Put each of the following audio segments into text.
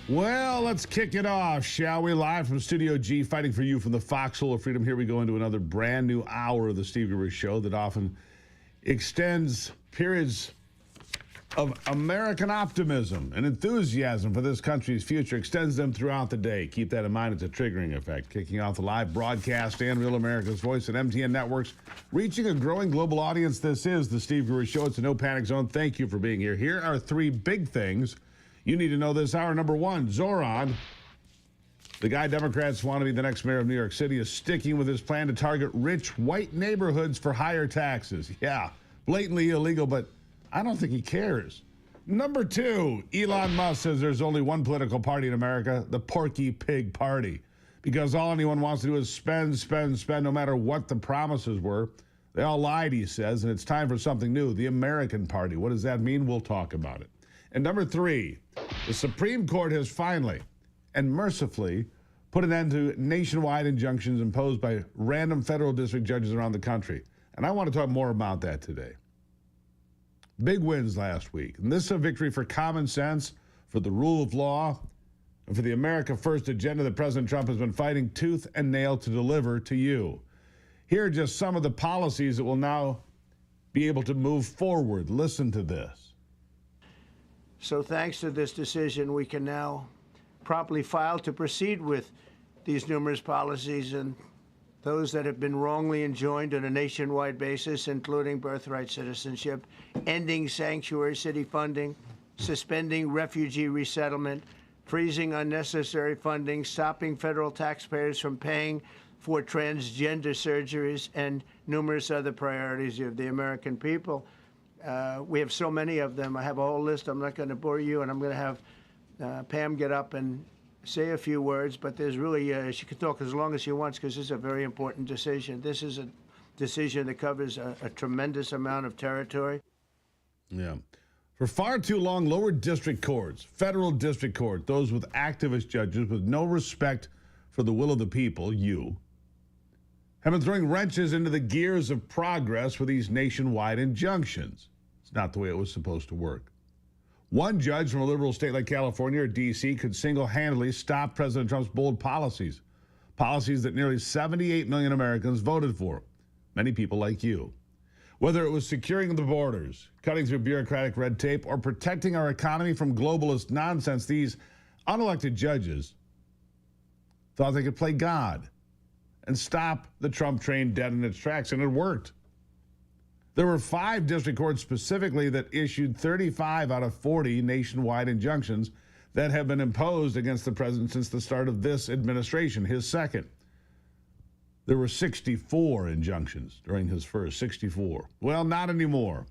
Well, let's kick it off, shall we? Live from Studio G, fighting for you from the foxhole of freedom. Here we go into another brand new hour of the Steve Gruber Show that often extends periods of American optimism and enthusiasm for this country's future, extends them throughout the day. Keep that in mind. It's a triggering effect. Kicking off the live broadcast and Real America's Voice and MTN Networks, reaching a growing global audience. This is the Steve Gruber Show. It's a no panic zone. Thank you for being here. Here are three big things you need to know this hour. Number one, Zoran, the guy Democrats want to be the next mayor of New York City, is sticking with his plan to target rich white neighborhoods for higher taxes. Yeah, blatantly illegal, but I don't think he cares. Number two, Elon Musk says there's only one political party in America, the Porky Pig Party, because all anyone wants to do is spend, spend, spend, no matter what the promises were. They all lied, he says, and it's time for something new, the American Party. What does that mean? We'll talk about it. And number three, the Supreme Court has finally and mercifully put an end to nationwide injunctions imposed by random federal district judges around the country. And I want to talk more about that today. Big wins last week. And this is a victory for common sense, for the rule of law, and for the America First agenda that President Trump has been fighting tooth and nail to deliver to you. Here are just some of the policies that will now be able to move forward. Listen to this. So thanks to this decision, we can now promptly file to proceed with these numerous policies and those that have been wrongly enjoined on a nationwide basis, including birthright citizenship, ending sanctuary city funding, suspending refugee resettlement, freezing unnecessary funding, stopping federal taxpayers from paying for transgender surgeries, and numerous other priorities of the American people. We have so many of them. I have a whole list. I'm not going to bore you, and I'm going to have Pam get up and say a few words, but there's really, she can talk as long as she wants because this is a very important decision. This is a decision that covers a tremendous amount of territory. Yeah. For far too long, lower district courts, federal district court, those with activist judges with no respect for the will of the people, you, have been throwing wrenches into the gears of progress with these nationwide injunctions. It's not the way it was supposed to work. One judge from a liberal state like California or D.C. could single-handedly stop President Trump's bold policies, policies that nearly 78 million Americans voted for, many people like you. Whether it was securing the borders, cutting through bureaucratic red tape, or protecting our economy from globalist nonsense, these unelected judges thought they could play God and stop the Trump train dead in its tracks, and it worked. There were 5 district courts specifically that issued 35 out of 40 nationwide injunctions that have been imposed against the president since the start of this administration, his second. There were 64 injunctions during his first, 64. Well, not anymore.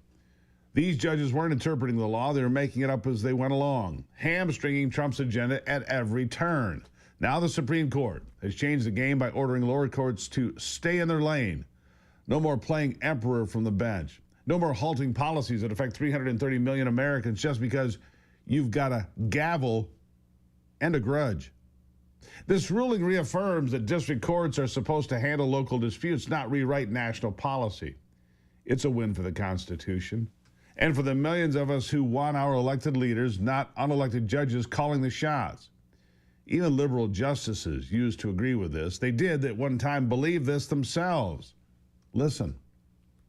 These judges weren't interpreting the law. They were making it up as they went along, hamstringing Trump's agenda at every turn. Now the Supreme Court has changed the game by ordering lower courts to stay in their lane. No more playing emperor from the bench. No more halting policies that affect 330 million Americans just because you've got a gavel and a grudge. This ruling reaffirms that district courts are supposed to handle local disputes, not rewrite national policy. It's a win for the Constitution and for the millions of us who want our elected leaders, not unelected judges, calling the shots. Even liberal justices used to agree with this. They did at one time believe this themselves. Listen.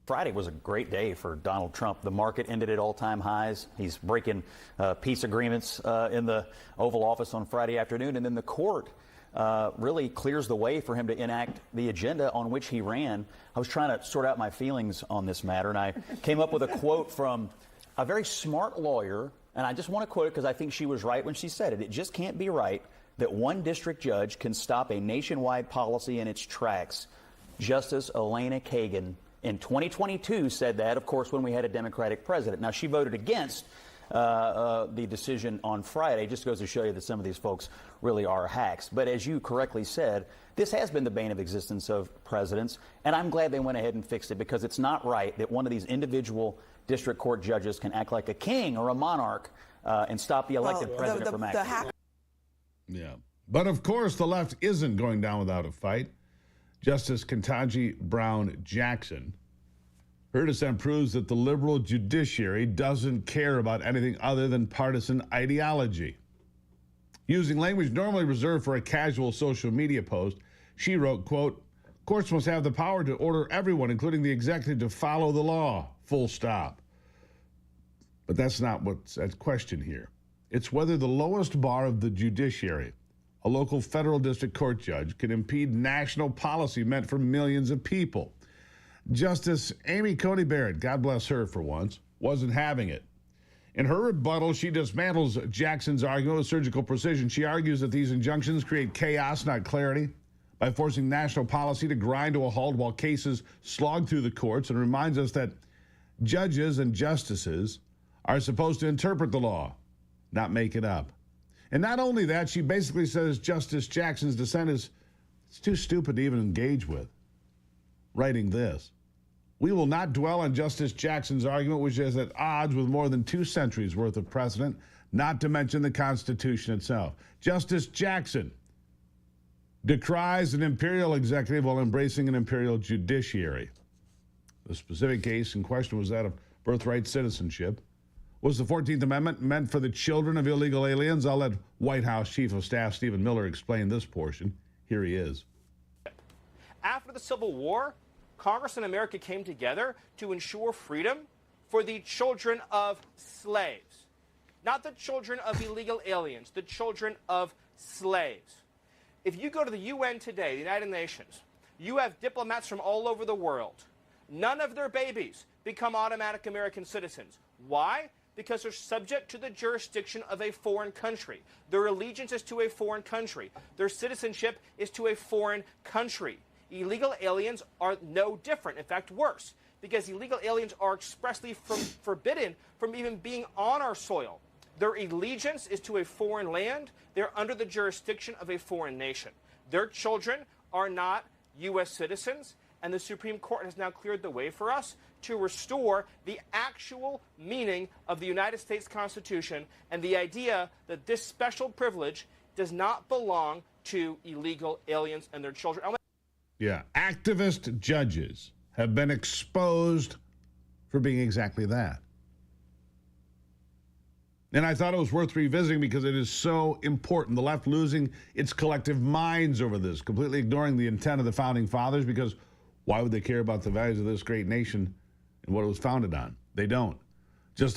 Friday was a great day for Donald Trump. The market ended at all-time highs. He's breaking peace agreements in the Oval Office on Friday afternoon, and then the court really clears the way for him to enact the agenda on which he ran. I was trying to sort out my feelings on this matter, and I came up with a quote from a very smart lawyer, and I just want to quote it because I think she was right when she said it. It just can't be right that one district judge can stop a nationwide policy in its tracks. Justice Elena Kagan in 2022 said that, of course, when we had a Democratic president. Now, she voted against the decision on Friday. Just goes to show you that some of these folks really are hacks. But as you correctly said, this has been the bane of existence of presidents, and I'm glad they went ahead and fixed it, because it's not right that one of these individual district court judges can act like a king or a monarch and stop the elected president from acting. Yeah. But of course, the left isn't going down without a fight. Justice Ketanji Brown Jackson, her dissent proves that the liberal judiciary doesn't care about anything other than partisan ideology. Using language normally reserved for a casual social media post, she wrote, quote, "Courts must have the power to order everyone, including the executive, to follow the law, full stop." But that's not what's at question here. It's whether the lowest bar of the judiciary, a local federal district court judge, can impede national policy meant for millions of people. Justice Amy Coney Barrett, God bless her for once, wasn't having it. In her rebuttal, she dismantles Jackson's argument with surgical precision. She argues that these injunctions create chaos, not clarity, by forcing national policy to grind to a halt while cases slog through the courts, and reminds us that judges and justices are supposed to interpret the law, not make it up. And not only that, she basically says Justice Jackson's dissent is too stupid to even engage with. Writing this, "We will not dwell on Justice Jackson's argument, which is at odds with more than 2 centuries worth of precedent, not to mention the Constitution itself. Justice Jackson decries an imperial executive while embracing an imperial judiciary." The specific case in question was that of birthright citizenship. Was the 14th Amendment meant for the children of illegal aliens? I'll let White House Chief of Staff Stephen Miller explain this portion. Here he is. After the Civil War, Congress and America came together to ensure freedom for the children of slaves. Not the children of illegal aliens, the children of slaves. If you go to the UN today, the United Nations, you have diplomats from all over the world. None of their babies become automatic American citizens. Why? Because they're subject to the jurisdiction of a foreign country. Their allegiance is to a foreign country. Their citizenship is to a foreign country. Illegal aliens are no different, in fact worse, because illegal aliens are expressly forbidden from even being on our soil. Their allegiance is to a foreign land. They're under the jurisdiction of a foreign nation. Their children are not U.S. citizens, and the Supreme Court has now cleared the way for us to restore the actual meaning of the United States Constitution and the idea that this special privilege does not belong to illegal aliens and their children. Yeah, activist judges have been exposed for being exactly that. And I thought it was worth revisiting because it is so important. The left losing its collective minds over this, completely ignoring the intent of the founding fathers, because why would they care about the values of this great nation and what it was founded on? They don't. Just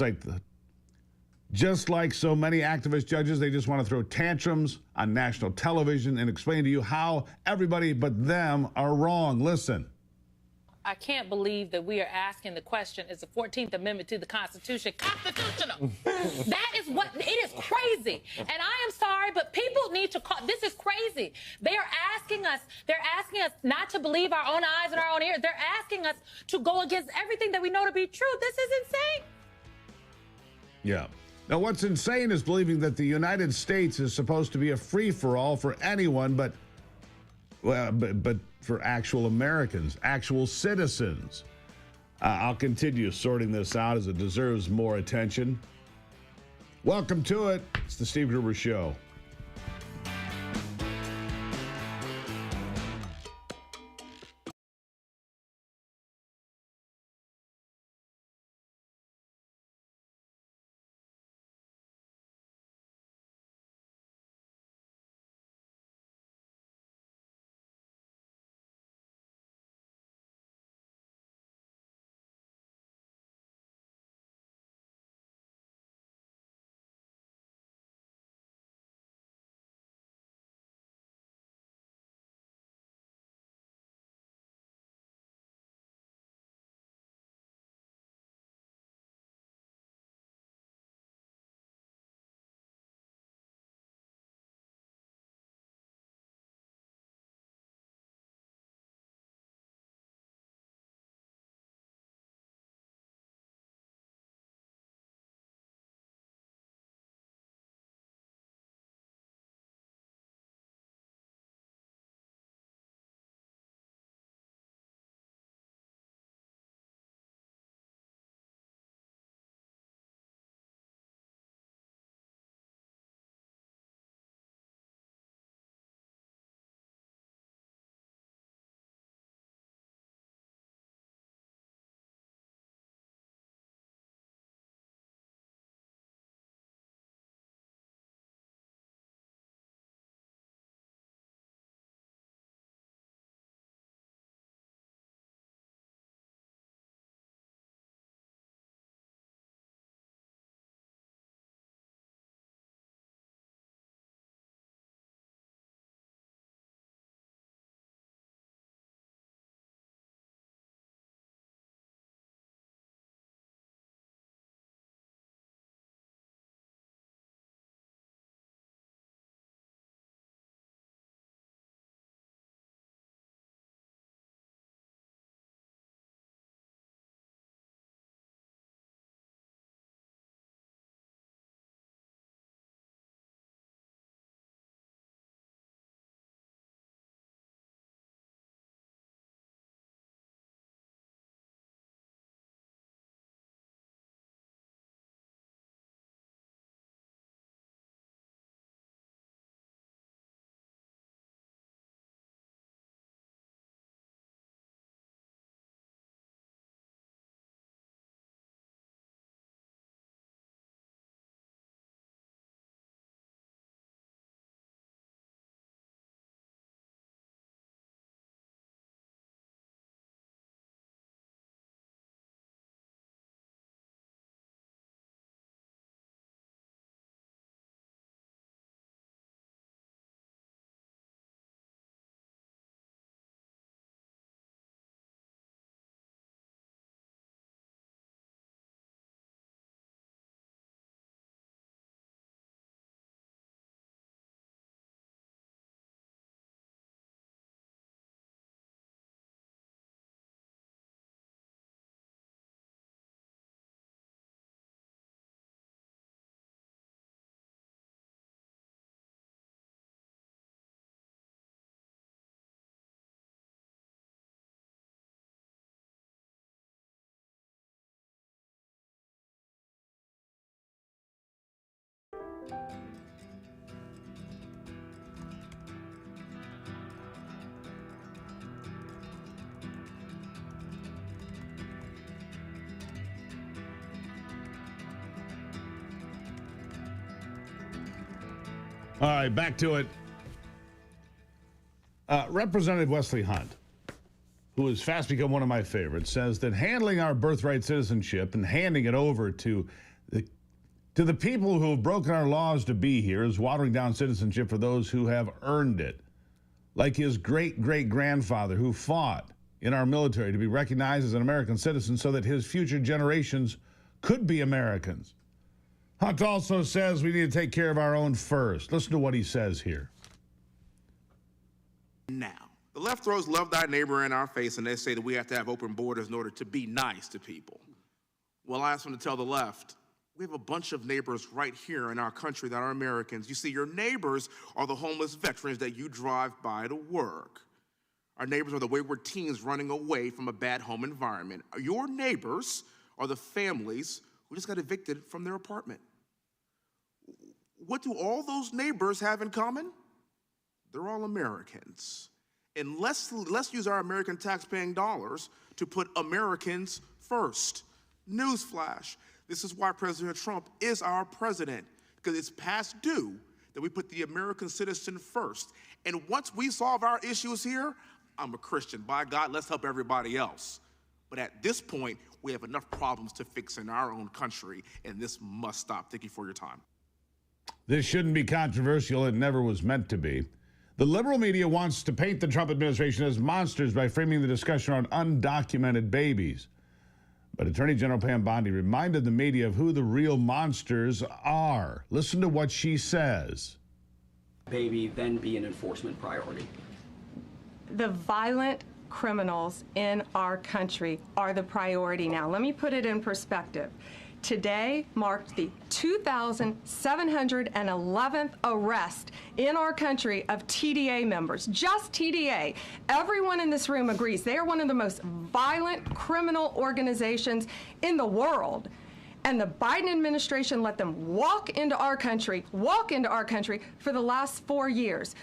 like so many activist judges, they just want to throw tantrums on national television and explain to you how everybody but them are wrong. Listen. I can't believe that we are asking the question, is the 14th Amendment to the Constitution constitutional? That is what, it is crazy. And I am sorry, but people need to call, this is crazy. They're asking us not to believe our own eyes and our own ears. They're asking us to go against everything that we know to be true. This is insane. Yeah. Now, what's insane is believing that the United States is supposed to be a free-for-all for anyone but for actual Americans, actual citizens. I'll continue sorting this out as it deserves more attention. Welcome to it. It's the Steve Gruber Show. All right, back to it. Representative Wesley Hunt, who has fast become one of my favorites, says that handling our birthright citizenship and handing it over to the people who have broken our laws to be here is watering down citizenship for those who have earned it. Like his great-great-grandfather who fought in our military to be recognized as an American citizen so that his future generations could be Americans. Hunt also says we need to take care of our own first. Listen to what he says here. Now, the left throws love thy neighbor in our face, and they say that we have to have open borders in order to be nice to people. Well, I ask them to tell the left, we have a bunch of neighbors right here in our country that are Americans. You see, your neighbors are the homeless veterans that you drive by to work. Our neighbors are the wayward teens running away from a bad home environment. Your neighbors are the families who just got evicted from their apartment. What do all those neighbors have in common? They're all Americans. And let's use our American tax-paying dollars to put Americans first. Newsflash, this is why President Trump is our president, because it's past due that we put the American citizen first. And once we solve our issues here, I'm a Christian. By God, let's help everybody else. But at this point, we have enough problems to fix in our own country, and this must stop. Thank you for your time. This shouldn't be controversial. It never was meant to be. The liberal media wants to paint the Trump administration as monsters by framing the discussion on undocumented babies. But Attorney General Pam Bondi reminded the media of who the real monsters are. Listen to what she says. Baby then be an enforcement priority. The violent criminals in our country are the priority now. Let me put it in perspective. Today marked the 2,711th arrest in our country of TDA members, just TDA. Everyone in this room agrees they are one of the most violent criminal organizations in the world. And the Biden administration let them walk into our country for the last 4 years.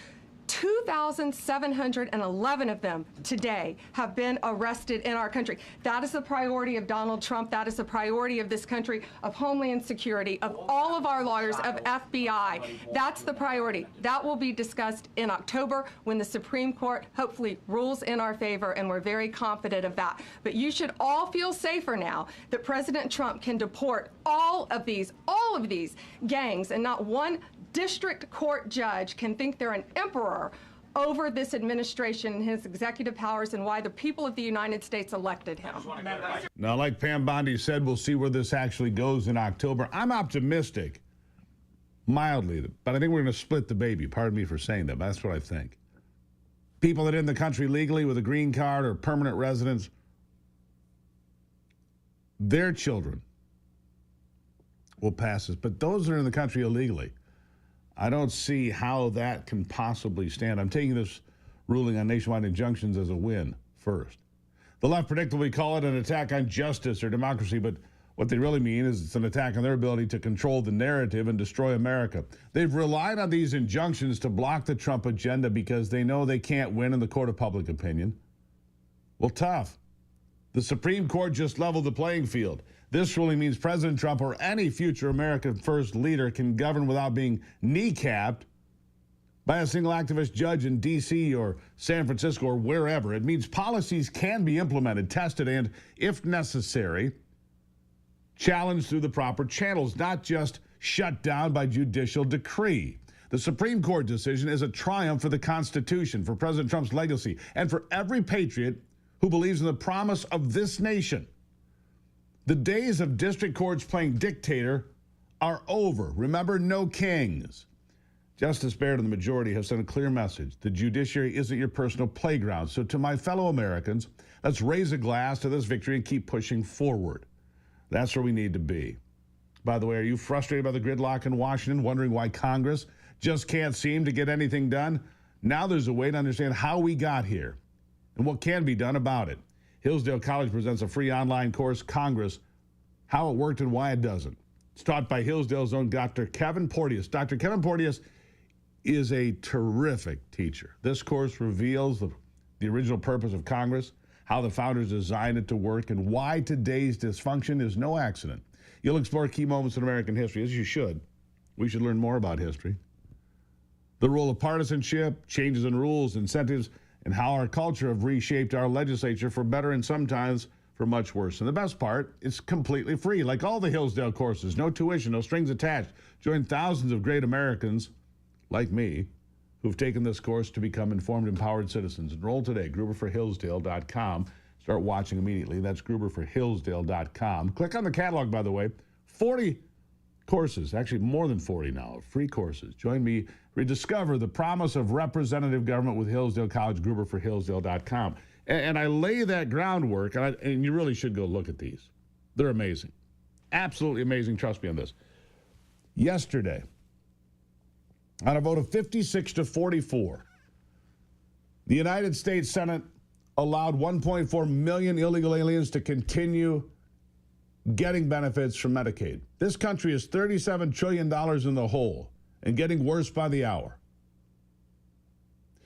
2,711 of them today have been arrested in our country. That is the priority of Donald Trump. That is the priority of this country, of Homeland Security, of all of our lawyers, of FBI. That's the priority. That will be discussed in October when the Supreme Court hopefully rules in our favor, and we're very confident of that. But you should all feel safer now that President Trump can deport all of these gangs, and not one district court judge can think they're an emperor over this administration and his executive powers and why the people of the United States elected him. Now, like Pam Bondi said, we'll see where this actually goes in October. I'm optimistic, mildly, but I think we're going to split the baby. Pardon me for saying that, but that's what I think. People that are in the country legally with a green card or permanent residence, their children will pass this. But those that are in the country illegally, I don't see how that can possibly stand. I'm taking this ruling on nationwide injunctions as a win first. The left predictably call it an attack on justice or democracy, but what they really mean is it's an attack on their ability to control the narrative and destroy America. They've relied on these injunctions to block the Trump agenda because they know they can't win in the court of public opinion. Well, tough. The Supreme Court just leveled the playing field. This ruling means President Trump or any future American First leader can govern without being kneecapped by a single activist judge in D.C. or San Francisco or wherever. It means policies can be implemented, tested, and, if necessary, challenged through the proper channels, not just shut down by judicial decree. The Supreme Court decision is a triumph for the Constitution, for President Trump's legacy, and for every patriot who believes in the promise of this nation. The days of district courts playing dictator are over. Remember, no kings. Justice Barrett and the majority have sent a clear message. The judiciary isn't your personal playground. So to my fellow Americans, let's raise a glass to this victory and keep pushing forward. That's where we need to be. By the way, are you frustrated by the gridlock in Washington, wondering why Congress just can't seem to get anything done? Now there's a way to understand how we got here and what can be done about it. Hillsdale College presents a free online course, Congress, How It Worked and Why It Doesn't. It's taught by Hillsdale's own Dr. Kevin Porteous. Dr. Kevin Porteous is a terrific teacher. This course reveals the original purpose of Congress, how the founders designed it to work, and why today's dysfunction is no accident. You'll explore key moments in American history, as you should. We should learn more about history. The role of partisanship, changes in rules, incentives, and how our culture have reshaped our legislature for better and sometimes for much worse. And the best part, it's completely free, like all the Hillsdale courses. No tuition, no strings attached. Join thousands of great Americans, like me, who've taken this course to become informed, empowered citizens. Enroll today, gruberforhillsdale.com. Start watching immediately. That's gruberforhillsdale.com. Click on the catalog, by the way. 40 courses, actually more than 40 now, free courses. Join me, rediscover the promise of representative government with Hillsdale College, gruberforhillsdale.com. And I lay that groundwork, and you really should go look at these. They're amazing. Absolutely amazing. Trust me on this. Yesterday, on a vote of 56 to 44, the United States Senate allowed 1.4 million illegal aliens to continue getting benefits from Medicaid. This country is $37 trillion in the hole and getting worse by the hour.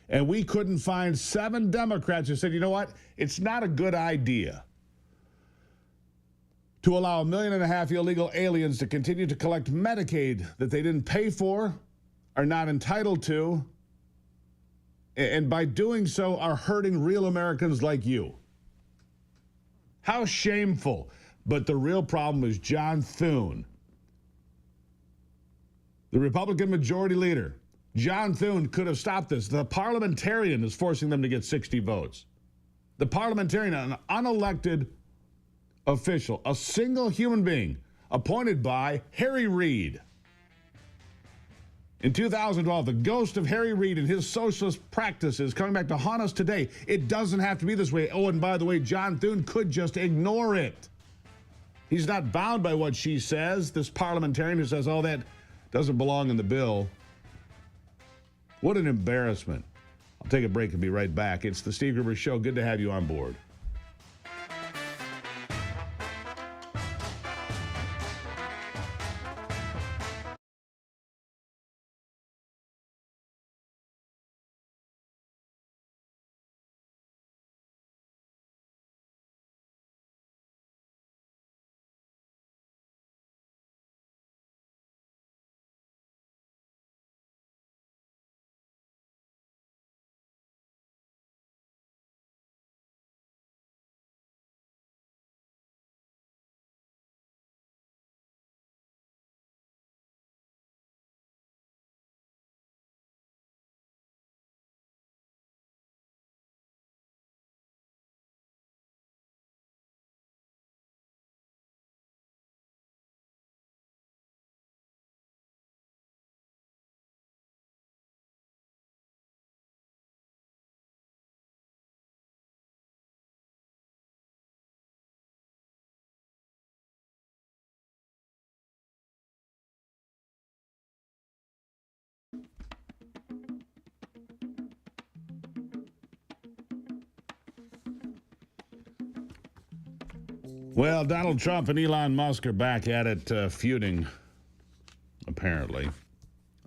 And we couldn't find 7 Democrats who said, you know what, it's not a good idea to allow 1.5 million illegal aliens to continue to collect Medicaid that they didn't pay for, are not entitled to, and by doing so are hurting real Americans like you. How shameful. But the real problem is John Thune, the Republican majority leader. John Thune could have stopped this. The parliamentarian is forcing them to get 60 votes. The parliamentarian, an unelected official, a single human being appointed by Harry Reid. In 2012, the ghost of Harry Reid and his socialist practices coming back to haunt us today. It doesn't have to be this way. Oh, and by the way, John Thune could just ignore it. He's not bound by what she says, this parliamentarian who says, oh, that doesn't belong in the bill. What an embarrassment. I'll take a break and be right back. It's the Steve Gruber Show. Good to have you on board. Well, Donald Trump and Elon Musk are back at it, feuding, apparently,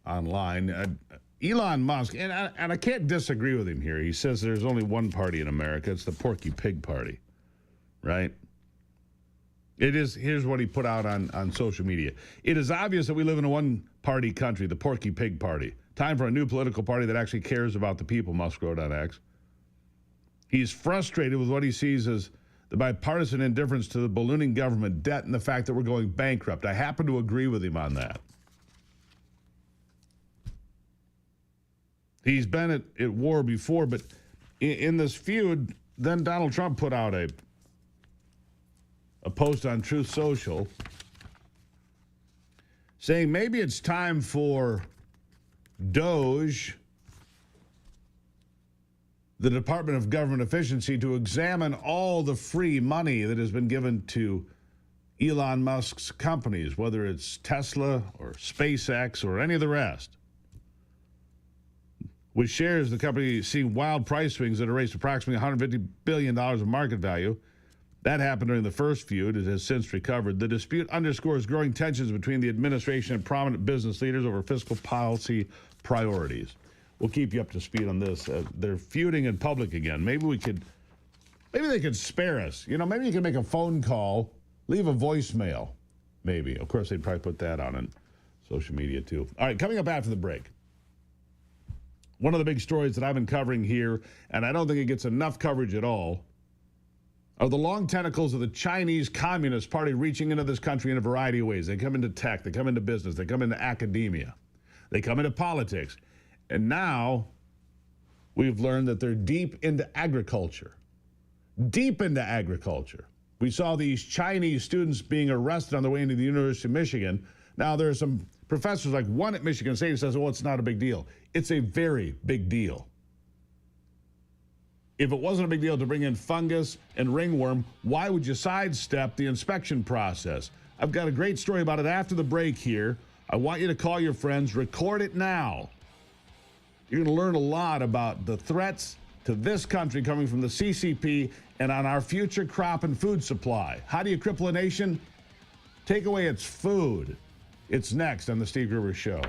online. Elon Musk, and I can't disagree with him here. He says there's only one party in America. It's the Porky Pig Party, right? It is. Here's what he put out on social media. It is obvious that we live in a one-party country, the Porky Pig Party. Time for a new political party that actually cares about the people, Musk wrote on X. He's frustrated with what he sees as the bipartisan indifference to the ballooning government debt and the fact that we're going bankrupt. I happen to agree with him on that. He's been at war before, but in this feud, then Donald Trump put out a post on Truth Social saying maybe it's time for DOGE, the Department of Government Efficiency, to examine all the free money that has been given to Elon Musk's companies, whether it's Tesla or SpaceX or any of the rest. With shares, the company seeing wild price swings that erased approximately $150 billion of market value. That happened during the first feud. It has since recovered. The dispute underscores growing tensions between the administration and prominent business leaders over fiscal policy priorities. We'll keep you up to speed on this. They're feuding in public again. Maybe they could spare us. You know, maybe you can make a phone call, leave a voicemail. Maybe. Of course, they'd probably put that on social media, too. All right, coming up after the break. One of the big stories that I've been covering here, and I don't think it gets enough coverage at all, are the long tentacles of the Chinese Communist Party reaching into this country in a variety of ways. They come into tech, they come into business, they come into academia, they come into politics. And now we've learned that they're deep into agriculture. Deep into agriculture. We saw these Chinese students being arrested on their way into the University of Michigan. Now there are some professors, like one at Michigan State, who says, oh, it's not a big deal. It's a very big deal. If it wasn't a big deal to bring in fungus and ringworm, why would you sidestep the inspection process? I've got a great story about it after the break here. I want you to call your friends. Record it now. You're going to learn a lot about the threats to this country coming from the CCP and on our future crop and food supply. How do you cripple a nation? Take away its food. It's next on The Steve Gruber Show.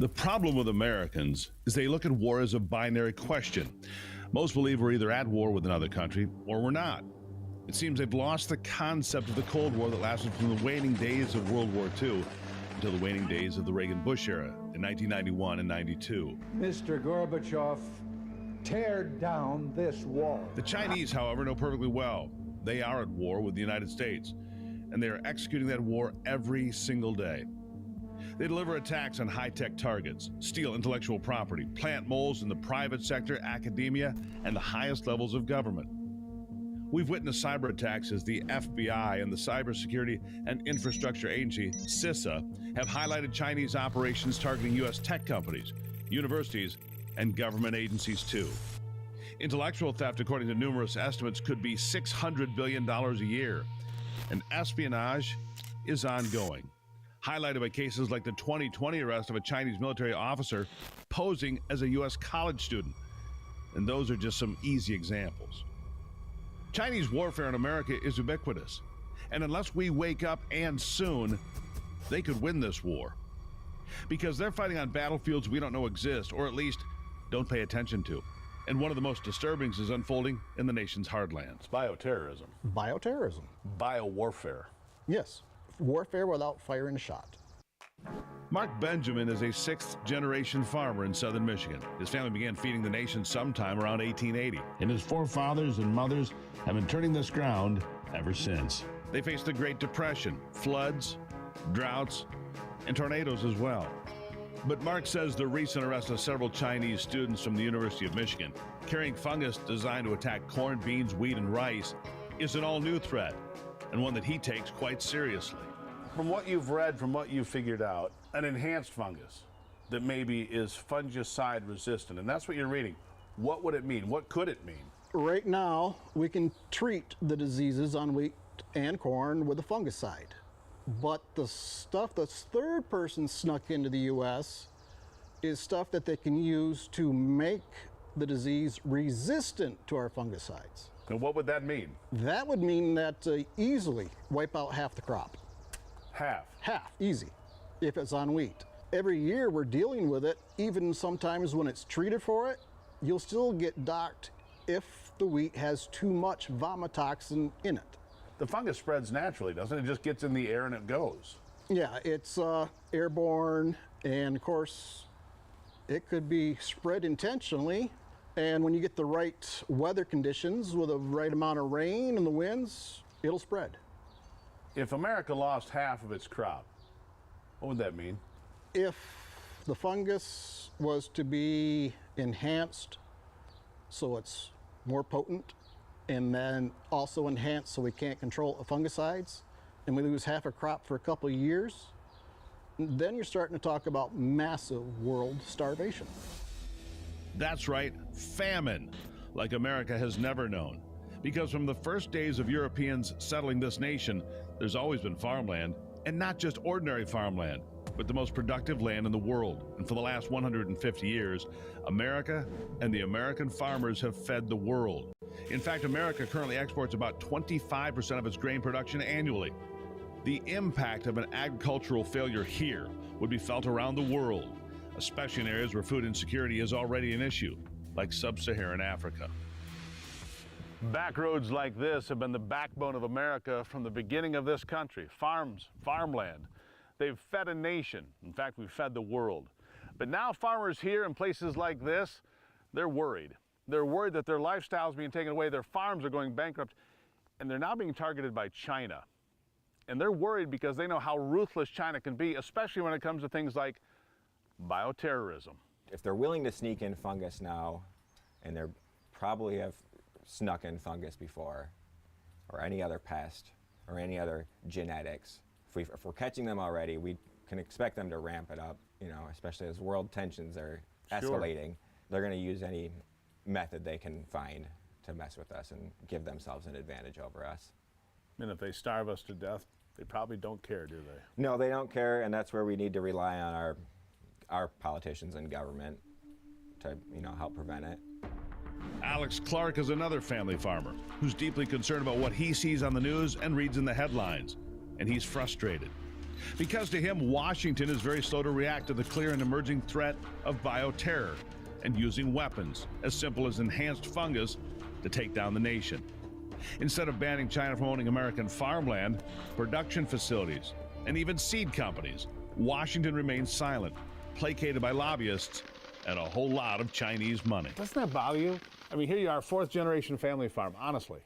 The problem with Americans is they look at war as a binary question. Most believe we're either at war with another country or we're not. It seems they've lost the concept of the Cold War that lasted from the waning days of World War II until the waning days of the Reagan-Bush era in 1991 and 92. Mr. Gorbachev, tear down this wall. The Chinese, however, know perfectly well they are at war with the United States, and they are executing that war every single day. They deliver attacks on high-tech targets, steal intellectual property, plant moles in the private sector, academia, and the highest levels of government. We've witnessed cyber attacks as the FBI and the Cybersecurity and Infrastructure Agency, CISA, have highlighted Chinese operations targeting U.S. tech companies, universities, and government agencies too. Intellectual theft, according to numerous estimates, could be $600 billion a year. And espionage is ongoing, highlighted by cases like the 2020 arrest of a Chinese military officer posing as a U.S. college student. And those are just some easy examples. Chinese warfare in America is ubiquitous, and unless we wake up, and soon, they could win this war. Because they're fighting on battlefields we don't know exist, or at least don't pay attention to. And one of the most disturbing is unfolding in the nation's heartlands. Bioterrorism. Bioterrorism. Biowarfare. Yes, warfare without firing a shot. Mark Benjamin is a sixth-generation farmer in southern Michigan. His family began feeding the nation sometime around 1880. And his forefathers and mothers have been turning this ground ever since. They faced the Great Depression, floods, droughts, and tornadoes as well. But Mark says the recent arrest of several Chinese students from the University of Michigan carrying fungus designed to attack corn, beans, wheat, and rice is an all-new threat, and one that he takes quite seriously. From what you've read, from what you've figured out, an enhanced fungus that maybe is fungicide resistant, and that's what you're reading. What would it mean? What could it mean? Right now, we can treat the diseases on wheat and corn with a fungicide. But the stuff that's third person snuck into the U.S. is stuff that they can use to make the disease resistant to our fungicides. And what would that mean? That would mean that easily wipe out half the crop. Half? Half, easy, if it's on wheat. Every year we're dealing with it, even sometimes when it's treated for it, you'll still get docked if the wheat has too much vomitoxin in it. The fungus spreads naturally, doesn't it? It just gets in the air and it goes. Yeah, it's airborne, and of course, it could be spread intentionally. And when you get the right weather conditions with the right amount of rain and the winds, it'll spread. If America lost half of its crop, what would that mean? If the fungus was to be enhanced so it's more potent, and then also enhanced so we can't control the fungicides, and we lose half a crop for a couple of years, then you're starting to talk about massive world starvation. That's right, famine, like America has never known. Because from the first days of Europeans settling this nation, there's always been farmland, and not just ordinary farmland, but the most productive land in the world. And for the last 150 years, America and the American farmers have fed the world. In fact, America currently exports about 25% of its grain production annually. The impact of an agricultural failure here would be felt around the world, especially in areas where food insecurity is already an issue, like sub-Saharan Africa. Back roads like this have been the backbone of America from the beginning of this country. Farms, farmland. They've fed a nation. In fact, we've fed the world. But now farmers here in places like this, they're worried. They're worried that their lifestyle is being taken away, their farms are going bankrupt, and they're now being targeted by China. And they're worried because they know how ruthless China can be, especially when it comes to things like bioterrorism. If they're willing to sneak in fungus now, and they probably have snuck in fungus before, or any other pest, or any other genetics, if we're catching them already, we can expect them to ramp it up, you know, especially as world tensions are escalating. Sure. They're going to use any method they can find to mess with us and give themselves an advantage over us. And if they starve us to death, they probably don't care, do they? No, they don't care, and that's where we need to rely on our politicians and government to, you know, help prevent it. Alex Clark is another family farmer who's deeply concerned about what he sees on the news and reads in the headlines. And he's frustrated. Because to him, Washington is very slow to react to the clear and emerging threat of bioterror and using weapons as simple as enhanced fungus to take down the nation. Instead of banning China from owning American farmland, production facilities, and even seed companies, Washington remains silent, placated by lobbyists and a whole lot of Chinese money. Doesn't that bother you? I mean, here you are, fourth generation family farm, honestly.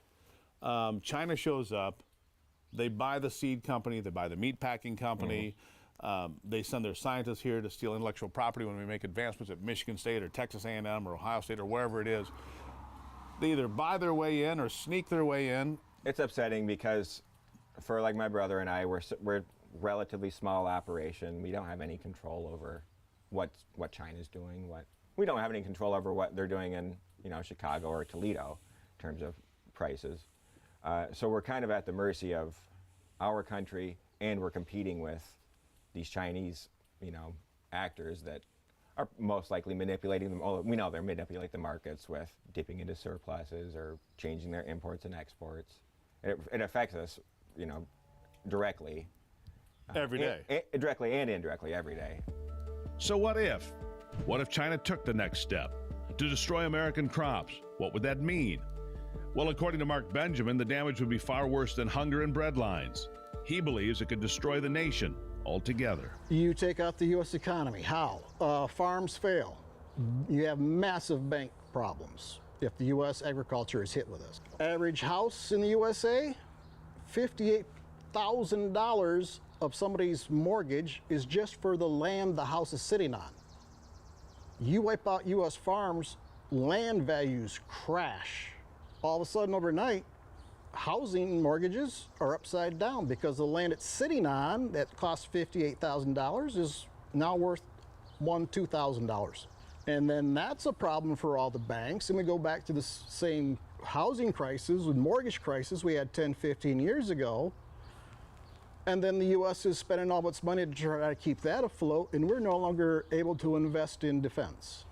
China shows up, they buy the seed company, they buy the meat packing company, They send their scientists here to steal intellectual property when we make advancements at Michigan State or Texas A&M or Ohio State or wherever it is. They either buy their way in or sneak their way in. It's upsetting because for like my brother and I, we're relatively small operation. We don't have any control over what China's doing. We don't have any control over what they're doing in Chicago or Toledo in terms of prices. So we're kind of at the mercy of our country, and we're competing with these Chinese, actors that are most likely manipulating them. We know they manipulate the markets with dipping into surpluses or changing their imports and exports. It affects us, directly. Every day. Directly and indirectly every day. So what if? What if China took the next step to destroy American crops? What would that mean? Well, according to Mark Benjamin, the damage would be far worse than hunger and bread lines. He believes it could destroy the nation altogether. You take out the U.S. economy. How? Farms fail. You have massive bank problems if the U.S. agriculture is hit with this. Average house in the USA, $58,000 of somebody's mortgage is just for the land the house is sitting on. You wipe out U.S. farms, land values crash. All of a sudden, overnight, housing mortgages are upside down because the land it's sitting on that costs $58,000 is now worth $1,000, $2,000. And then that's a problem for all the banks. And we go back to the same housing crisis with mortgage crisis we had 10, 15 years ago. And then the U.S. is spending all its money to try to keep that afloat, and we're no longer able to invest in defense.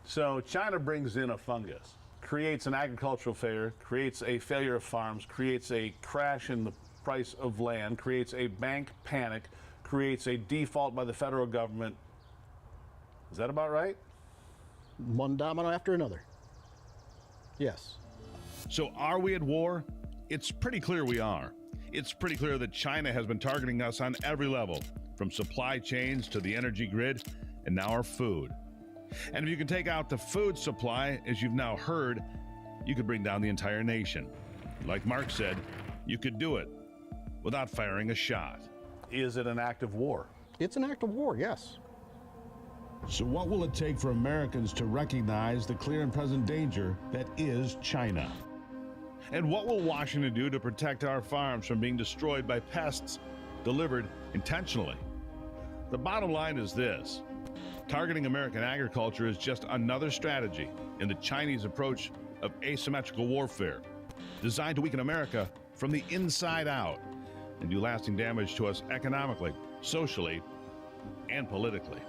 So China brings in a fungus, creates an agricultural failure, creates a failure of farms, creates a crash in the price of land, creates a bank panic, creates a default by the federal government. Is that about right? One domino after another. Yes. So are we at war? It's pretty clear we are. It's pretty clear that China has been targeting us on every level, from supply chains to the energy grid, and now our food. And if you can take out the food supply, as you've now heard, you could bring down the entire nation. Like Mark said, you could do it without firing a shot. Is it an act of war? It's an act of war, yes. So what will it take for Americans to recognize the clear and present danger that is China? And what will Washington do to protect our farms from being destroyed by pests delivered intentionally? The bottom line is this: targeting American agriculture is just another strategy in the Chinese approach of asymmetrical warfare, designed to weaken America from the inside out and do lasting damage to us economically, socially, and politically.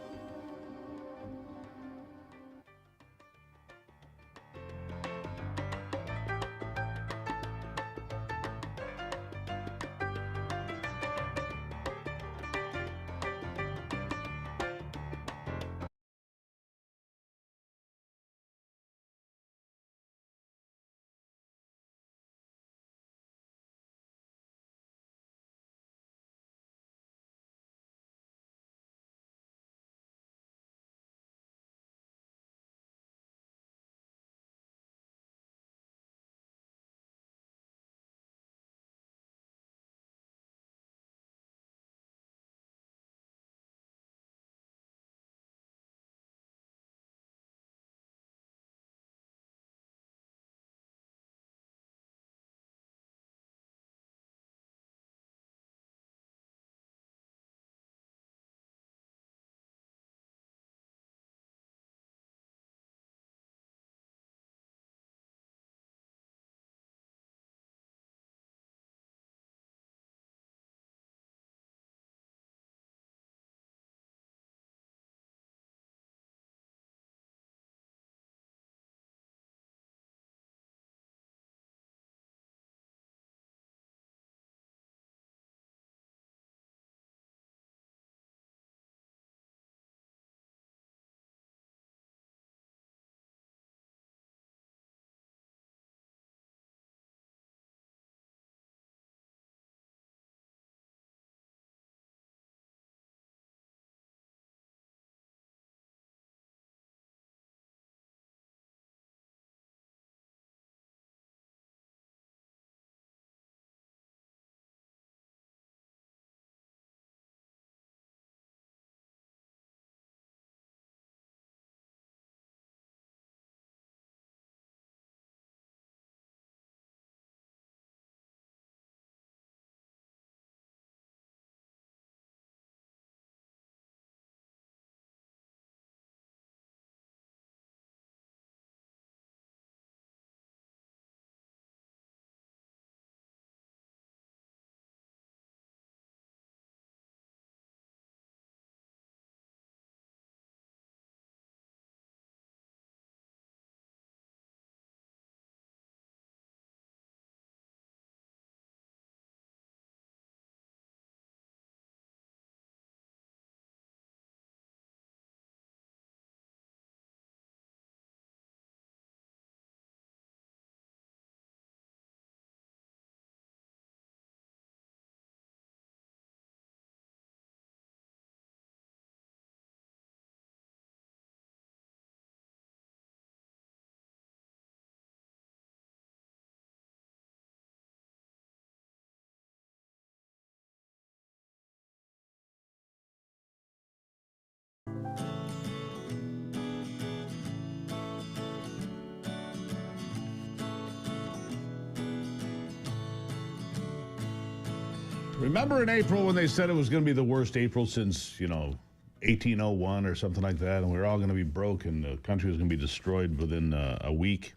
Remember in April when they said it was going to be the worst April since, 1801 or something like that, and we were all going to be broke and the country was going to be destroyed within a week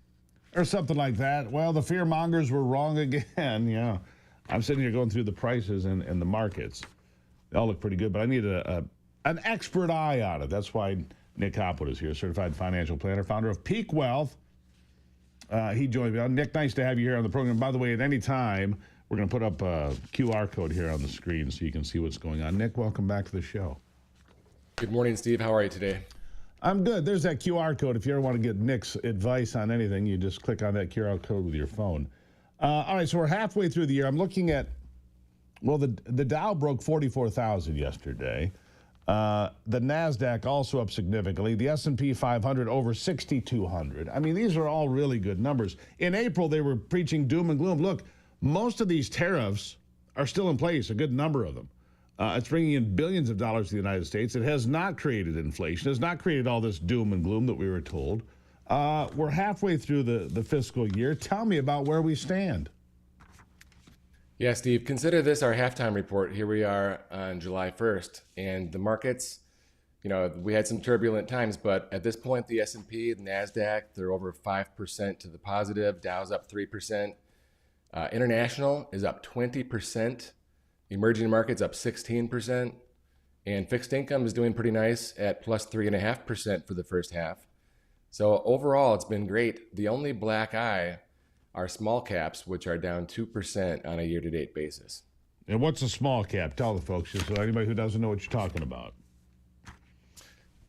or something like that? Well, the fear mongers were wrong again. Yeah, I'm sitting here going through the prices and the markets. They all look pretty good, but I need an expert eye on it. That's why Nick Hopwood is here, certified financial planner, founder of Peak Wealth. He joined me. Nick, nice to have you here on the program. By the way, at any time, we're going to put up a QR code here on the screen so you can see what's going on. Nick, welcome back to the show. Good morning, Steve. How are you today? I'm good. There's that QR code. If you ever want to get Nick's advice on anything, you just click on that QR code with your phone. All right, so we're halfway through the year. I'm looking at, well, the Dow broke 44,000 yesterday. The NASDAQ also up significantly. The S&P 500 over 6,200. I mean, these are all really good numbers. In April, they were preaching doom and gloom. Look, most of these tariffs are still in place, a good number of them. It's bringing in billions of dollars to the United States. It has not created inflation. It has not created all this doom and gloom that we were told. We're halfway through the fiscal year. Tell me about where we stand. Yeah, Steve, consider this our halftime report. Here we are on July 1st, and the markets, we had some turbulent times, but at this point, the S&P, the NASDAQ, they're over 5% to the positive. Dow's up 3%. International is up 20%. Emerging markets up 16%. And fixed income is doing pretty nice at plus 3.5% for the first half. So overall, it's been great. The only black eye are small caps, which are down 2% on a year-to-date basis. And what's a small cap? Tell the folks, just so anybody who doesn't know what you're talking about.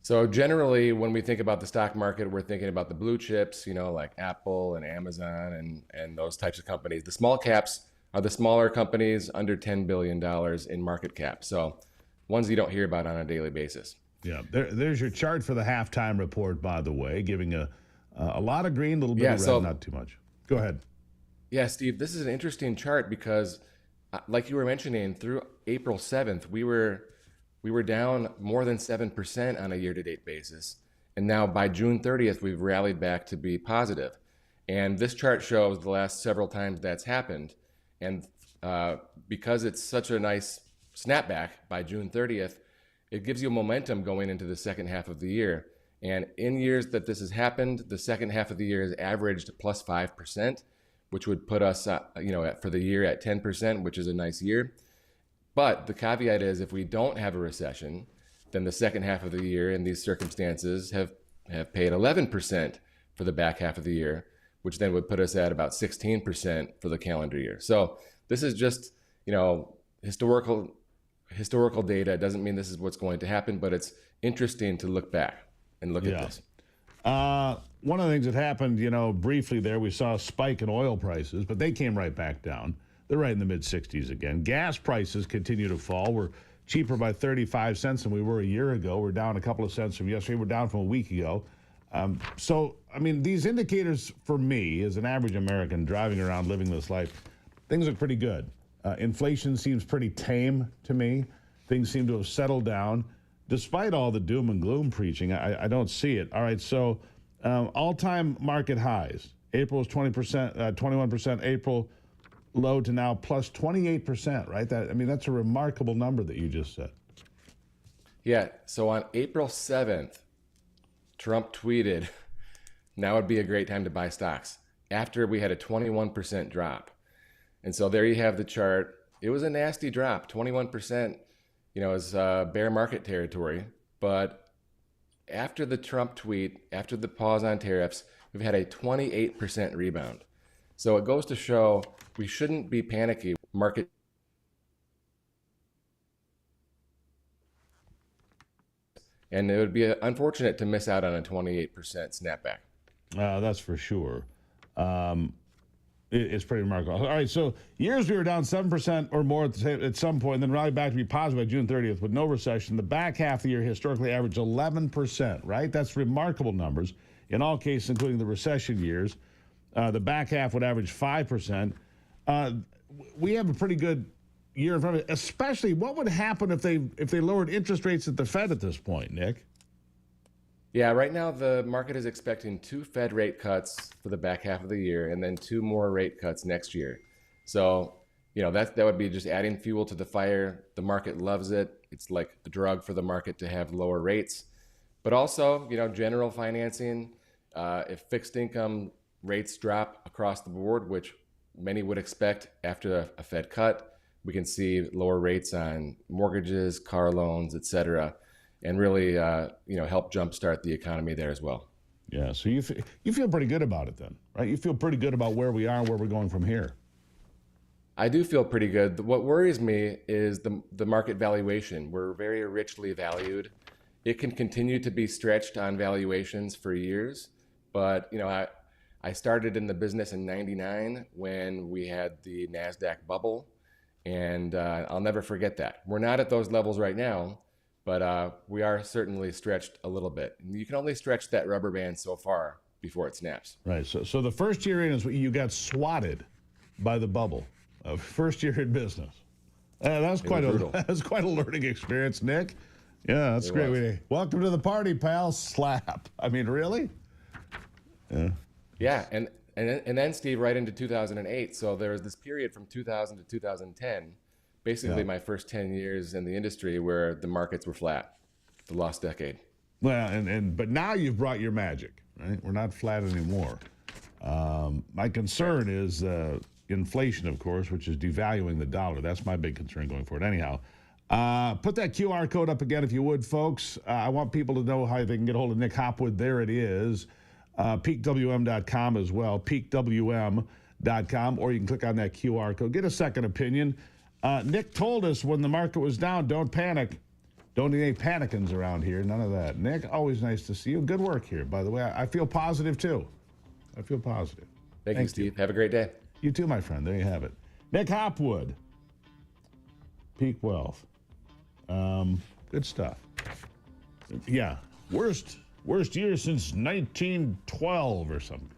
So generally, when we think about the stock market, we're thinking about the blue chips, like Apple and Amazon and those types of companies. The small caps are the smaller companies under $10 billion in market cap. So ones you don't hear about on a daily basis. Yeah, there's your chart for the halftime report, by the way, giving a lot of green, a little bit of red, not too much. Go ahead. Yeah, Steve, this is an interesting chart because, like you were mentioning, through April 7th, we were down more than 7% on a year-to-date basis. And now by June 30th, we've rallied back to be positive. And this chart shows the last several times that's happened. And because it's such a nice snapback by June 30th, it gives you momentum going into the second half of the year. And in years that this has happened, the second half of the year has averaged plus 5%, which would put us, for the year at 10%, which is a nice year. But the caveat is if we don't have a recession, then the second half of the year in these circumstances have paid 11% for the back half of the year, which then would put us at about 16% for the calendar year. So this is just, historical data. It doesn't mean this is what's going to happen, but it's interesting to look back and look at this. One of the things that happened, briefly there, we saw a spike in oil prices, but they came right back down. They're right in the mid-60s again. Gas prices continue to fall. We're cheaper by 35 cents than we were a year ago. We're down a couple of cents from yesterday. We're down from a week ago. These indicators for me, as an average American driving around living this life, things look pretty good. Inflation seems pretty tame to me. Things seem to have settled down. Despite all the doom and gloom preaching, I don't see it. All right, so all-time market highs. April was 20%, 21%. April low to now plus 28%, right? That's a remarkable number that you just said. Yeah, so on April 7th, Trump tweeted, now would be a great time to buy stocks, after we had a 21% drop. And so there you have the chart. It was a nasty drop, 21%, is bear market territory. But after the Trump tweet, after the pause on tariffs, we've had a 28% rebound. So it goes to show we shouldn't be panicky. Market. And it would be unfortunate to miss out on a 28% snapback. That's for sure. It's pretty remarkable. All right, so years we were down 7% or more at some point, and then rallied back to be positive by June 30th with no recession. The back half of the year historically averaged 11%, right? That's remarkable numbers. In all cases, including the recession years, the back half would average 5%. We have a pretty good year in front of it, especially what would happen if they lowered interest rates at the Fed at this point, Nick? Yeah, right now the market is expecting 2 Fed rate cuts for the back half of the year and then 2 more rate cuts next year. So that would be just adding fuel to the fire. The market loves it. It's like a drug for the market to have lower rates. But also, general financing, if fixed income rates drop across the board, which many would expect after a Fed cut, we can see lower rates on mortgages, car loans, et cetera, and really, help jumpstart the economy there as well. Yeah, so you feel pretty good about it then, right? You feel pretty good about where we are and where we're going from here. I do feel pretty good. What worries me is the market valuation. We're very richly valued. It can continue to be stretched on valuations for years, but I started in the business in '99 when we had the NASDAQ bubble, and I'll never forget that. We're not at those levels right now, but we are certainly stretched a little bit. You can only stretch that rubber band so far before it snaps. Right. So the first year in is you got swatted by the bubble. First year in business. That's quite a learning experience, Nick. Yeah, that's great. Welcome to the party, pal. Slap. I mean, really? Yeah. Yeah, and then Steve, right into 2008. So there was this period from 2000 to 2010, basically my first 10 years in the industry, where the markets were flat. The lost decade. Well, but now you've brought your magic, right? We're not flat anymore. My concern is inflation, of course, which is devaluing the dollar. That's my big concern going forward. Anyhow, put that QR code up again if you would, folks. I want people to know how they can get a hold of Nick Hopwood. There it is. PeakWM.com as well, PeakWM.com, or you can click on that QR code. Get a second opinion. Nick told us when the market was down, don't panic. Don't need any panicins around here. None of that. Nick, always nice to see you. Good work here, by the way. I feel positive, too. I feel positive. Thank you, Steve. Have a great day. You too, my friend. There you have it. Nick Hopwood, Peak Wealth. Good stuff. Yeah, worst year since 1912 or something.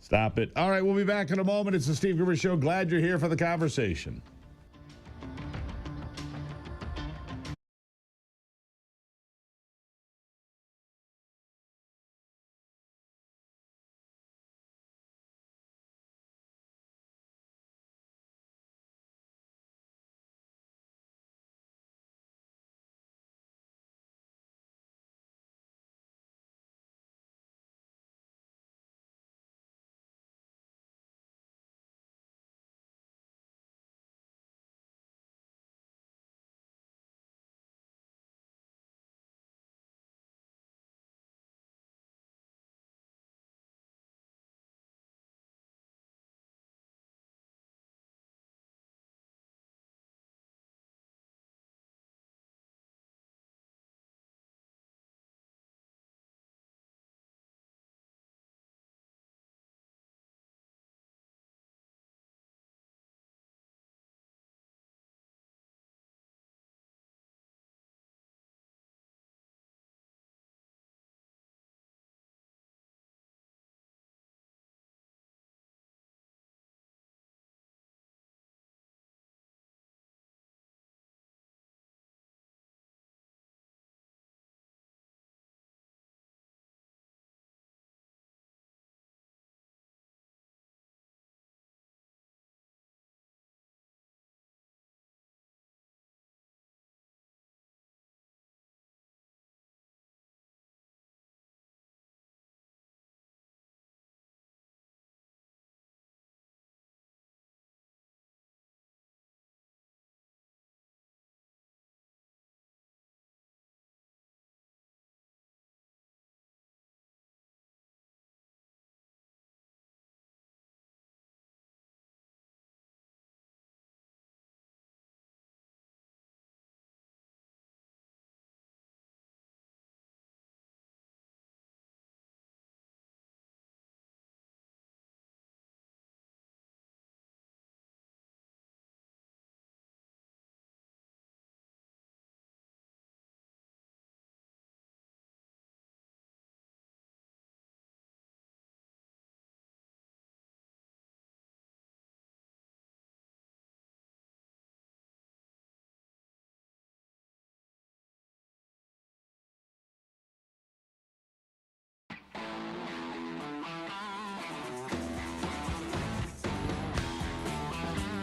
Stop it. All right, we'll be back in a moment. It's the Steve Gruber Show. Glad you're here for the conversation.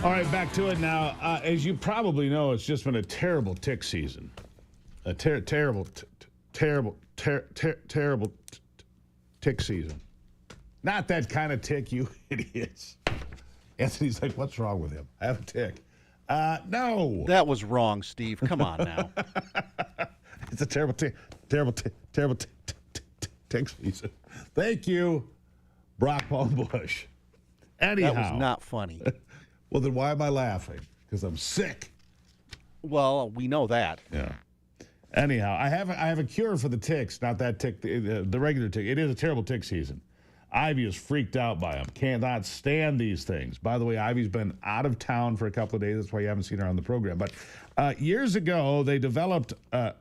All right, back to it now. As you probably know, it's just been a terrible tick season. A terrible tick season. Not that kind of tick, you idiots. Anthony's like, what's wrong with him? I have a tick. No. That was wrong, Steve. Come on now. It's a terrible tick season. Thank you, Brock Paul Bush. Anyhow. That was not funny. Well, then why am I laughing? Because I'm sick. Well, we know that. Yeah. Anyhow, I have a cure for the ticks, not that tick, the regular tick. It is a terrible tick season. Ivy is freaked out by them. Cannot stand these things. By the way, Ivy's been out of town for a couple of days. That's why you haven't seen her on the program. But years ago, they developed a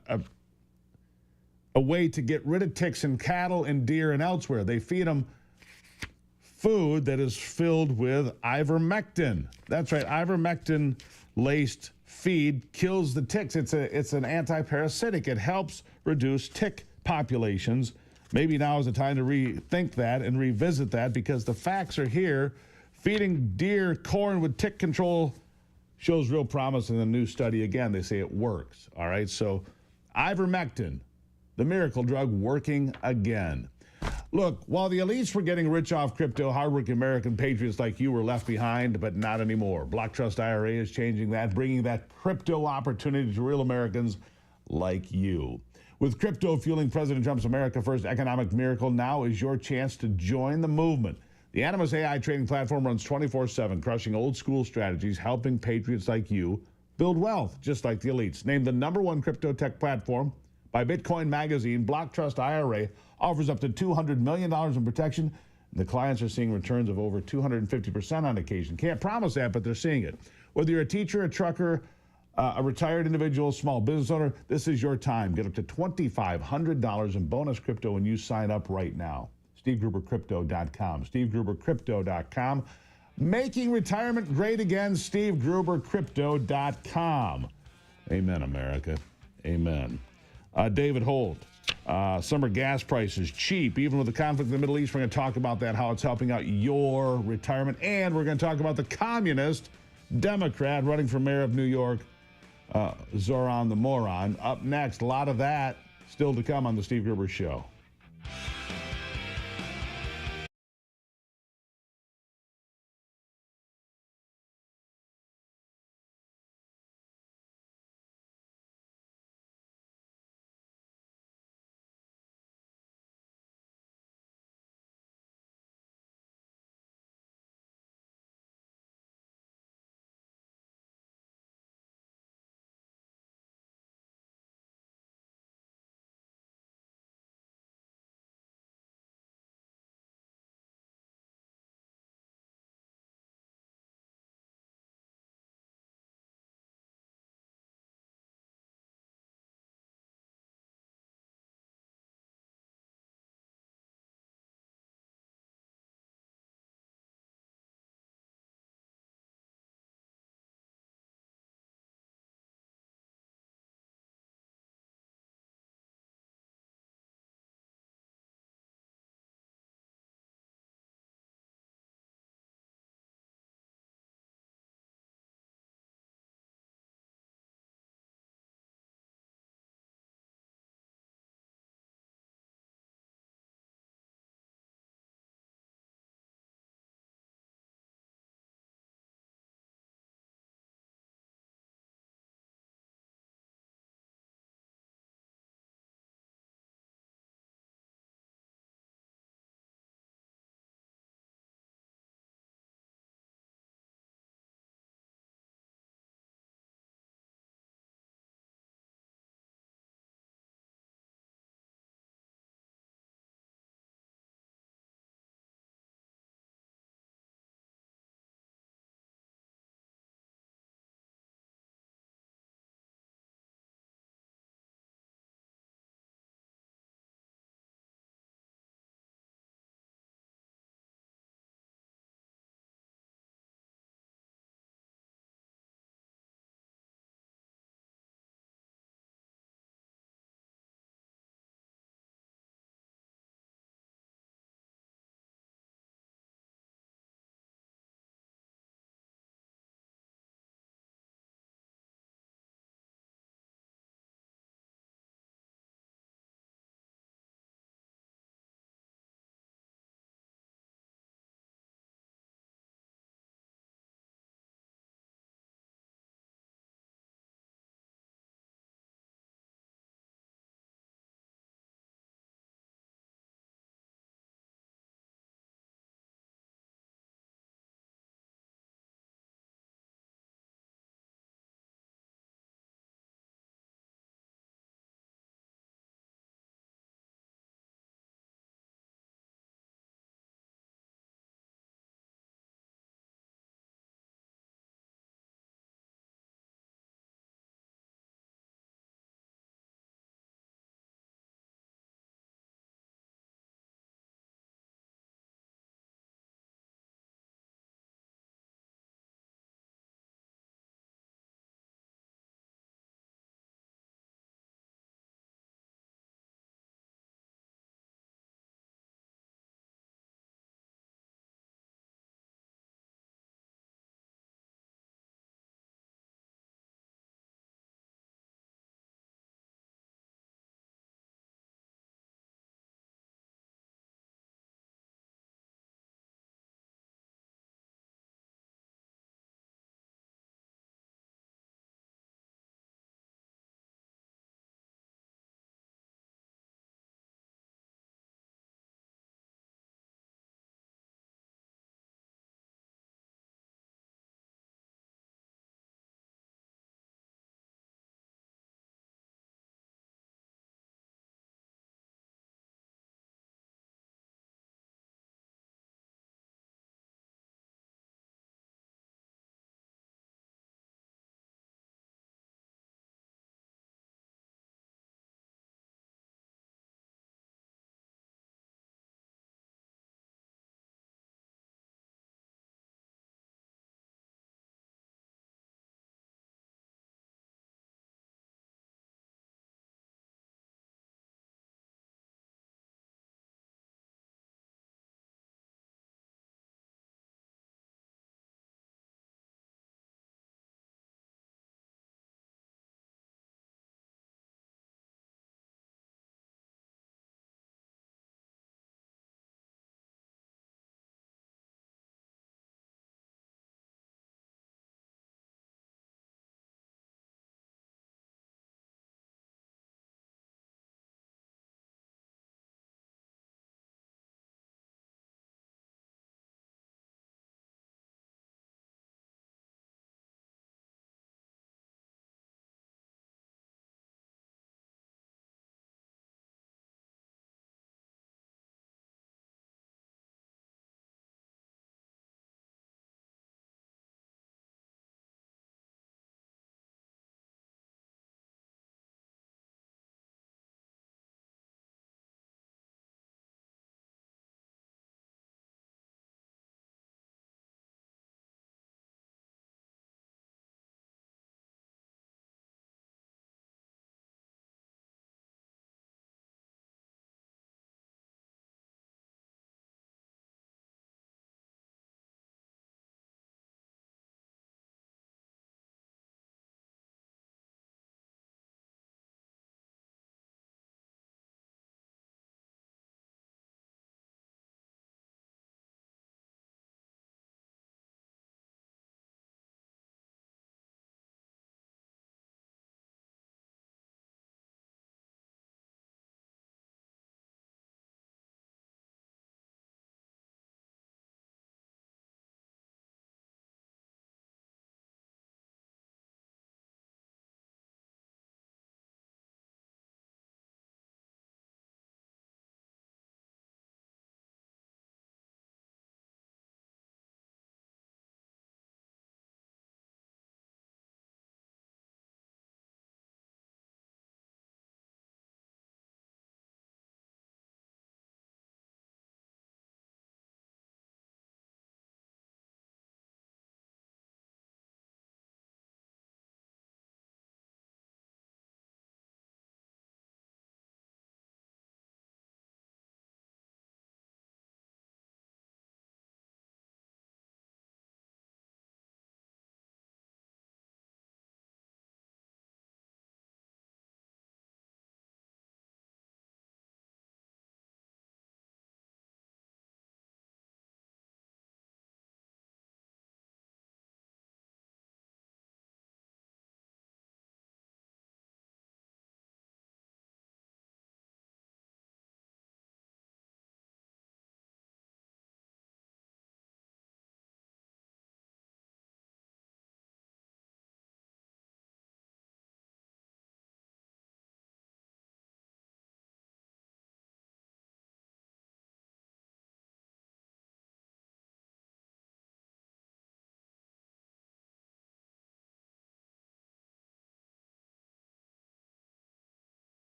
way to get rid of ticks in cattle and deer and elsewhere. They feed them food that is filled with ivermectin. That's right, ivermectin-laced feed kills the ticks. It's an anti-parasitic. It helps reduce tick populations. Maybe now is the time to rethink that and revisit that, because the facts are here. Feeding deer corn with tick control shows real promise in a new study. Again, they say it works. All right, so ivermectin, the miracle drug, working again. Look, while the elites were getting rich off crypto, hardworking American patriots like you were left behind, but not anymore. Block Trust IRA is changing that, bringing that crypto opportunity to real Americans like you. With crypto fueling President Trump's America First economic miracle, now is your chance to join the movement. The Animus AI trading platform runs 24/7, crushing old school strategies, helping patriots like you build wealth, just like the elites. Named the #1 crypto tech platform by Bitcoin Magazine, Block Trust IRA offers up to $200 million in protection. The clients are seeing returns of over 250% on occasion. Can't promise that, but they're seeing it. Whether you're a teacher, a trucker, a retired individual, small business owner, this is your time. Get up to $2,500 in bonus crypto when you sign up right now. SteveGruberCrypto.com. SteveGruberCrypto.com. Making retirement great again. SteveGruberCrypto.com. Amen, America. Amen. David Holt. Summer gas prices cheap, even with the conflict in the Middle East. We're going to talk about that, how it's helping out your retirement. And we're going to talk about the communist Democrat running for mayor of New York, Zoran the Moron. Up next, a lot of that still to come on the Steve Gruber Show.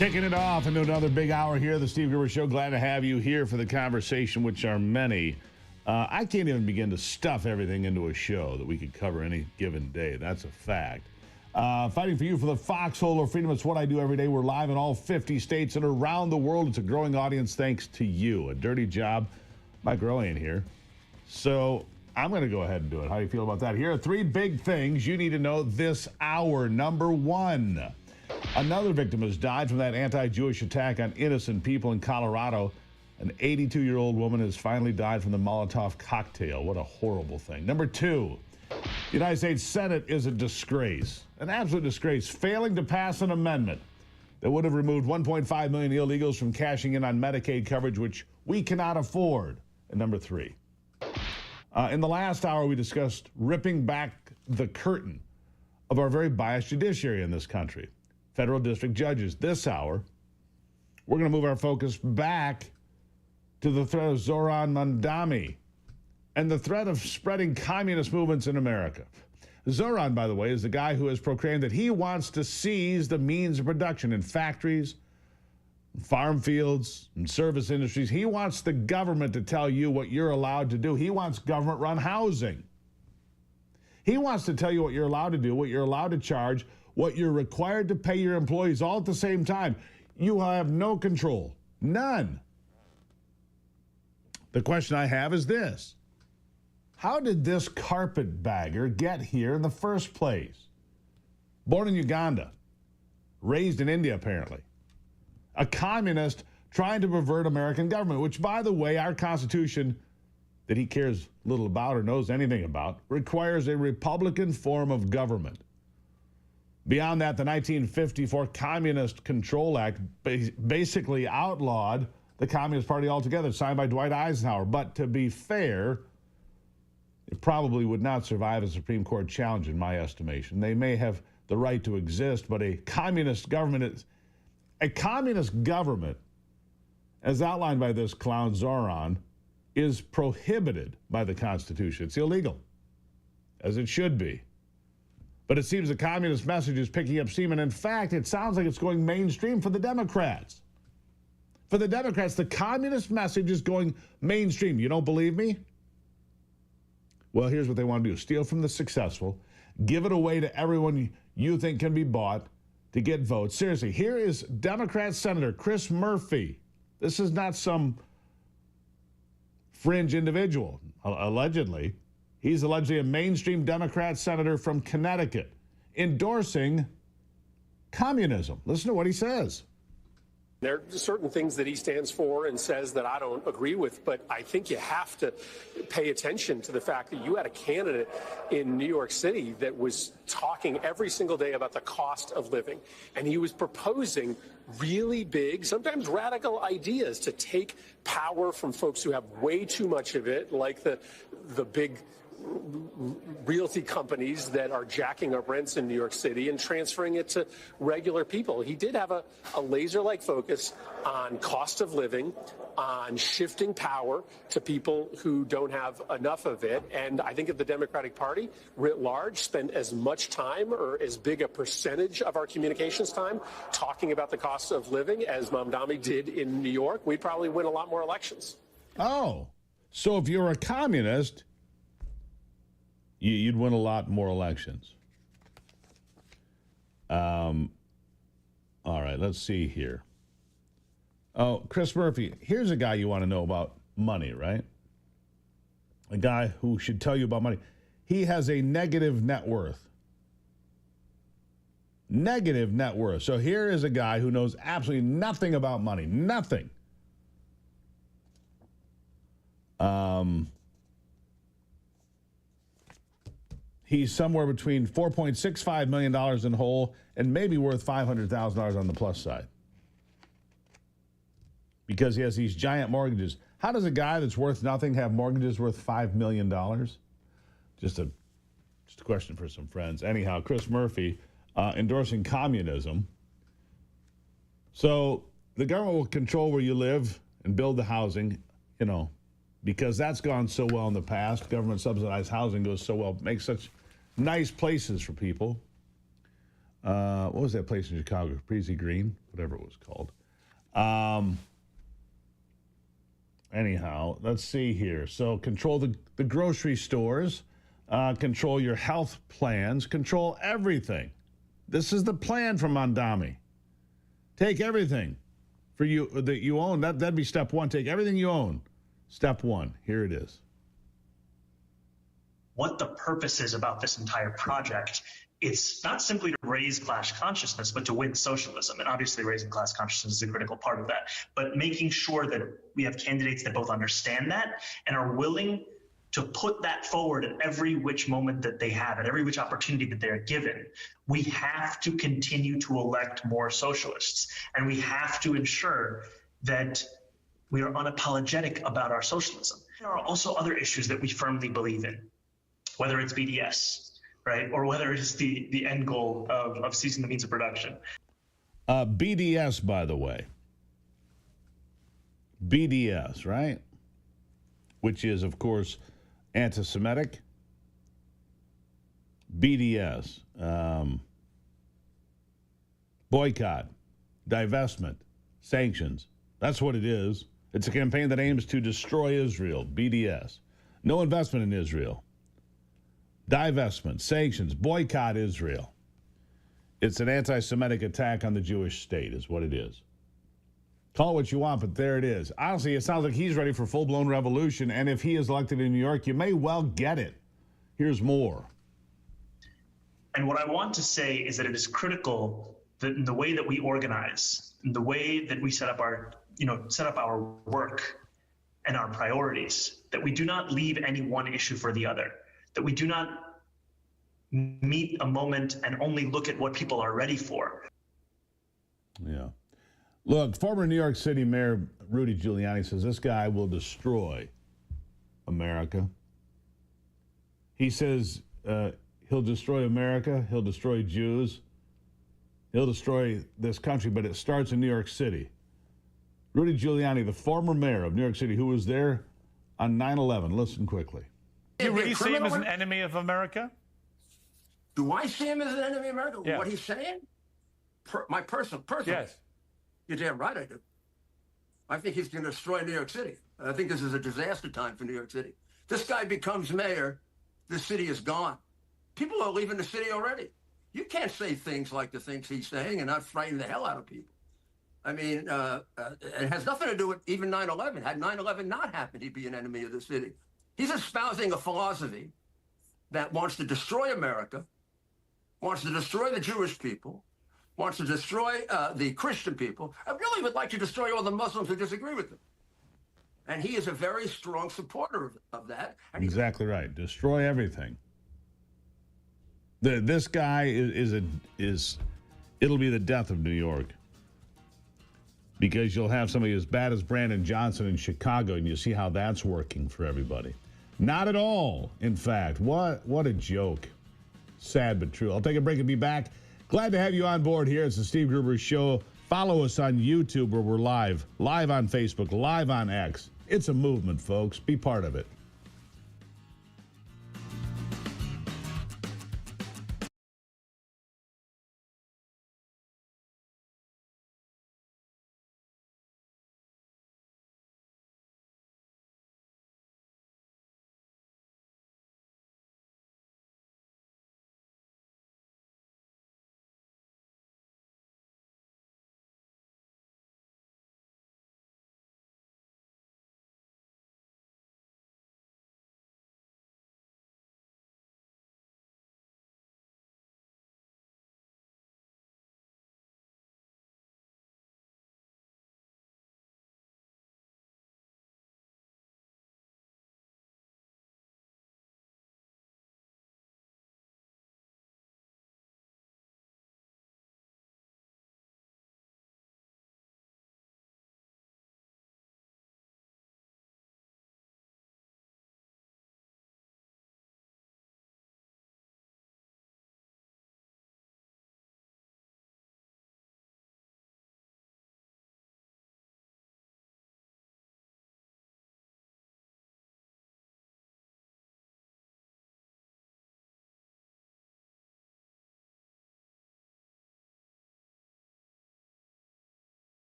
Kicking it off into another big hour here, the Steve Gruber Show. Glad to have you here for the conversation, which are many. I can't even begin to stuff everything into a show that we could cover any given day. That's a fact. Fighting for you for the foxhole of freedom. It's what I do every day. We're live in all 50 states and around the world. It's a growing audience thanks to you. A dirty job. Mike Rowe ain't here. So I'm going to go ahead and do it. How do you feel about that? Here are three big things you need to know this hour. Number one. Another victim has died from that anti-Jewish attack on innocent people in Colorado. An 82-year-old woman has finally died from the Molotov cocktail. What a horrible thing. Number two, the United States Senate is a disgrace, an absolute disgrace, failing to pass an amendment that would have removed 1.5 million illegals from cashing in on Medicaid coverage, which we cannot afford. And number three, in the last hour, we discussed ripping back the curtain of our very biased judiciary in this country. Federal district judges. This hour, we're going to move our focus back to the threat of Zoran Mandami and the threat of spreading communist movements in America. Zoran, by the way, is the guy who has proclaimed that he wants to seize the means of production in factories, farm fields, and service industries. He wants the government to tell you what you're allowed to do. He wants government-run housing. He wants to tell you what you're allowed to do, what you're allowed to charge, what you're required to pay your employees all at the same time. You have no control. None. The question I have is this. How did this carpetbagger get here in the first place? Born in Uganda, raised in India apparently. A communist trying to pervert American government, which, by the way, our Constitution, that he cares little about or knows anything about, requires a Republican form of government. Beyond that, the 1954 Communist Control Act basically outlawed the Communist Party altogether, signed by Dwight Eisenhower. But to be fair, it probably would not survive a Supreme Court challenge in my estimation. They may have the right to exist, but a communist government, as outlined by this clown Zoran, is prohibited by the Constitution. It's illegal, as it should be. But it seems the communist message is picking up steam, and in fact, it sounds like it's going mainstream for the Democrats. For the Democrats, the communist message is going mainstream. You don't believe me? Well, here's what they want to do. Steal from the successful, give it away to everyone you think can be bought to get votes. Seriously, here is Democrat Senator Chris Murphy. This is not some fringe individual, allegedly. He's allegedly a mainstream Democrat senator from Connecticut endorsing communism. Listen to what he says. There are certain things that he stands for and says that I don't agree with, but I think you have to pay attention to the fact that you had a candidate in New York City that was talking every single day about the cost of living, and he was proposing really big, sometimes radical ideas to take power from folks who have way too much of it, like the big realty companies that are jacking up rents in New York City and transferring it to regular people. He did have a laser-like focus on cost of living, on shifting power to people who don't have enough of it. And I think if the Democratic Party, writ large, spent as much time or as big a percentage of our communications time talking about the cost of living as Mamdani did in New York, we'd probably win a lot more elections. Oh, so if you're a communist, you'd win a lot more elections. All right, let's see here. Oh, Chris Murphy, here's a guy you want to know about money, right? A guy who should tell you about money. He has a negative net worth. Negative net worth. So here is a guy who knows absolutely nothing about money. Nothing. He's somewhere between $4.65 million in whole and maybe worth $500,000 on the plus side. Because he has these giant mortgages. How does a guy that's worth nothing have mortgages worth $5 million? Just a question for some friends. Anyhow, Chris Murphy endorsing communism. So the government will control where you live and build the housing, because that's gone so well in the past. Government subsidized housing goes so well, makes such nice places for people. What was that place in Chicago? Breezy Green, whatever it was called. Anyhow, let's see here. So control the grocery stores, control your health plans, control everything. This is the plan from Mondami. Take everything for you that you own. That'd be step one. Take everything you own. Step one. Here it is. What the purpose is about this entire project, it's not simply to raise class consciousness, but to win socialism. And obviously raising class consciousness is a critical part of that. But making sure that we have candidates that both understand that and are willing to put that forward at every which moment that they have, at every which opportunity that they're given. We have to continue to elect more socialists. And we have to ensure that we are unapologetic about our socialism. There are also other issues that we firmly believe in, whether it's BDS, right, or whether it's the end goal of seizing the means of production. BDS, by the way. BDS, right? Which is, of course, anti-Semitic. BDS. Boycott, divestment, sanctions. That's what it is. It's a campaign that aims to destroy Israel. BDS. No investment in Israel. Divestment, sanctions, boycott Israel. It's an anti-Semitic attack on the Jewish state is what it is. Call it what you want, but there it is. Honestly, it sounds like he's ready for full-blown revolution, and if he is elected in New York, you may well get it. Here's more. And what I want to say is that it is critical that in the way that we organize, in the way that we set up our work and our priorities, that we do not leave any one issue for the other, that we do not meet a moment and only look at what people are ready for. Yeah. Look, former New York City Mayor Rudy Giuliani says this guy will destroy America. He says he'll destroy America, he'll destroy Jews, he'll destroy this country, but it starts in New York City. Rudy Giuliani, the former mayor of New York City, who was there on 9/11. Listen quickly. Do you really see him as an enemy of America? Do I see him as an enemy of America? Yes. What he's saying? My personal. Yes. You're damn right I do. I think he's going to destroy New York City. I think this is a disaster time for New York City. This guy becomes mayor, the city is gone. People are leaving the city already. You can't say things like the things he's saying and not frighten the hell out of people. I mean, it has nothing to do with even 9/11. Had 9/11 not happened, he'd be an enemy of the city. He's espousing a philosophy that wants to destroy America, wants to destroy the Jewish people, wants to destroy the Christian people, and really would like to destroy all the Muslims who disagree with him. And he is a very strong supporter of that. And Exactly right. Destroy everything. This guy is it'll be the death of New York. Because you'll have somebody as bad as Brandon Johnson in Chicago, and you see how that's working for everybody. Not at all, in fact. What a joke. Sad but true. I'll take a break and be back. Glad to have you on board here. It's the Steve Gruber Show. Follow us on YouTube where we're live on Facebook, live on X. It's a movement, folks. Be part of it.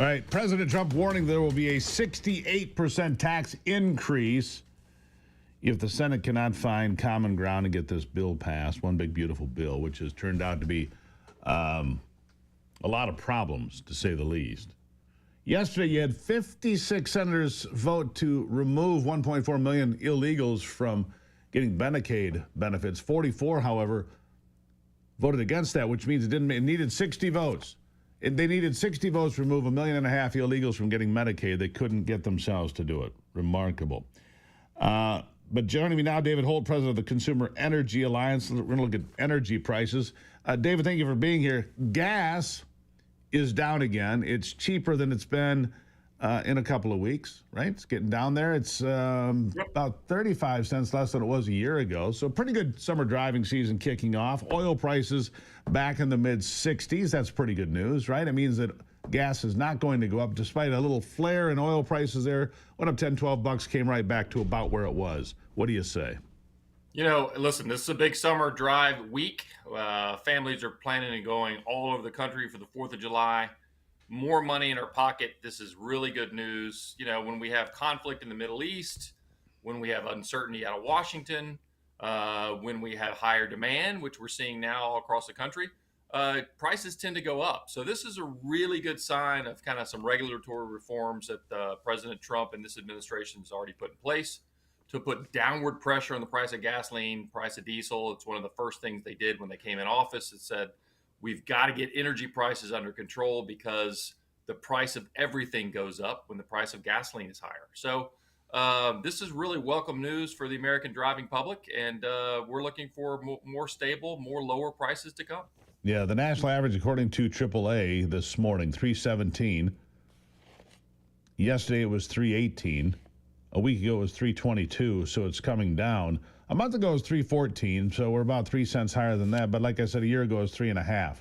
All right, President Trump warning there will be a 68% tax increase if the Senate cannot find common ground to get this bill passed. One big, beautiful bill, which has turned out to be a lot of problems, to say the least. Yesterday, you had 56 senators vote to remove 1.4 million illegals from getting Medicaid benefits. 44, however, voted against that, which means it needed 60 votes. They needed 60 votes to remove 1.5 million illegals from getting Medicaid. They couldn't get themselves to do it. Remarkable. But joining me now, David Holt, president of the Consumer Energy Alliance. We're going to look at energy prices. David, thank you for being here. Gas is down again. It's cheaper than it's been in a couple of weeks, right? It's getting down there. It's about 35 cents less than it was a year ago. So pretty good summer driving season kicking off. Oil prices back in the mid-60s. That's pretty good news, right? It means that gas is not going to go up despite a little flare in oil prices there. Went up 10, 12 bucks, came right back to about where it was. What do you say? You know, listen, this is a big summer drive week. Families are planning on going all over the country for the 4th of July. More money in our pocket. This is really good news. You know, when we have conflict in the Middle East, when we have uncertainty out of Washington, when we have higher demand, which we're seeing now all across the country, prices tend to go up. So this is a really good sign of kind of some regulatory reforms that President Trump and this administration has already put in place to put downward pressure on the price of gasoline, price of diesel. It's one of the first things they did when they came in office. It said, we've got to get energy prices under control because the price of everything goes up when the price of gasoline is higher. So this is really welcome news for the American driving public, and we're looking for more stable, more lower prices to come. Yeah, the national average, according to AAA this morning, 317. Yesterday it was 318. A week ago it was 322, so it's coming down. A month ago it was 314, so we're about 3 cents higher than that. But like I said, a year ago it was 3.5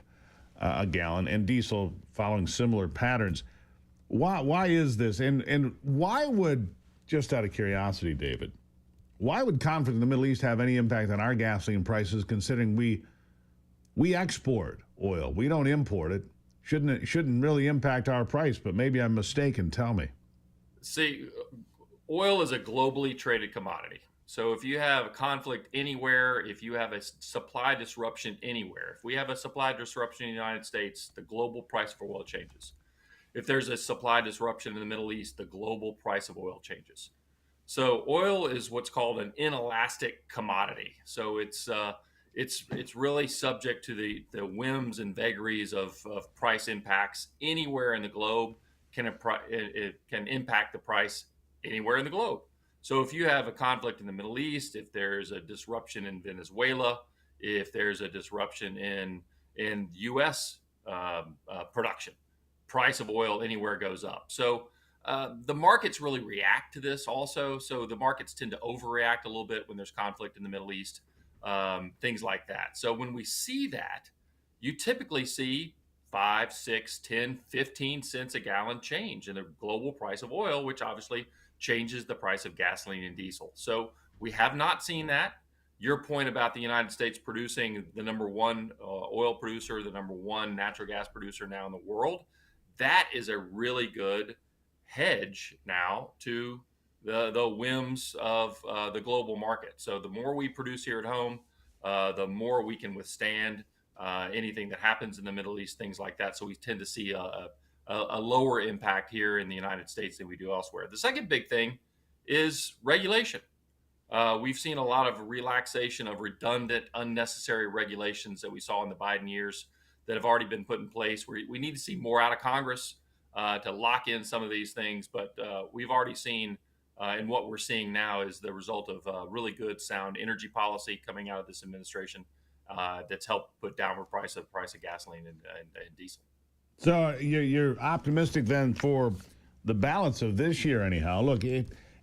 a gallon, and diesel following similar patterns. Why is this? And why would, just out of curiosity, David, why would conflict in the Middle East have any impact on our gasoline prices, considering we export oil? We don't import it. Shouldn't really impact our price, but maybe I'm mistaken. Tell me. See, oil is a globally traded commodity. So if you have a conflict anywhere, if you have a supply disruption anywhere, if we have a supply disruption in the United States, the global price for oil changes. If there's a supply disruption in the Middle East, the global price of oil changes. So oil is what's called an inelastic commodity. So it's really subject to the whims and vagaries of price impacts anywhere in the globe. It can impact the price anywhere in the globe. So if you have a conflict in the Middle East, if there's a disruption in Venezuela, if there's a disruption in U.S. Production, price of oil anywhere goes up. So the markets really react to this also. So the markets tend to overreact a little bit when there's conflict in the Middle East, things like that. So when we see that, you typically see 5, 6, 10, 15 cents a gallon change in the global price of oil, which obviously changes the price of gasoline and diesel. So we have not seen that. Your point about the United States producing the number one oil producer, the number one natural gas producer now in the world, that is a really good hedge now to the whims of the global market. So the more we produce here at home, the more we can withstand anything that happens in the Middle East, things like that. So we tend to see a lower impact here in the United States than we do elsewhere. The second big thing is regulation. We've seen a lot of relaxation of redundant, unnecessary regulations that we saw in the Biden years that have already been put in place. We need to see more out of Congress to lock in some of these things. But we've already seen, and what we're seeing now is the result of really good, sound energy policy coming out of this administration that's helped put downward price of gasoline and diesel. So you're optimistic then for the balance of this year anyhow. Look,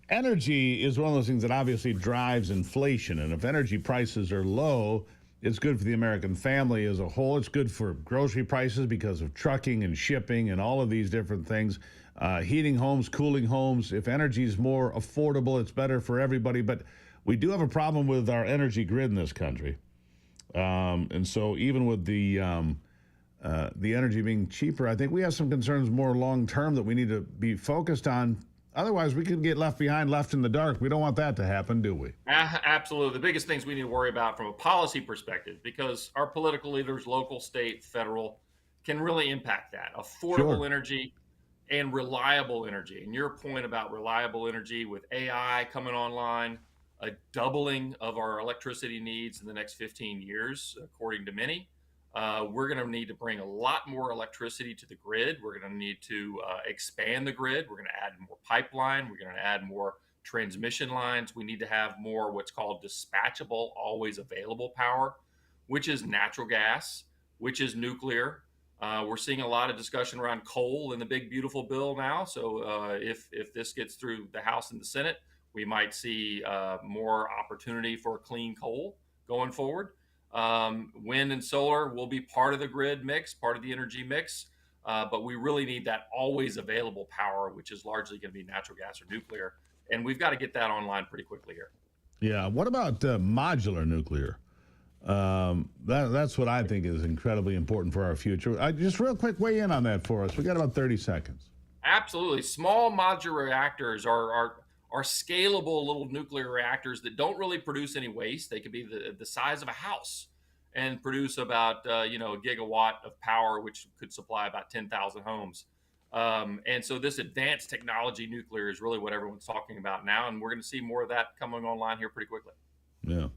energy is one of those things that obviously drives inflation. And if energy prices are low, it's good for the American family as a whole. It's good for grocery prices because of trucking and shipping and all of these different things. Heating homes, cooling homes. If energy is more affordable, it's better for everybody. But we do have a problem with our energy grid in this country. And so even with the the energy being cheaper. I think we have some concerns more long term that we need to be focused on. Otherwise, we could get left behind, left in the dark. We don't want that to happen, do we? Absolutely. The biggest things we need to worry about from a policy perspective, because our political leaders, local, state, federal, can really impact that. Affordable energy and reliable energy. And your point about reliable energy with AI coming online, a doubling of our electricity needs in the next 15 years, according to many. We're going to need to bring a lot more electricity to the grid. We're going to need to expand the grid. We're going to add more pipeline. We're going to add more transmission lines. We need to have more what's called dispatchable, always available power, which is natural gas, which is nuclear. We're seeing a lot of discussion around coal in the big, beautiful bill now. So if this gets through the House and the Senate, we might see more opportunity for clean coal going forward. Wind and solar will be part of the grid mix, part of the energy mix, but we really need that always available power, which is largely going to be natural gas or nuclear. And we've got to get that online pretty quickly here. Yeah. What about modular nuclear? That's what I think is incredibly important for our future. Just real quick, weigh in on that for us. We got about 30 seconds. Absolutely. Small modular reactors are scalable little nuclear reactors that don't really produce any waste. They could be the size of a house and produce about a gigawatt of power, which could supply about 10,000 homes. And so this advanced technology nuclear is really what everyone's talking about now, and we're going to see more of that coming online here pretty quickly. Yeah.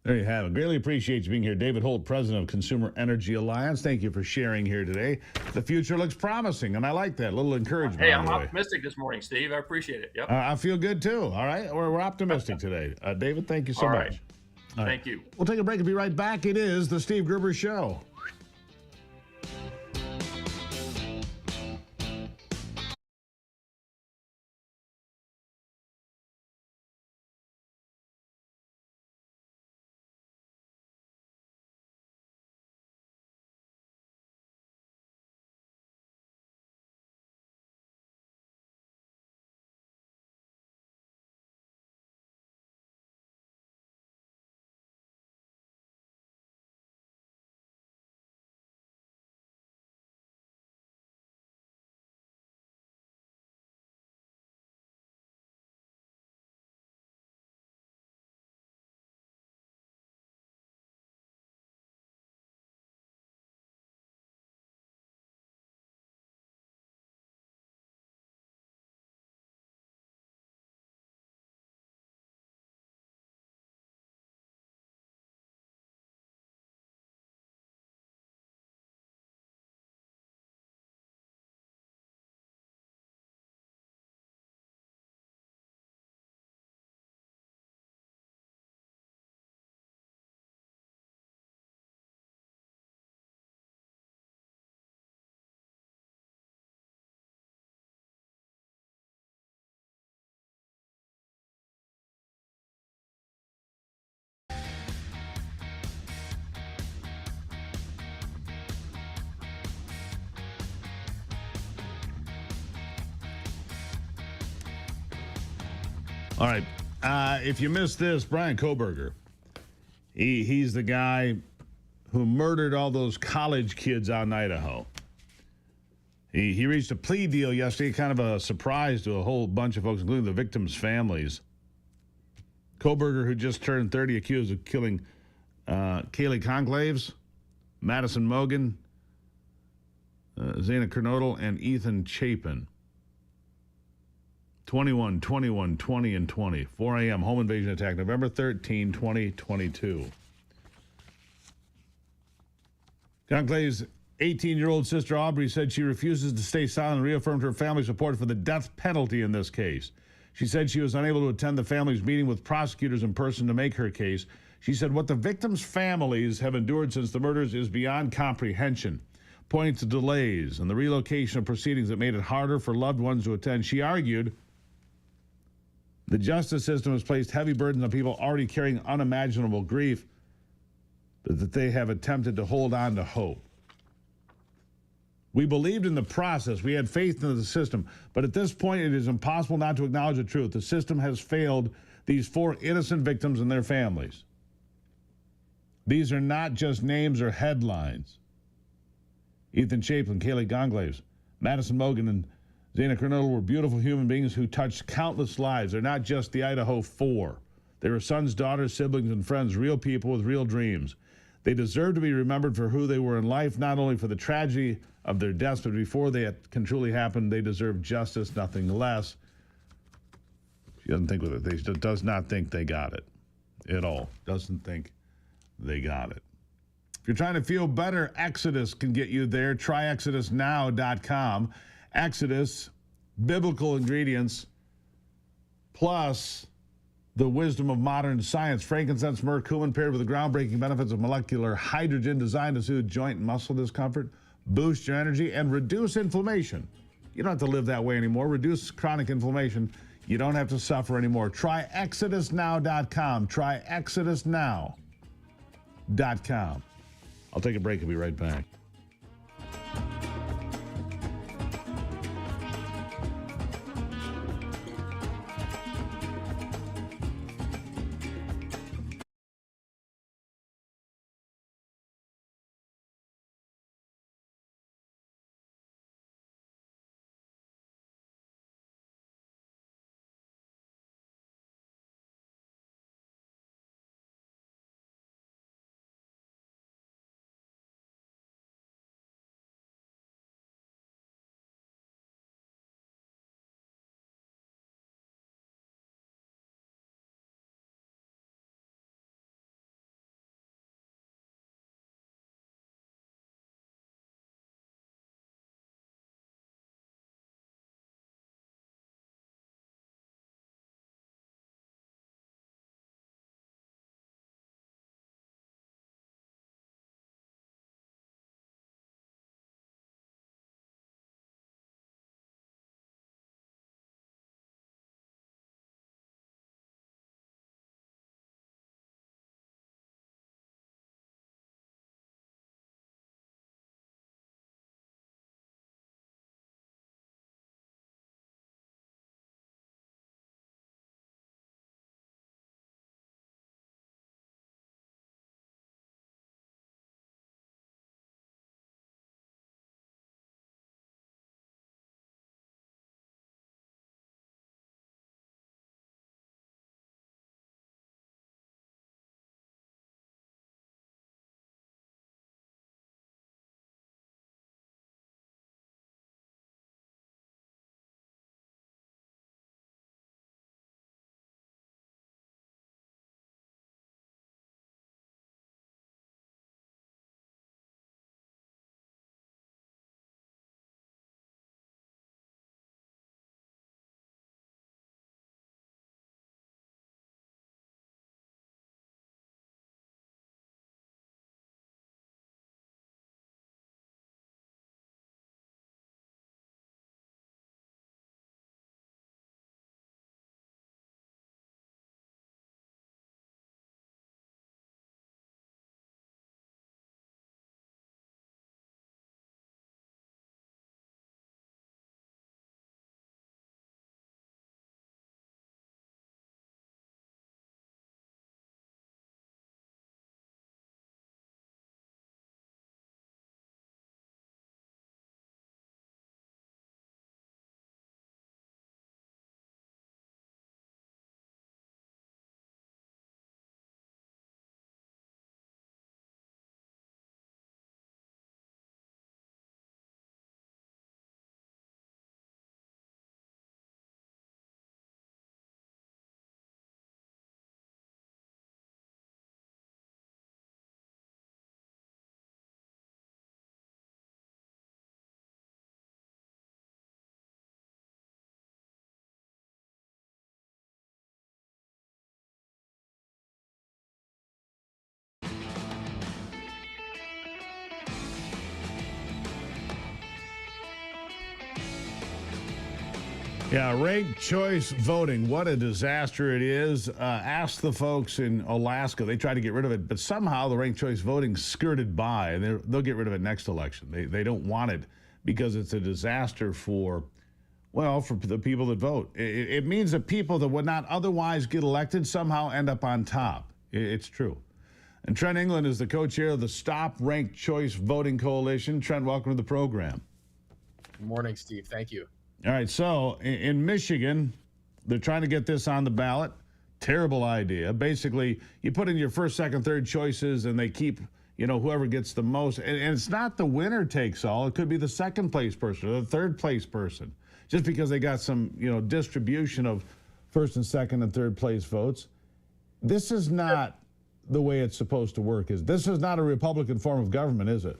There you have it. Greatly appreciate you being here. David Holt, president of Consumer Energy Alliance. Thank you for sharing here today. The future looks promising, and I like that. A little encouragement. Hey, I'm optimistic this morning, Steve. I appreciate it. Yep. I feel good, too. All right. We're optimistic today. David, thank you so much. All right. Thank you. We'll take a break and be right back. It is the Steve Gruber Show. All right. If you missed this, Brian Kohberger, he's the guy who murdered all those college kids out in Idaho. He reached a plea deal yesterday, kind of a surprise to a whole bunch of folks, including the victims' families. Kohberger, who just turned 30, accused of killing Kaylee Conclaves, Madison Mogan, Zana Kernodle, and Ethan Chapin. 21, 21, 20, and 20. 4 a.m. home invasion attack, November 13, 2022. Conclave's 18-year-old sister Aubrey said she refuses to stay silent and reaffirmed her family's support for the death penalty in this case. She said she was unable to attend the family's meeting with prosecutors in person to make her case. She said what the victims' families have endured since the murders is beyond comprehension, pointing to delays and the relocation of proceedings that made it harder for loved ones to attend. She argued the justice system has placed heavy burdens on people already carrying unimaginable grief, but that they have attempted to hold on to hope. We believed in the process. We had faith in the system. But at this point, it is impossible not to acknowledge the truth. The system has failed these 4 innocent victims and their families. These are not just names or headlines. Ethan Chaplin, Kaylee Gonglaves, Madison Mogan, and Zana Kernodle were beautiful human beings who touched countless lives. They're not just the Idaho Four. They were sons, daughters, siblings, and friends, real people with real dreams. They deserve to be remembered for who they were in life, not only for the tragedy of their deaths, but before they can truly happen, they deserve justice, nothing less. She doesn't think with it. She does not think they got it at all. Doesn't think they got it. If you're trying to feel better, Exodus can get you there. Try ExodusNow.com. Exodus, biblical ingredients, plus the wisdom of modern science. Frankincense, myrrh, cumin paired with the groundbreaking benefits of molecular hydrogen designed to soothe joint and muscle discomfort, boost your energy, and reduce inflammation. You don't have to live that way anymore. Reduce chronic inflammation. You don't have to suffer anymore. Try ExodusNow.com. Try ExodusNow.com. I'll take a break and be right back. Yeah, ranked choice voting. What a disaster it is. Ask the folks in Alaska. They tried to get rid of it, but somehow the ranked choice voting skirted by, and they'll get rid of it next election. They don't want it because it's a disaster for the people that vote. It means that people that would not otherwise get elected somehow end up on top. It's true. And Trent England is the co-chair of the Stop Ranked Choice Voting Coalition. Trent, welcome to the program. Good morning, Steve. Thank you. All right, so in Michigan, they're trying to get this on the ballot. Terrible idea. Basically, you put in your first, second, third choices, and they keep, whoever gets the most. And it's not the winner takes all. It could be the second place person or the third place person, just because they got some, distribution of first and second and third place votes. This is not the way it's supposed to work. This is not a Republican form of government, is it?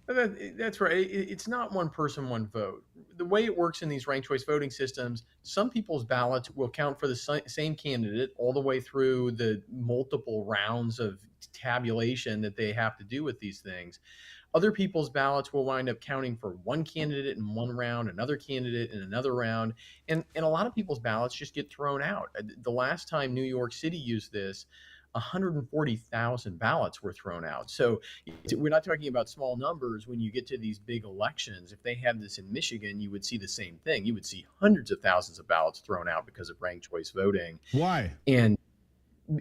That's right. It's not one person, one vote. The way it works in these ranked choice voting systems, some people's ballots will count for the same candidate all the way through the multiple rounds of tabulation that they have to do with these things. Other people's ballots will wind up counting for one candidate in one round, another candidate in another round, and a lot of people's ballots just get thrown out. The last time New York City used this, 140,000 ballots were thrown out. So we're not talking about small numbers when you get to these big elections. If they had this in Michigan, you would see the same thing. You would see hundreds of thousands of ballots thrown out because of ranked choice voting. Why? And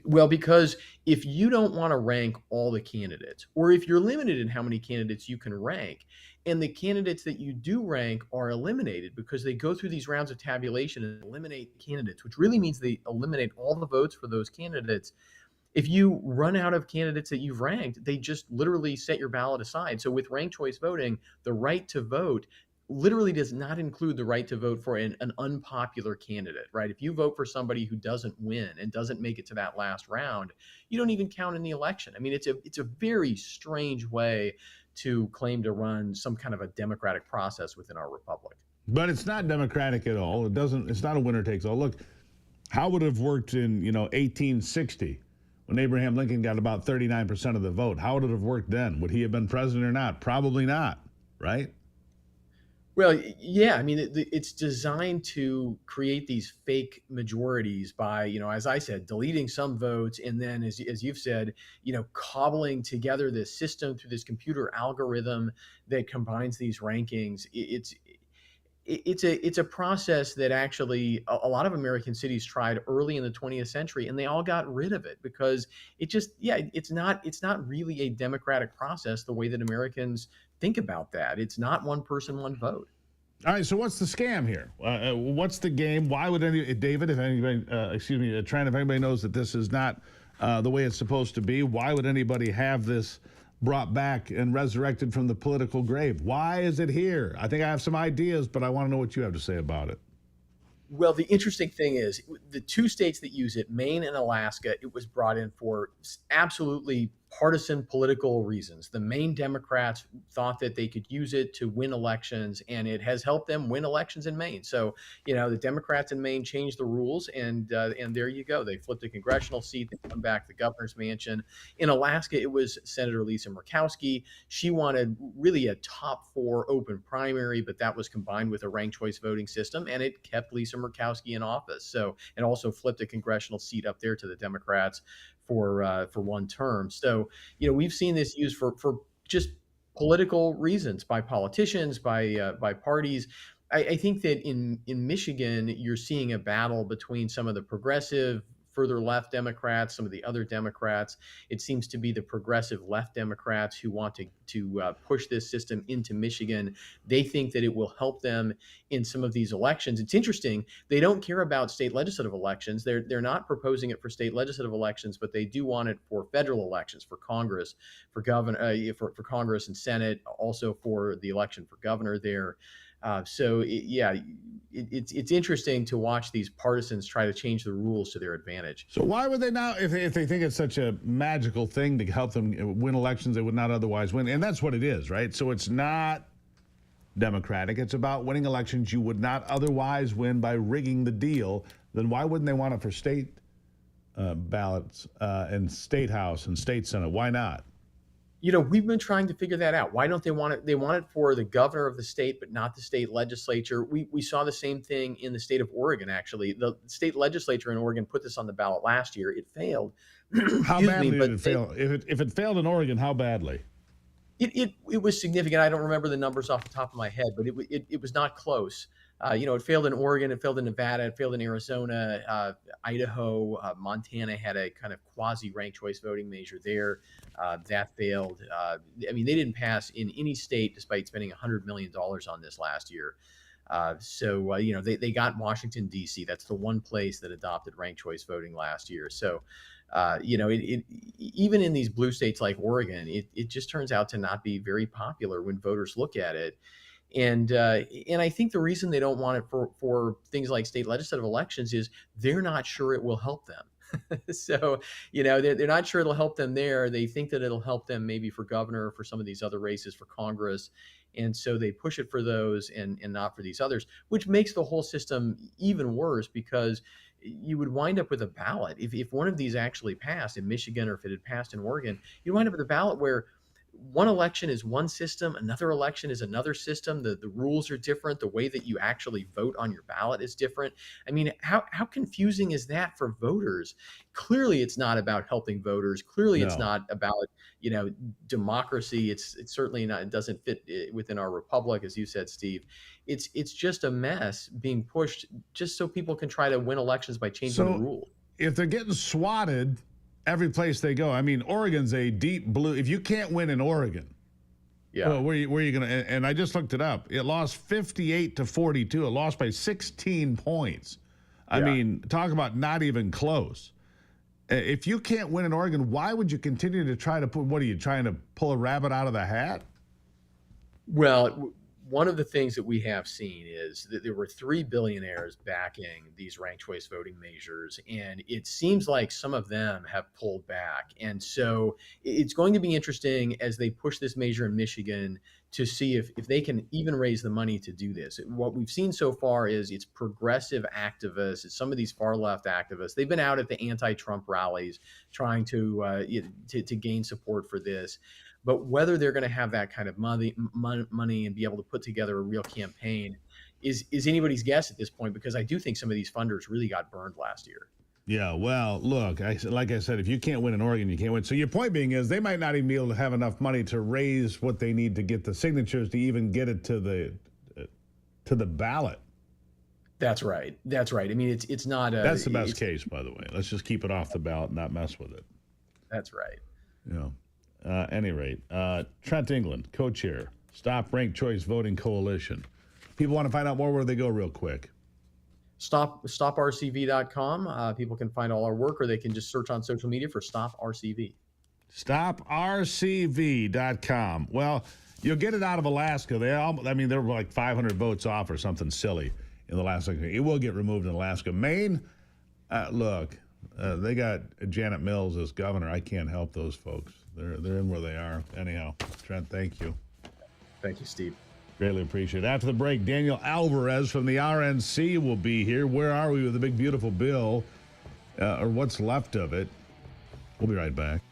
well, because if you don't want to rank all the candidates, or if you're limited in how many candidates you can rank, and the candidates that you do rank are eliminated because they go through these rounds of tabulation and eliminate candidates, which really means they eliminate all the votes for those candidates. If you run out of candidates that you've ranked, they just literally set your ballot aside. So with ranked choice voting, the right to vote literally does not include the right to vote for an unpopular candidate, right? If you vote for somebody who doesn't win and doesn't make it to that last round, you don't even count in the election. I mean, it's a very strange way to claim to run some kind of a democratic process within our republic. But it's not democratic at all. It's not a winner takes all. Look, how would it have worked in, 1860? When Abraham Lincoln got about 39% of the vote? How would it have worked then? Would he have been president or not? Probably not, right? Well, yeah, I mean, it's designed to create these fake majorities by, as I said, deleting some votes, and then, as you've said, cobbling together this system through this computer algorithm that combines these rankings. It's a process that actually a lot of American cities tried early in the 20th century, and they all got rid of it because it's not really a democratic process the way that Americans think about that. It's not one person, one vote. All right, so what's the scam here? What's the game? Why would David, if anybody, Trent, if anybody knows that this is not the way it's supposed to be, why would anybody have this brought back and resurrected from the political grave? Why is it here? I think I have some ideas, but I want to know what you have to say about it. Well, the interesting thing is the two states that use it, Maine and Alaska, it was brought in for absolutely partisan political reasons. The Maine Democrats thought that they could use it to win elections, and it has helped them win elections in Maine. So, the Democrats in Maine changed the rules, and there you go. They flipped a congressional seat, they come back the governor's mansion. In Alaska, it was Senator Lisa Murkowski. She wanted really a top 4 open primary, but that was combined with a ranked choice voting system, and it kept Lisa Murkowski in office. So, and also flipped a congressional seat up there to the Democrats for one term. So, we've seen this used for just political reasons by politicians, by parties. I think that in Michigan, you're seeing a battle between some of the progressive, further left Democrats, some of the other Democrats. It seems to be the progressive left Democrats who want to push this system into Michigan. They think that it will help them in some of these elections. It's interesting. They don't care about state legislative elections. They're not proposing it for state legislative elections, but they do want it for federal elections, for Congress, for governor, for Congress and Senate, also for the election for governor there. It's interesting to watch these partisans try to change the rules to their advantage. So why would they now, if they think it's such a magical thing to help them win elections they would not otherwise win? And that's what it is, right? So it's not democratic. It's about winning elections you would not otherwise win by rigging the deal. Then why wouldn't they want it for state ballots and state house and state senate? Why not? We've been trying to figure that out. Why don't they want it? They want it for the governor of the state, but not the state legislature. We saw the same thing in the state of Oregon, actually. The state legislature in Oregon put this on the ballot last year. It failed. How badly did it fail? If it failed in Oregon, how badly? It was significant. I don't remember the numbers off the top of my head, but it was not close. It failed in Oregon, it failed in Nevada, it failed in Arizona, Idaho, Montana had a kind of quasi ranked choice voting measure there. That failed. They didn't pass in any state despite spending $100 million on this last year. They got Washington, D.C. That's the one place that adopted ranked choice voting last year. So, even in these blue states like Oregon, it just turns out to not be very popular when voters look at it. And I think the reason they don't want it for things like state legislative elections is they're not sure it will help them. So, they're not sure it'll help them there. They think that it'll help them maybe for governor, for some of these other races for Congress. And so they push it for those and not for these others, which makes the whole system even worse because you would wind up with a ballot. If one of these actually passed in Michigan or if it had passed in Oregon, you'd wind up with a ballot where one election is one system, another election is another system. The rules are different. The way that you actually vote on your ballot is different. How confusing is that for voters? Clearly, it's not about helping voters. Clearly, it's not about democracy. It's certainly not. It doesn't fit within our republic, as you said, Steve. It's just a mess being pushed just so people can try to win elections by changing the rules. If they're getting swatted every place they go, Oregon's a deep blue. If you can't win in Oregon, well, where are you going to? And I just looked it up. It lost 58-42. It lost by 16 points. Talk about not even close. If you can't win in Oregon, why would you continue to try to put? What are you trying to pull a rabbit out of the hat? Well, one of the things that we have seen is that there were 3 billionaires backing these ranked choice voting measures, and it seems like some of them have pulled back. And so it's going to be interesting as they push this measure in Michigan to see if they can even raise the money to do this. What we've seen so far is it's progressive activists, it's some of these far left activists. They've been out at the anti-Trump rallies trying to gain support for this. But whether they're going to have that kind of money and be able to put together a real campaign is anybody's guess at this point, because I do think some of these funders really got burned last year. Yeah, well, look, like I said, if you can't win in Oregon, you can't win. So your point being is they might not even be able to have enough money to raise what they need to get the signatures to even get it to the ballot. That's right. That's right. It's not. That's the best case, by the way. Let's just keep it off the ballot and not mess with it. That's right. Yeah. Any rate, Trent England, co-chair, Stop Ranked Choice Voting Coalition. People want to find out more, where do they go real quick? StopRCV.com. People can find all our work, or they can just search on social media for Stop RCV. StopRCV.com. Well, you'll get it out of Alaska. They're like 500 votes off or something silly in the last second. It will get removed in Alaska. Maine, they got Janet Mills as governor. I can't help those folks. They're in where they are. Anyhow, Trent, thank you. Thank you, Steve. Greatly appreciate it. After the break, Daniel Alvarez from the RNC will be here. Where are we with the big, beautiful bill, or what's left of it? We'll be right back.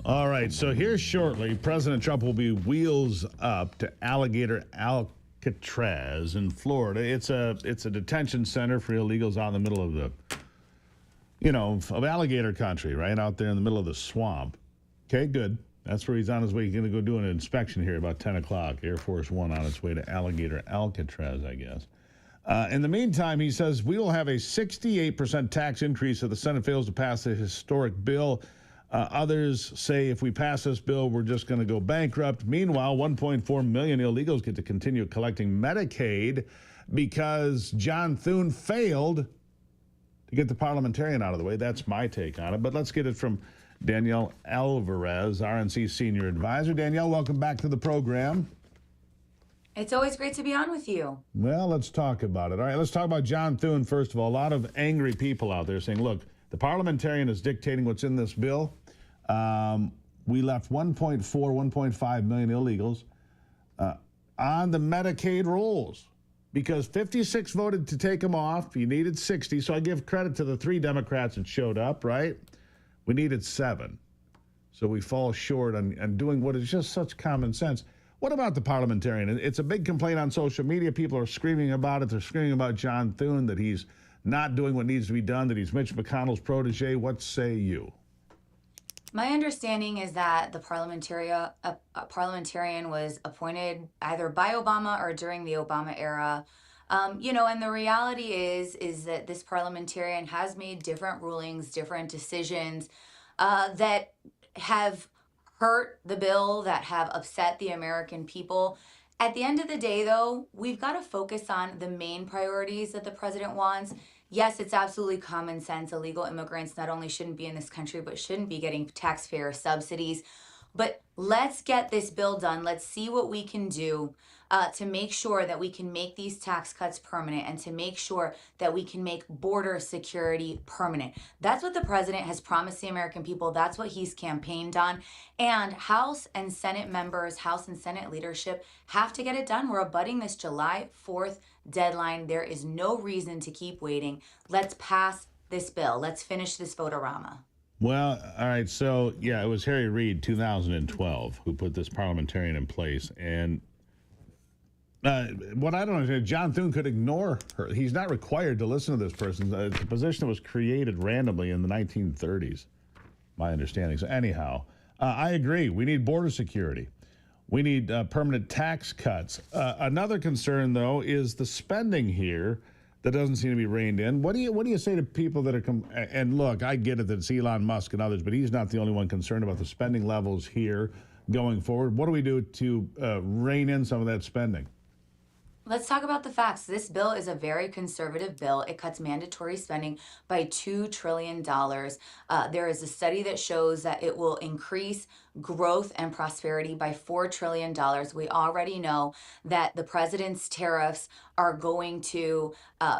All right, so here shortly, President Trump will be wheels up to Alligator Alcatraz in Florida. It's a detention center for illegals out in the middle of the, of alligator country, right out there in the middle of the swamp. Okay, good. That's where he's on his way. He's going to go do an inspection here about 10 o'clock. Air Force One on its way to Alligator Alcatraz, I guess. In the meantime, he says we will have a 68% tax increase if the Senate fails to pass a historic bill. Others say if we pass this bill, we're just going to go bankrupt. Meanwhile, 1.4 million illegals get to continue collecting Medicaid because John Thune failed to get the parliamentarian out of the way. That's my take on it. But let's get it from Danielle Alvarez, RNC Senior Advisor. Danielle, welcome back to the program. It's always great to be on with you. Well, let's talk about it. All right, let's talk about John Thune, first of all. A lot of angry people out there saying, look, the parliamentarian is dictating what's in this bill. We left 1.5 million illegals on the Medicaid rolls because 56 voted to take them off. You needed 60, so I give credit to the 3 Democrats that showed up, right? We needed 7. So we fall short on doing what is just such common sense. What about the parliamentarian? It's a big complaint on social media. People are screaming about it. They're screaming about John Thune, that he's not doing what needs to be done, that he's Mitch McConnell's protege. What say you? My understanding is that the parliamentarian was appointed either by Obama or during the Obama era. And the reality is that this parliamentarian has made different rulings, different decisions that have hurt the bill, that have upset the American people. At the end of the day, though, we've got to focus on the main priorities that the president wants. Yes, it's absolutely common sense. Illegal immigrants not only shouldn't be in this country, but shouldn't be getting taxpayer subsidies. But let's get this bill done. Let's see what we can do to make sure that we can make these tax cuts permanent and to make sure that we can make border security permanent. That's what the president has promised the American people. That's what he's campaigned on. And House and Senate members, House and Senate leadership have to get it done. We're abutting this July 4th deadline. There is no reason to keep waiting. Let's pass this bill. Let's finish this vote-a-rama. Well, all right. So, yeah, it was Harry Reid, 2012, who put this parliamentarian in place. And what I don't understand, John Thune could ignore her. He's not required to listen to this person. It's a position that was created randomly in the 1930s, my understanding. So anyhow, I agree. We need border security. We need permanent tax cuts. Another concern, though, is the spending here that doesn't seem to be reined in. What do you say to people that are and look, I get it that it's Elon Musk and others, but he's not the only one concerned about the spending levels here going forward. What do we do to rein in some of that spending? Let's talk about the facts. This bill is a very conservative bill. It cuts mandatory spending by $2 trillion. There is a study that shows that it will increase growth and prosperity by $4 trillion. We already know that the president's tariffs are going to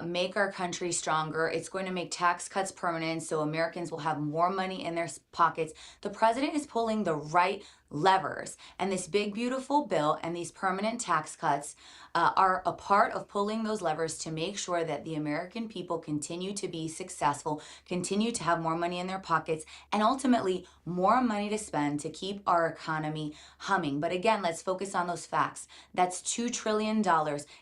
make our country stronger. It's going to make tax cuts permanent, so Americans will have more money in their pockets. The president is pulling the right levers, and this big, beautiful bill and these permanent tax cuts are a part of pulling those levers to make sure that the American people continue to be successful, continue to have more money in their pockets, and ultimately more money to spend to keep our economy humming. But again, let's focus on those facts. That's $2 trillion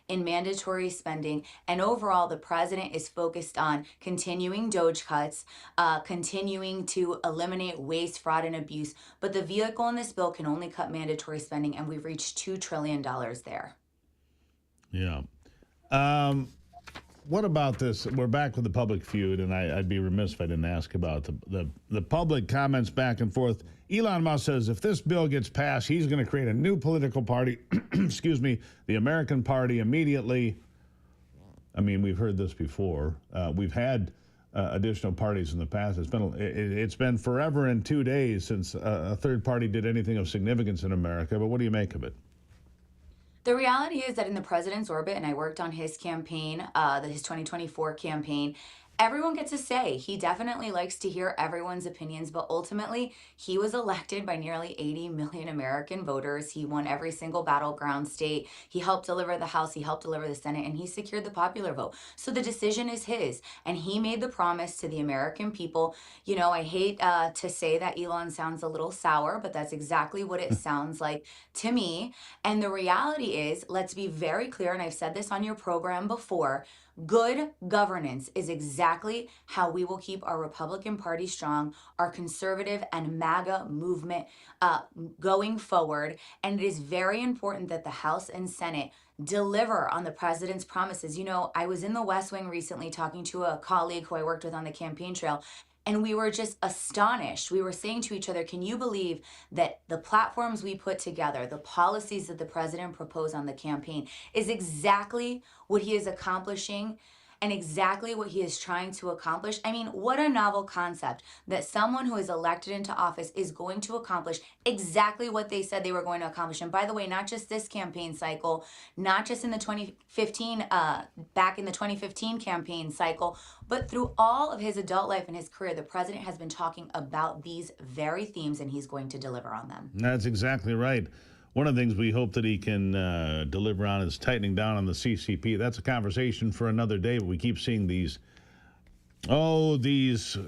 in mandatory spending, and overall, the president is focused on continuing DOGE cuts, continuing to eliminate waste, fraud, and abuse. But the vehicle in this bill can only cut mandatory spending, and we've reached $2 trillion there. Yeah. What about this? We're back with the public feud, and I'd be remiss if I didn't ask about the public comments back and forth. Elon Musk says if this bill gets passed, he's going to create a new political party, excuse me, the American Party immediately. I mean, we've heard this before. We've had additional parties in the past. It's been forever and 2 days since a third party did anything of significance in America, but what do you make of it? The reality is that in the president's orbit, and I worked on his campaign, his 2024 campaign, everyone gets a say. He definitely likes to hear everyone's opinions, but ultimately, he was elected by nearly 80 million American voters. He won every single battleground state. He helped deliver the House, he helped deliver the Senate, and he secured the popular vote. So the decision is his, and he made the promise to the American people. You know, I hate to say that Elon sounds a little sour, but that's exactly what it sounds like to me. And the reality is, let's be very clear, and I've said this on your program before, good governance is exactly how we will keep our Republican Party strong, our conservative and MAGA movement going forward. And it is very important that the House and Senate deliver on the president's promises. You know, I was in the West Wing recently talking to a colleague who I worked with on the campaign trail, and we were just astonished. We were saying to each other, can you believe that the platforms we put together, the policies that the president proposed on the campaign, is exactly what he is accomplishing and exactly what he is trying to accomplish? I mean, what a novel concept that someone who is elected into office is going to accomplish exactly what they said they were going to accomplish. And by the way, not just this campaign cycle, not just in the 2015, back in the 2015 campaign cycle, but through all of his adult life and his career, the president has been talking about these very themes, and he's going to deliver on them. That's exactly right. One of the things we hope that he can deliver on is tightening down on the CCP. That's a conversation for another day, but we keep seeing these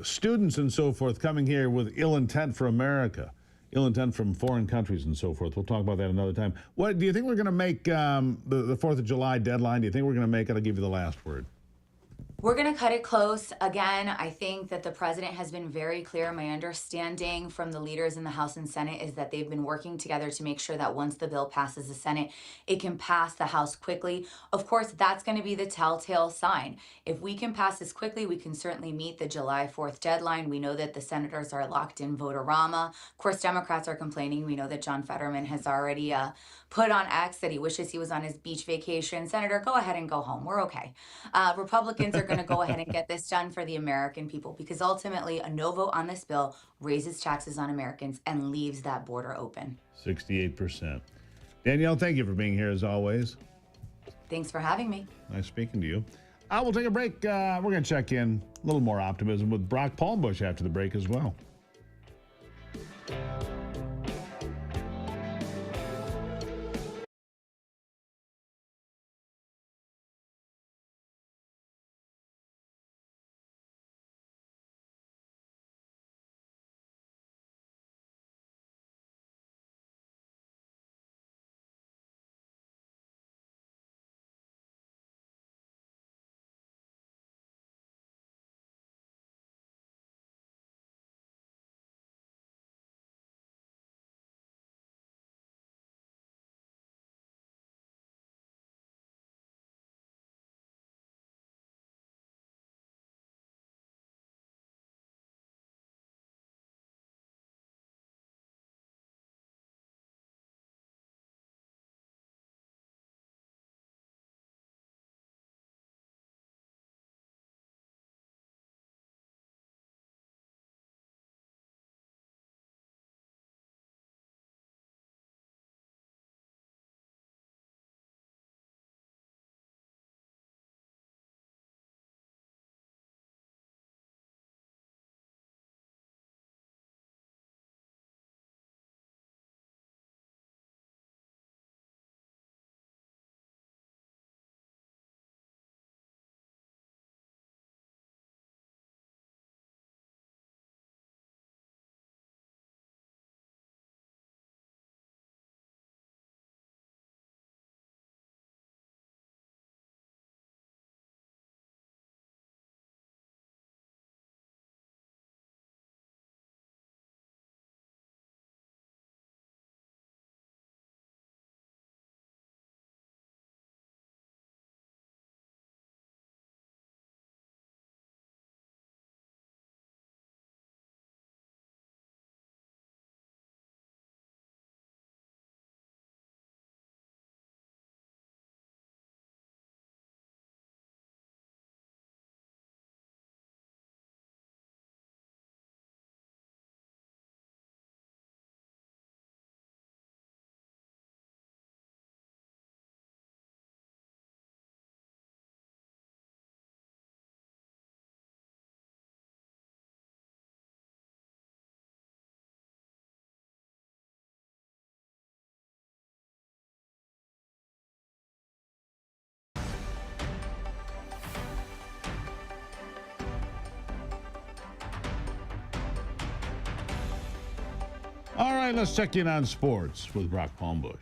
students and so forth coming here with ill intent for America, ill intent from foreign countries and so forth. We'll talk about that another time. What do you think we're going to make the 4th of July deadline? Do you think we're going to make it? I'll give you the last word. We're going to cut it close. Again, I think that the president has been very clear. My understanding from the leaders in the House and Senate is that they've been working together to make sure that once the bill passes the Senate, it can pass the House quickly. Of course, that's going to be the telltale sign. If we can pass this quickly, we can certainly meet the July 4th deadline. We know that the senators are locked in vote-a-rama. Of course, Democrats are complaining. We know that John Fetterman has already put on X that he wishes he was on his beach vacation. Senator, go ahead and go home. We're okay. Republicans are going to go ahead and get this done for the American people, because ultimately a no vote on this bill raises taxes on Americans and leaves that border open. 68%. Danielle, thank you for being here as always. Thanks for having me. Nice speaking to you. We'll take a break. We're going to check in a little more optimism with Brock Palmbush after the break as well. All right, let's check in on sports with Brock Palmbush.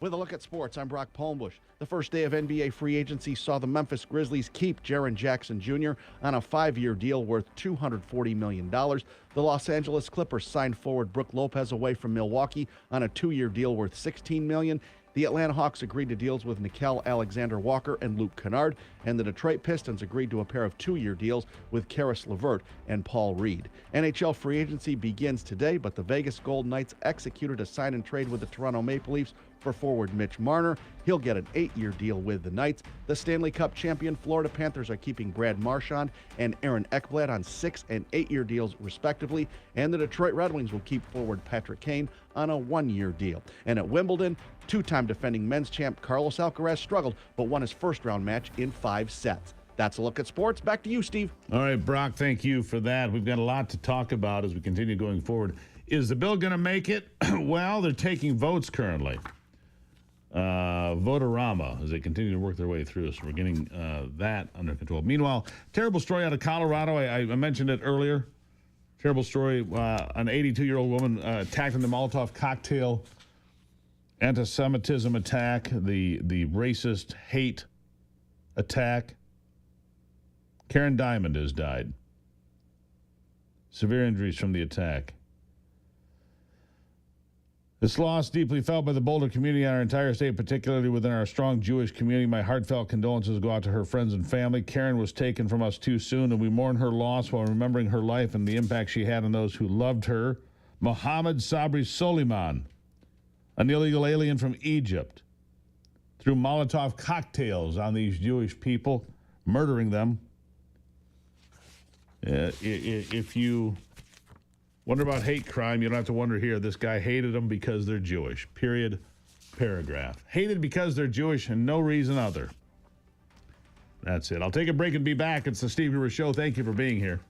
With a look at sports, I'm Brock Palmbush. The first day of NBA free agency saw the Memphis Grizzlies keep Jaren Jackson Jr. on a 5-year deal worth $240 million. The Los Angeles Clippers signed forward Brook Lopez away from Milwaukee on a 2-year deal worth $16 million. The Atlanta Hawks agreed to deals with Nickeil Alexander-Walker and Luke Kennard, and the Detroit Pistons agreed to a pair of 2-year deals with Karis LeVert and Paul Reed. NHL free agency begins today, but the Vegas Golden Knights executed a sign and trade with the Toronto Maple Leafs for forward Mitch Marner. He'll get an 8-year deal with the Knights. The Stanley Cup champion Florida Panthers are keeping Brad Marchand and Aaron Ekblad on 6- and 8-year deals respectively, and the Detroit Red Wings will keep forward Patrick Kane on a 1-year deal. And at Wimbledon, two-time defending men's champ Carlos Alcaraz struggled but won his first-round match in 5 sets. That's a look at sports. Back to you, Steve. All right, Brock, thank you for that. We've got a lot to talk about as we continue going forward. Is the bill going to make it? Well, they're taking votes currently. Votorama as they continue to work their way through. So we're getting that under control. Meanwhile, terrible story out of Colorado. I mentioned it earlier. Terrible story. An 82-year-old woman attacked in the Molotov cocktail anti-Semitism attack, the racist hate attack. Karen Diamond has died. Severe injuries from the attack. This loss deeply felt by the Boulder community and our entire state, particularly within our strong Jewish community. My heartfelt condolences go out to her friends and family. Karen was taken from us too soon, and we mourn her loss while remembering her life and the impact she had on those who loved her. Mohammed Sabri Soliman, an illegal alien from Egypt, threw Molotov cocktails on these Jewish people, murdering them. If you wonder about hate crime, you don't have to wonder here. This guy hated them because they're Jewish. Period. Paragraph. Hated because they're Jewish and no reason other. That's it. I'll take a break and be back. It's the Steve Gruber Show. Thank you for being here.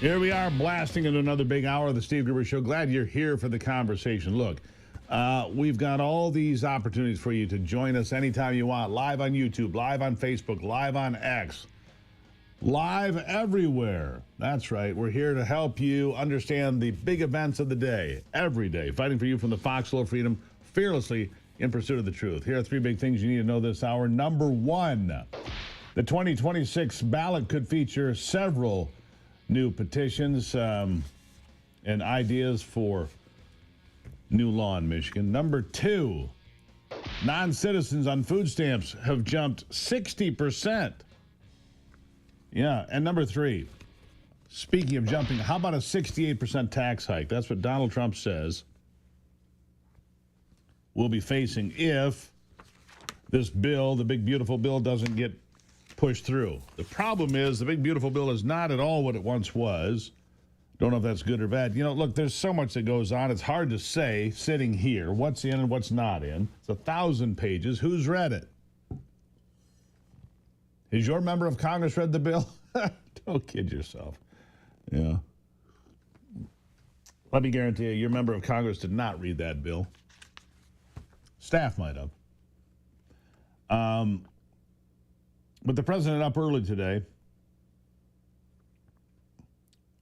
Here we are blasting into another big hour of the Steve Gruber Show. Glad you're here for the conversation. Look, we've got all these opportunities for you to join us anytime you want. Live on YouTube, live on Facebook, live on X, live everywhere. That's right. We're here to help you understand the big events of the day, every day, fighting for you from the foxhole of freedom, fearlessly in pursuit of the truth. Here are three big things you need to know this hour. Number one, the 2026 ballot could feature several new petitions and ideas for new law in Michigan. Number two, non-citizens on food stamps have jumped 60%. Yeah, and number three, speaking of jumping, how about a 68% tax hike? That's what Donald Trump says we'll be facing if this bill, the big beautiful bill, doesn't get pushed through. The problem is the big beautiful bill is not at all what it once was. Don't know if that's good or bad. You know, look, there's so much that goes on. It's hard to say sitting here what's in and what's not in. It's 1,000 pages. Who's read it? Has your member of Congress read the bill? Don't kid yourself. Yeah. Let me guarantee you, your member of Congress did not read that bill. Staff might have. But the president up early today,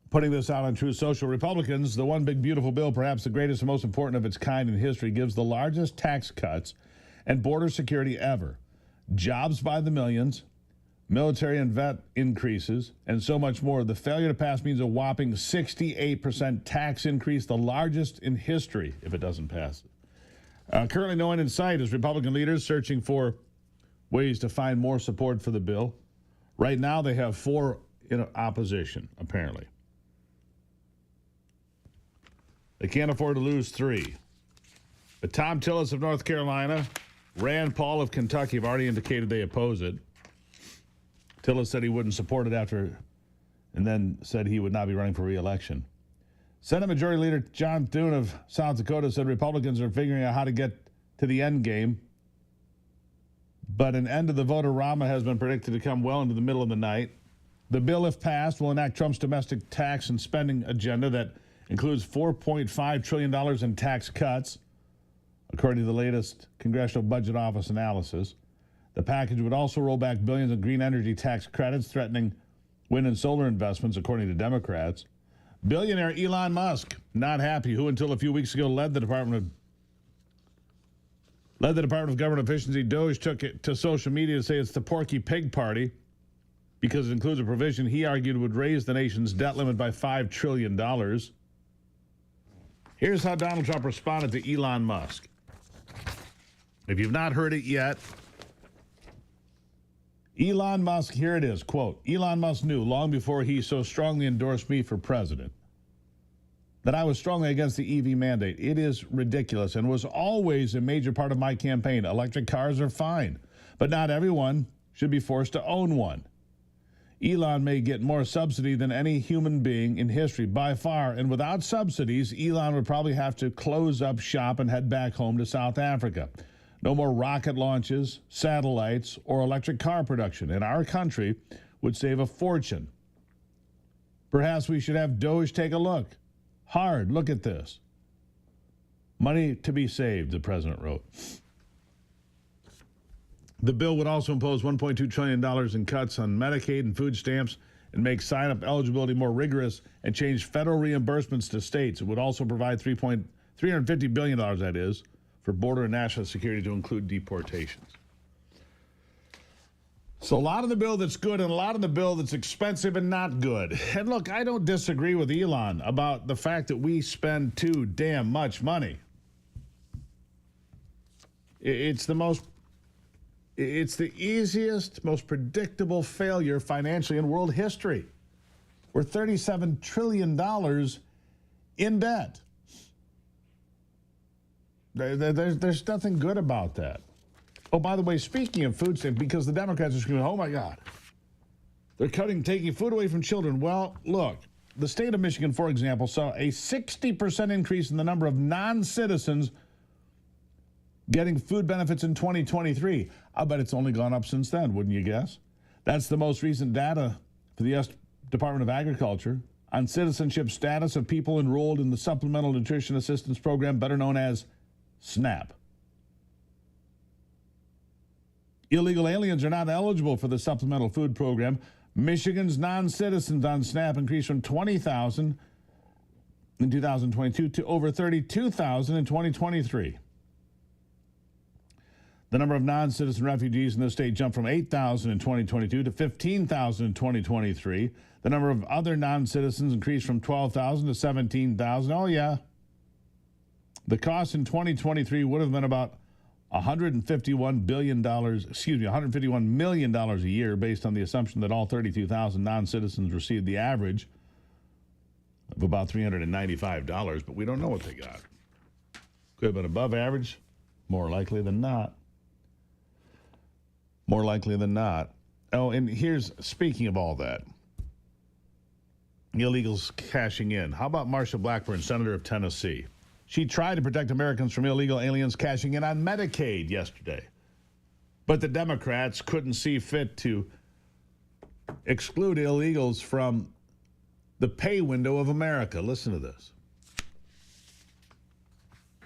putting this out on Truth Social. Republicans, the one big beautiful bill, perhaps the greatest and most important of its kind in history, gives the largest tax cuts and border security ever. Jobs by the millions, military and vet increases, and so much more. The failure to pass means a whopping 68% tax increase, the largest in history if it doesn't pass. Currently no end in sight as Republican leaders searching for ways to find more support for the bill. Right now, they have 4 in opposition, apparently. They can't afford to lose 3. But Tom Tillis of North Carolina, Rand Paul of Kentucky have already indicated they oppose it. Tillis said he wouldn't support it and then said he would not be running for re-election. Senate Majority Leader John Thune of South Dakota said Republicans are figuring out how to get to the end game. But an end to the vote-a-rama has been predicted to come well into the middle of the night. The bill, if passed, will enact Trump's domestic tax and spending agenda that includes $4.5 trillion in tax cuts, according to the latest Congressional Budget Office analysis. The package would also roll back billions of green energy tax credits, threatening wind and solar investments, according to Democrats. Billionaire Elon Musk, not happy, who until a few weeks ago led the Department of Government Efficiency. Doge took it to social media to say it's the Porky Pig Party because it includes a provision he argued would raise the nation's debt limit by $5 trillion. Here's how Donald Trump responded to Elon Musk. If you've not heard it yet, Elon Musk, here it is, quote, Elon Musk knew long before he so strongly endorsed me for president that I was strongly against the EV mandate. It is ridiculous and was always a major part of my campaign. Electric cars are fine, but not everyone should be forced to own one. Elon may get more subsidy than any human being in history by far, and without subsidies, Elon would probably have to close up shop and head back home to South Africa. No more rocket launches, satellites, or electric car production in our country would save a fortune. Perhaps we should have Doge take a look. Hard, look at this. Money to be saved, the president wrote. The bill would also impose $1.2 trillion in cuts on Medicaid and food stamps and make sign-up eligibility more rigorous and change federal reimbursements to states. It would also provide $350 billion, that is, for border and national security to include deportations. So a lot of the bill that's good and a lot of the bill that's expensive and not good. And look, I don't disagree with Elon about the fact that we spend too damn much money. It's the easiest, most predictable failure financially in world history. We're $37 trillion in debt. There's nothing good about that. Oh, by the way, speaking of food stamps, because the Democrats are screaming, oh my God, they're taking food away from children. Well, look, the state of Michigan, for example, saw a 60% increase in the number of non-citizens getting food benefits in 2023. I bet it's only gone up since then, wouldn't you guess? That's the most recent data for the U.S. Department of Agriculture. on citizenship status of people enrolled in the Supplemental Nutrition Assistance Program, better known as SNAP. Illegal aliens are not eligible for the Supplemental Food Program. Michigan's non-citizens on SNAP increased from 20,000 in 2022 to over 32,000 in 2023. The number of non-citizen refugees in the state jumped from 8,000 in 2022 to 15,000 in 2023. The number of other non-citizens increased from 12,000 to 17,000. Oh, yeah. The cost in 2023 would have been about $151 million a year, based on the assumption that all 32,000 non-citizens received the average of about $395, but we don't know what they got. Could have been above average, more likely than not. More likely than not. Oh, and here's, speaking of all that, illegals cashing in. How about Marsha Blackburn, Senator of Tennessee? She tried to protect Americans from illegal aliens cashing in on Medicaid yesterday. But the Democrats couldn't see fit to exclude illegals from the pay window of America. Listen to this.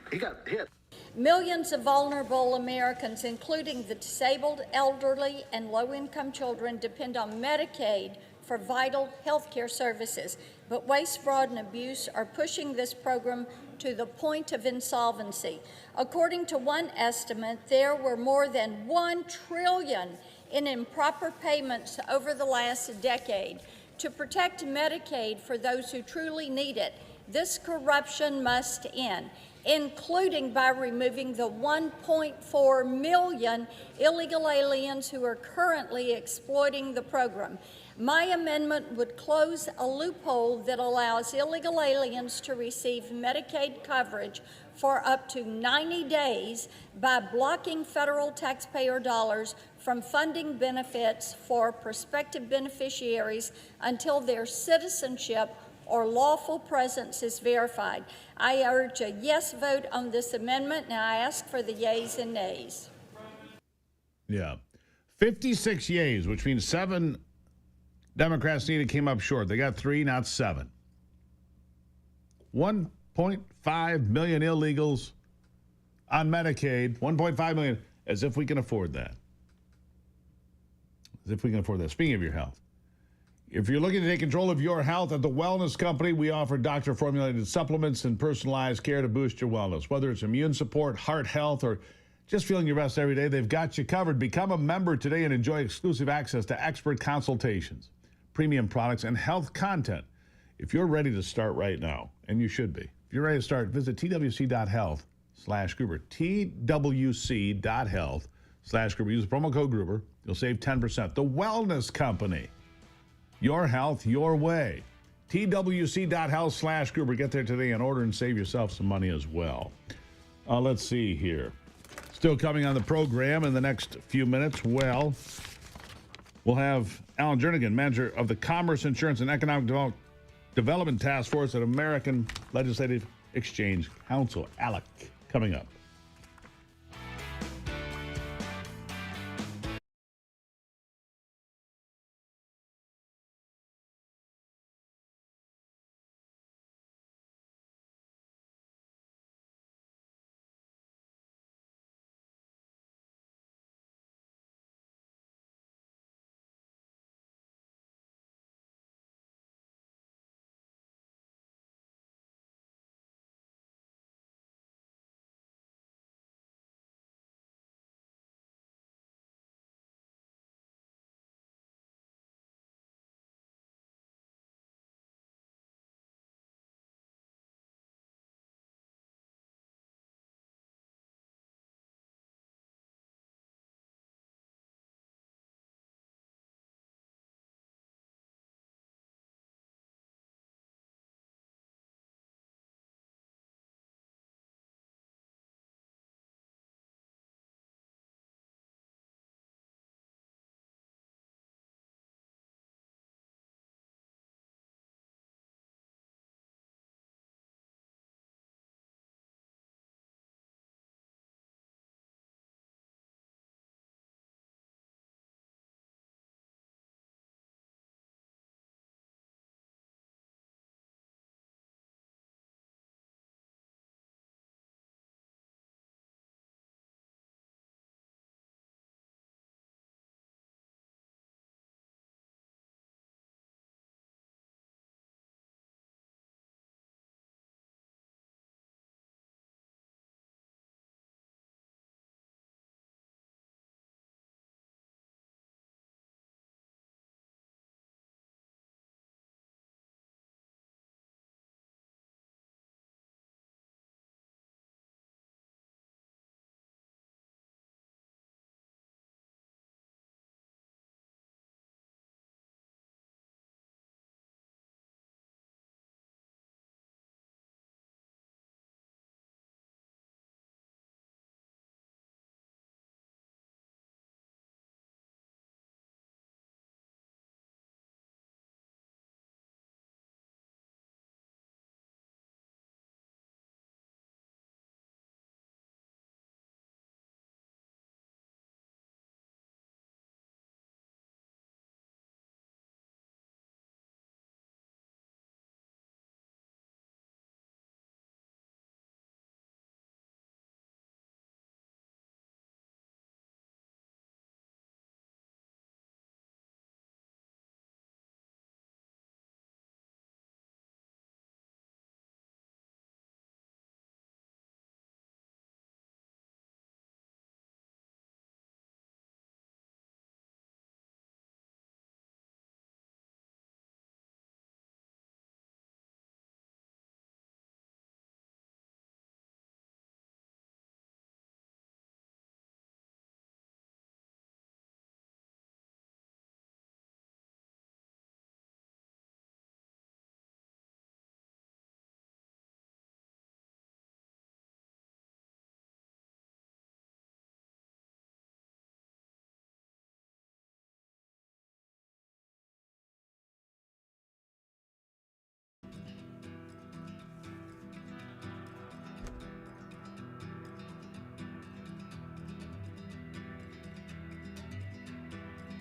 He got hit. Millions of vulnerable Americans, including the disabled, elderly, and low-income children, depend on Medicaid for vital health care services. But waste, fraud, and abuse are pushing this program to the point of insolvency. According to one estimate, there were more than $1 trillion in improper payments over the last decade. To protect Medicaid for those who truly need it, this corruption must end, including by removing the 1.4 million illegal aliens who are currently exploiting the program. My amendment would close a loophole that allows illegal aliens to receive Medicaid coverage for up to 90 days by blocking federal taxpayer dollars from funding benefits for prospective beneficiaries until their citizenship or lawful presence is verified. I urge a yes vote on this amendment, and I ask for the yeas and nays. Yeah. 56 yeas, which means 7 Democrats needed, came up short. They got 3, not 7. 1.5 million illegals on Medicaid. 1.5 million, as if we can afford that. As if we can afford that. Speaking of your health, if you're looking to take control of your health, at the Wellness Company, we offer doctor-formulated supplements and personalized care to boost your wellness. Whether it's immune support, heart health, or just feeling your best every day, they've got you covered. Become a member today and enjoy exclusive access to expert consultations, premium products, and health content. If you're ready to start right now, and you should be, if you're ready to start, visit twc.health/Gruber, twc.health/Gruber. Use the promo code Gruber. You'll save 10%. The Wellness Company. Your health, your way. twc.health/Gruber. Get there today and order and save yourself some money as well. Let's see here. Still coming on the program in the next few minutes. Well, we'll have Alan Jernigan, manager of the Commerce, Insurance, and Economic Development Task Force at American Legislative Exchange Council. ALEC, coming up.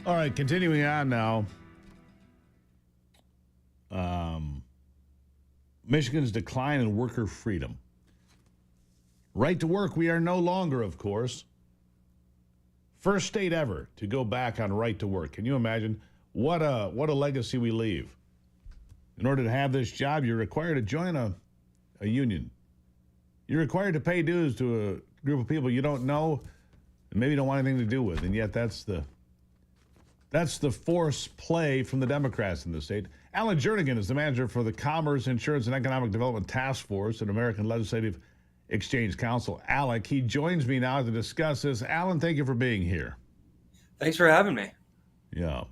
All right, continuing on now. Michigan's decline in worker freedom. Right to work, we are no longer, of course. First state ever to go back on right to work. Can you imagine what a legacy we leave? In order to have this job, you're required to join a union. You're required to pay dues to a group of people you don't know and maybe don't want anything to do with. And yet that's the force play from the Democrats in the state. Alan Jernigan is the manager for the Commerce, Insurance, and Economic Development Task Force at American Legislative Exchange Council. Alec, he joins me now to discuss this. Alan, thank you for being here. Thanks for having me. Yeah.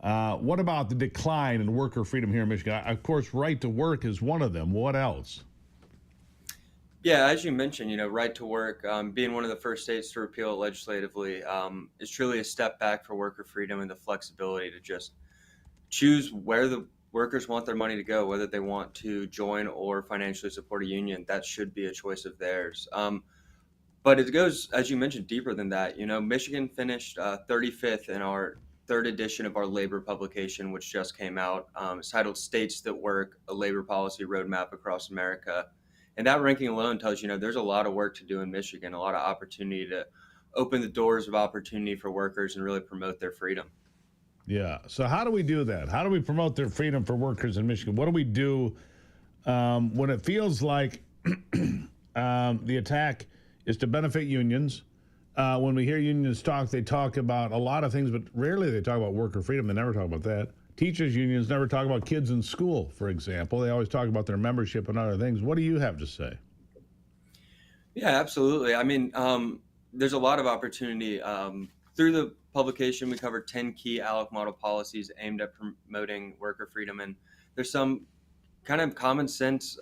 What about the decline in worker freedom here in Michigan? Of course, right to work is one of them. What else? Yeah, as you mentioned, right to work, being one of the first states to repeal it legislatively, is truly a step back for worker freedom and the flexibility to just choose where the workers want their money to go, whether they want to join or financially support a union. That should be a choice of theirs. But it goes, as you mentioned, deeper than that. Michigan finished 35th in our third edition of our labor publication, which just came out. It's titled States That Work, a Labor Policy Roadmap Across America. And that ranking alone tells you, there's a lot of work to do in Michigan, a lot of opportunity to open the doors of opportunity for workers and really promote their freedom. Yeah. So how do we do that? How do we promote their freedom for workers in Michigan? What do we do when it feels like the attack is to benefit unions? When we hear unions talk, they talk about a lot of things, but rarely they talk about worker freedom. They never talk about that. Teachers unions never talk about kids in school, for example. They always talk about their membership and other things. What do you have to say? Yeah, absolutely. I mean, there's a lot of opportunity. Through the publication, we covered 10 key ALEC model policies aimed at promoting worker freedom. And there's some kind of common sense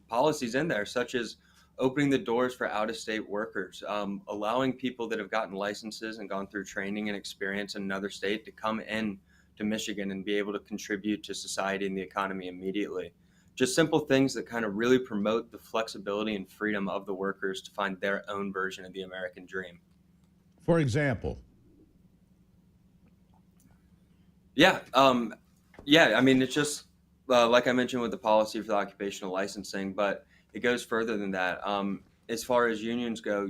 policies in there, such as opening the doors for out-of-state workers, allowing people that have gotten licenses and gone through training and experience in another state to come in to Michigan and be able to contribute to society and the economy immediately. Just simple things that kind of really promote the flexibility and freedom of the workers to find their own version of the American dream. For example? Yeah. I mean, it's just like I mentioned with the policy for the occupational licensing, but it goes further than that. As far as unions go,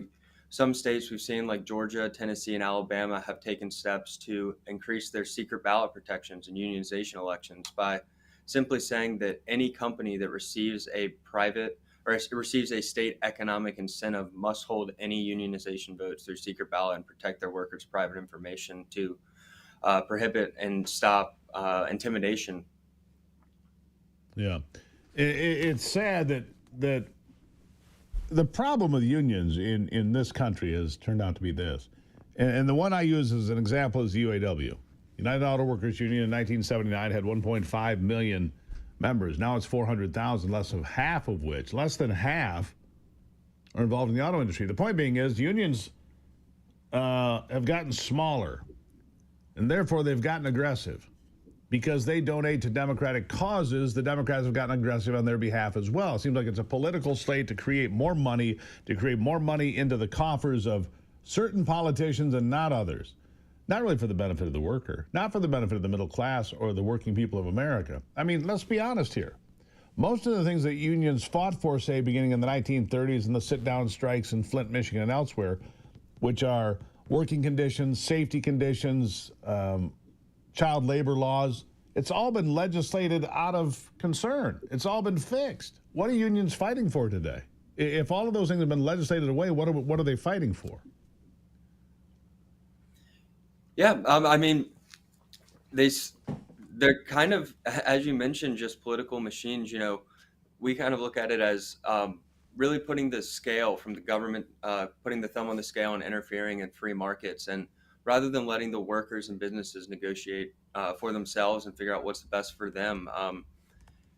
some states we've seen like Georgia, Tennessee, and Alabama have taken steps to increase their secret ballot protections in unionization elections by simply saying that any company that receives a private or receives a state economic incentive must hold any unionization votes through secret ballot and protect their workers' private information to prohibit and stop intimidation. Yeah. It's sad that the problem with unions in this country has turned out to be this. And the one I use as an example is the UAW. United Auto Workers Union in 1979 had 1.5 million members. Now it's 400,000, less than half are involved in the auto industry. The point being is unions have gotten smaller, and therefore they've gotten aggressive. Because they donate to Democratic causes, the Democrats have gotten aggressive on their behalf as well. It seems like it's a political slate to create more money into the coffers of certain politicians and not others. Not really for the benefit of the worker, not for the benefit of the middle class or the working people of America. I mean, let's be honest here. Most of the things that unions fought for, say, beginning in the 1930s and the sit-down strikes in Flint, Michigan, and elsewhere, which are working conditions, safety conditions, child labor laws, it's all been legislated out of concern. It's all been fixed. What are unions fighting for today? If all of those things have been legislated away, what are they fighting for? Yeah, I mean, they're kind of, as you mentioned, just political machines. We kind of look at it as really putting the scale from the government, putting the thumb on the scale and interfering in free markets. And rather than letting the workers and businesses negotiate for themselves and figure out what's the best for them.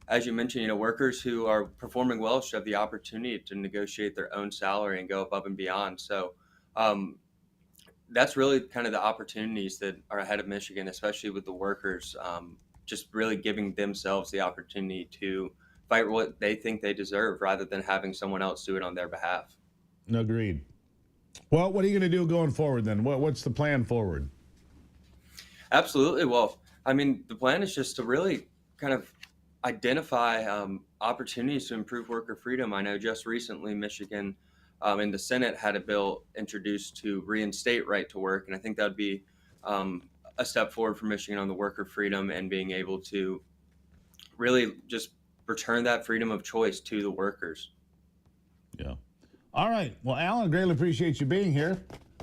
As you mentioned, workers who are performing well should have the opportunity to negotiate their own salary and go above and beyond. So that's really kind of the opportunities that are ahead of Michigan, especially with the workers, just really giving themselves the opportunity to fight what they think they deserve rather than having someone else do it on their behalf. Agreed. Well, what are you going to do going forward then? What's the plan forward? Absolutely. Well, I mean, the plan is just to really kind of identify opportunities to improve worker freedom. I know just recently Michigan in the Senate had a bill introduced to reinstate right to work, and I think that would be a step forward for Michigan on the worker freedom and being able to really just return that freedom of choice to the workers. Yeah. All right. Well, Alan, greatly appreciate you being here.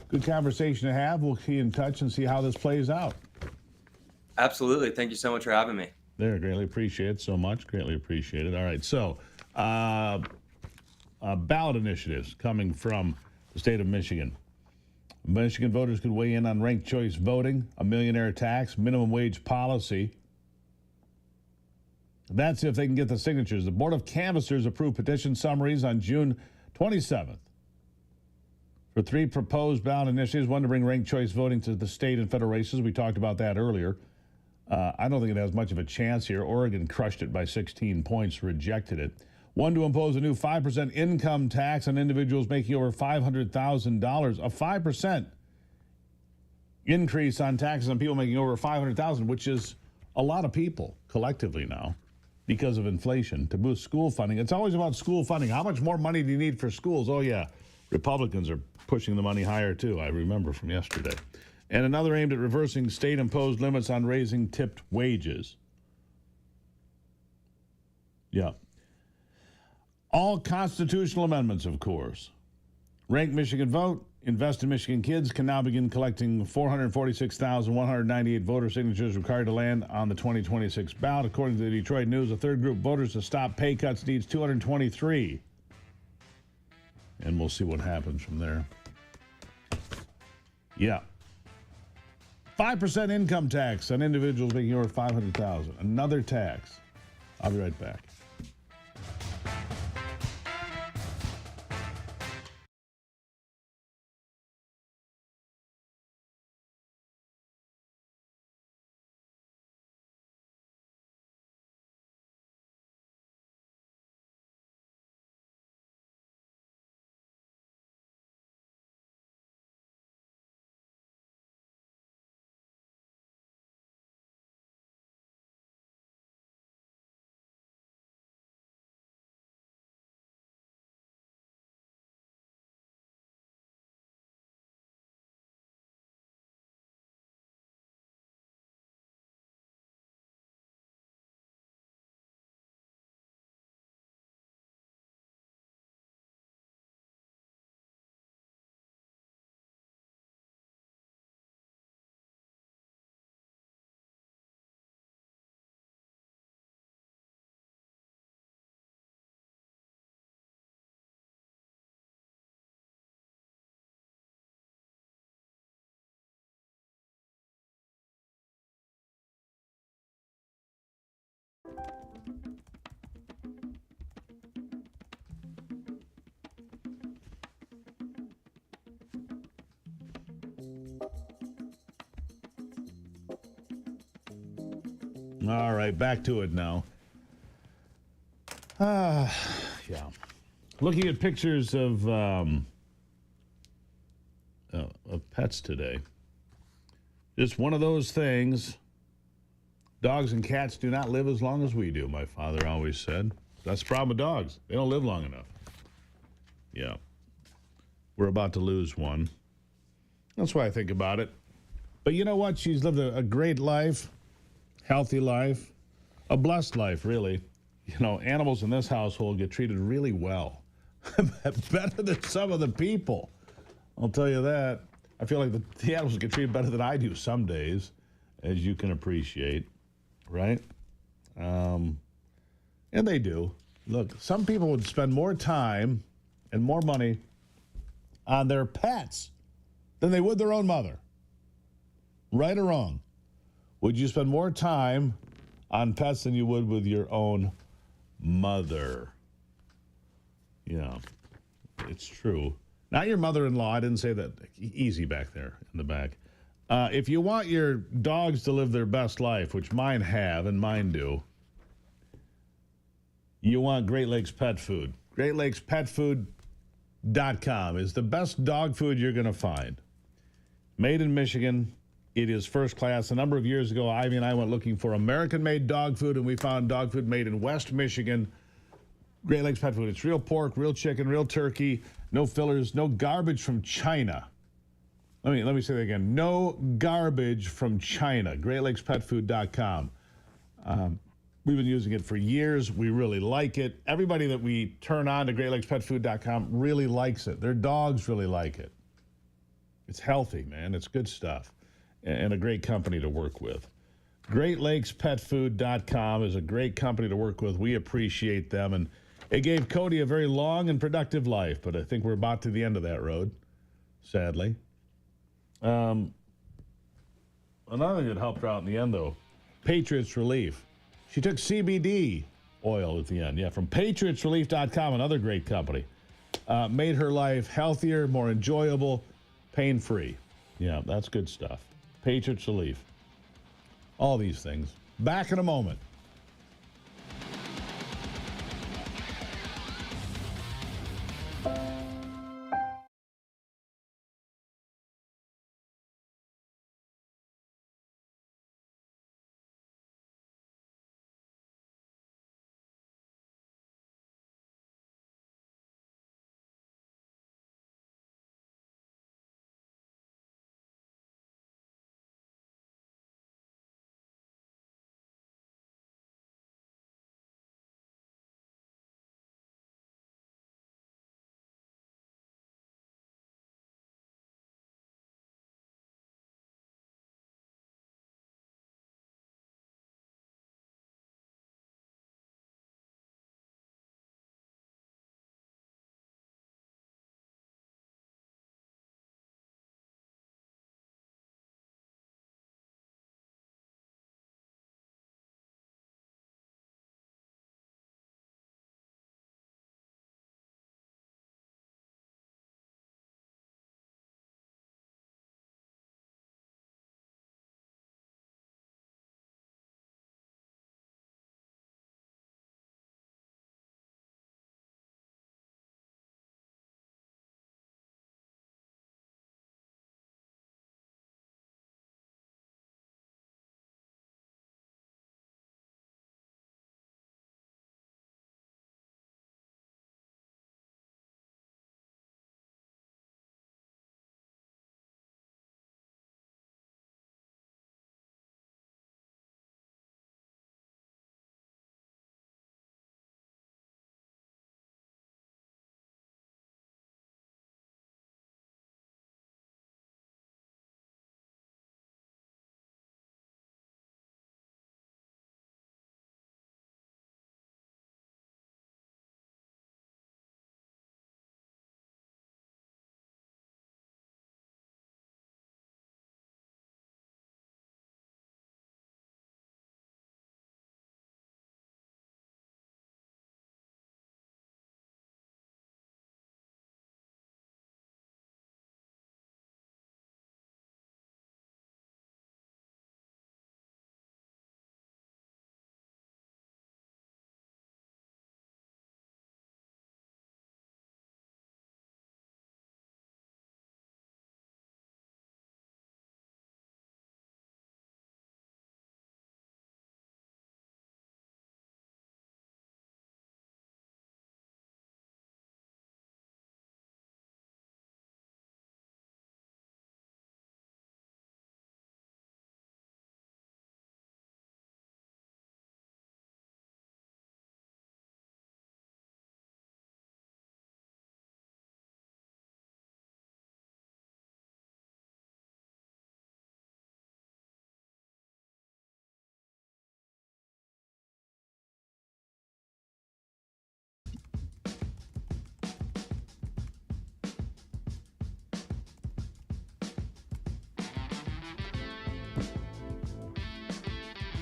Good conversation to have. We'll be in touch and see how this plays out. Absolutely. Thank you so much for having me. There, greatly appreciate it so much. Greatly appreciate it. All right. So, ballot initiatives coming from the state of Michigan. Michigan voters could weigh in on ranked choice voting, a millionaire tax, minimum wage policy. That's if they can get the signatures. The Board of Canvassers approved petition summaries on June 27th for 3 proposed ballot initiatives, one to bring ranked choice voting to the state and federal races. We talked about that earlier. I don't think it has much of a chance here. Oregon crushed it by 16 points, rejected it. One to impose a new 5% income tax on individuals making over $500,000. A 5% increase on taxes on people making over $500,000, which is a lot of people collectively now because of inflation, to boost school funding. It's always about school funding. How much more money do you need for schools? Oh, yeah. Republicans are pushing the money higher, too. I remember from yesterday. And another aimed at reversing state-imposed limits on raising tipped wages. Yeah. All constitutional amendments, of course. Rank Michigan Vote, Invest in Michigan Kids can now begin collecting 446,198 voter signatures required to land on the 2026 ballot. According to the Detroit News, a third group of voters to stop pay cuts needs 223. And we'll see what happens from there. Yeah. 5% income tax on individuals making over $500,000. Another tax. I'll be right back. All right, back to it now. Yeah. Looking at pictures of pets today. Just one of those things. Dogs and cats do not live as long as we do, my father always said. That's the problem with dogs. They don't live long enough. Yeah. We're about to lose one. That's why I think about it. But you know what? She's lived a great life, healthy life, a blessed life, really. You know, animals in this household get treated really well. Better than some of the people. I'll tell you that. I feel like the animals get treated better than I do some days, as you can appreciate, right? And they do. Look, some people would spend more time and more money on their pets than they would their own mother. Right or wrong? Would you spend more time on pets than you would with your own mother? Yeah, it's true. Not your mother-in-law. I didn't say that. Easy back there in the back. If you want your dogs to live their best life, which mine have and mine do, you want Great Lakes Pet Food. GreatLakesPetFood.com is the best dog food you're going to find. Made in Michigan, It is first class. A number of years ago, Ivy and I went looking for American-made dog food, and we found dog food made in West Michigan. Great Lakes Pet Food. It's real pork, real chicken, real turkey, no fillers, no garbage from China. Let me say that again. No garbage from China. GreatLakesPetFood.com. We've been using it for years. We really like it. Everybody that we turn on to GreatLakesPetFood.com really likes it. Their dogs really like it. It's healthy, man. It's good stuff. And a great company to work with. GreatLakesPetFood.com is a great company to work with. We appreciate them. And it gave Cody a very long and productive life, but I think we're about to the end of that road, sadly. Another thing that helped her out in the end, though, Patriots Relief. She took CBD oil at the end. Yeah, from PatriotsRelief.com, another great company. Made her life healthier, more enjoyable, pain-free. Yeah, that's good stuff. Patriots Relief. All these things. Back in a moment.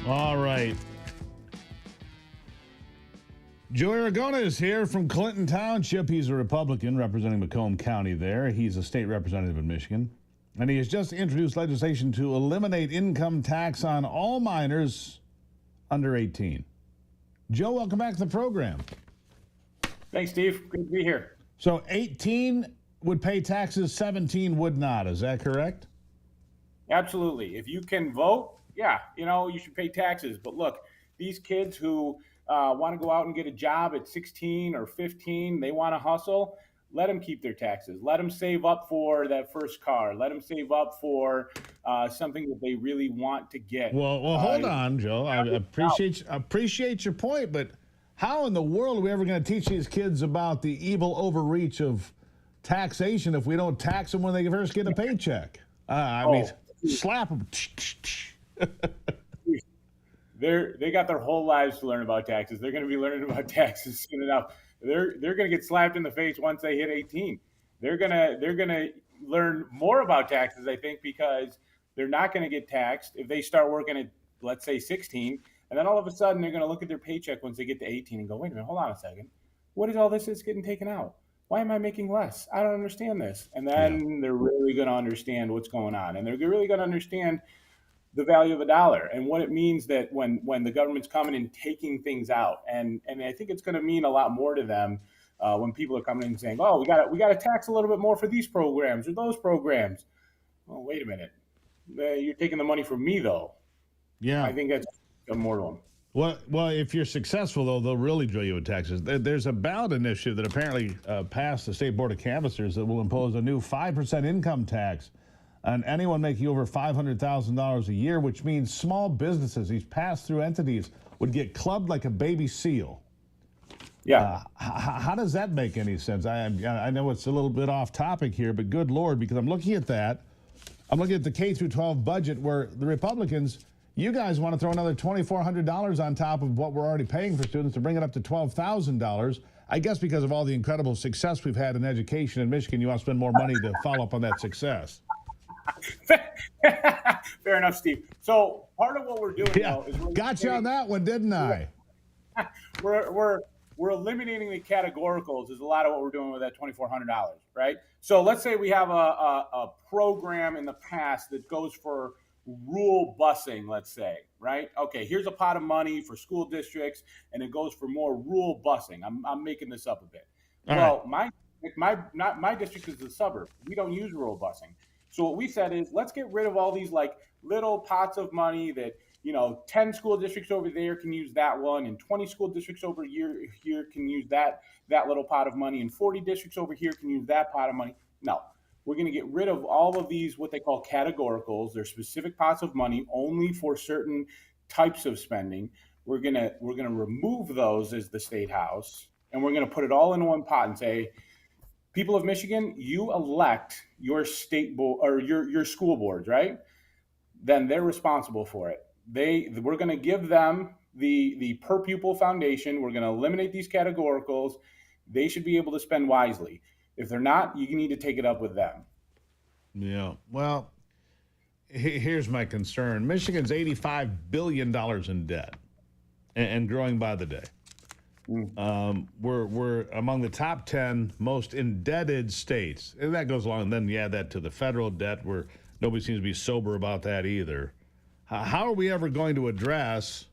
All right. Joe Aragona is here from Clinton Township. He's a Republican representing Macomb County there. He's a state representative in Michigan. And he has just introduced legislation to eliminate income tax on all minors under 18. Joe, welcome back to the program. Thanks, Steve. Good to be here. So 18 would pay taxes, 17 would not. Is that correct? Absolutely. If you can vote, yeah, you should pay taxes. But look, these kids who want to go out and get a job at 16 or 15, they want to hustle. Let them keep their taxes. Let them save up for that first car. Let them save up for something that they really want to get. Well, hold on, Joe. I appreciate your point, but how in the world are we ever going to teach these kids about the evil overreach of taxation if we don't tax them when they first get a paycheck? I mean, slap them. They got their whole lives to learn about taxes. They're going to be learning about taxes soon enough. They're going to get slapped in the face once they hit 18. They're going to learn more about taxes, I think, because they're not going to get taxed if they start working at, let's say, 16, and then all of a sudden they're going to look at their paycheck once they get to 18 and go, wait a minute, hold on a second. What is all this that's getting taken out? Why am I making less? I don't understand this. And then they're really going to understand what's going on, and they're really going to understand the value of a dollar and what it means that when the government's coming and taking things out. And I think it's going to mean a lot more to them when people are coming in and saying, oh, we got to tax a little bit more for these programs or those programs. Well, wait a minute. You're taking the money from me, though. Yeah. I think that's more to them. Well, if you're successful, though, they'll really drill you with taxes. There's a ballot initiative that apparently passed the State Board of Canvassers that will impose a new 5% income tax on anyone making over $500,000 a year, which means small businesses, these pass-through entities, would get clubbed like a baby seal. Yeah. How does that make any sense? I know it's a little bit off topic here, but good Lord, because I'm looking at that. I'm looking at the K through 12 budget where the Republicans, you guys want to throw another $2,400 on top of what we're already paying for students to bring it up to $12,000. I guess because of all the incredible success we've had in education in Michigan, you want to spend more money to follow up on that success. Fair enough, Steve. So part of what we're doing now is got you on that one, didn't I? We're eliminating the categoricals is a lot of what we're doing with that $2,400, right? So let's say we have a program in the past that goes for rural busing, let's say, right? Okay, here's a pot of money for school districts, and it goes for more rural busing. I'm making this up a bit. My district is the suburb. We don't use rural busing. So what we said is, let's get rid of all these like little pots of money that, 10 school districts over there can use that one, and 20 school districts over here can use that little pot of money, and 40 districts over here can use that pot of money. No, we're going to get rid of all of these, what they call categoricals. They're specific pots of money only for certain types of spending. We're going to remove those as the state house, and we're going to put it all in one pot and say, people of Michigan, you elect your state board or your school boards, right? Then they're responsible for it. We're going to give them the per pupil foundation. We're going to eliminate these categoricals. They should be able to spend wisely. If they're not, you need to take it up with them. Yeah. Well, here's my concern. Michigan's $85 billion in debt and growing by the day. We're among the top 10 most indebted states, and that goes along. And then you add that to the federal debt, where nobody seems to be sober about that either. How are we ever going to address?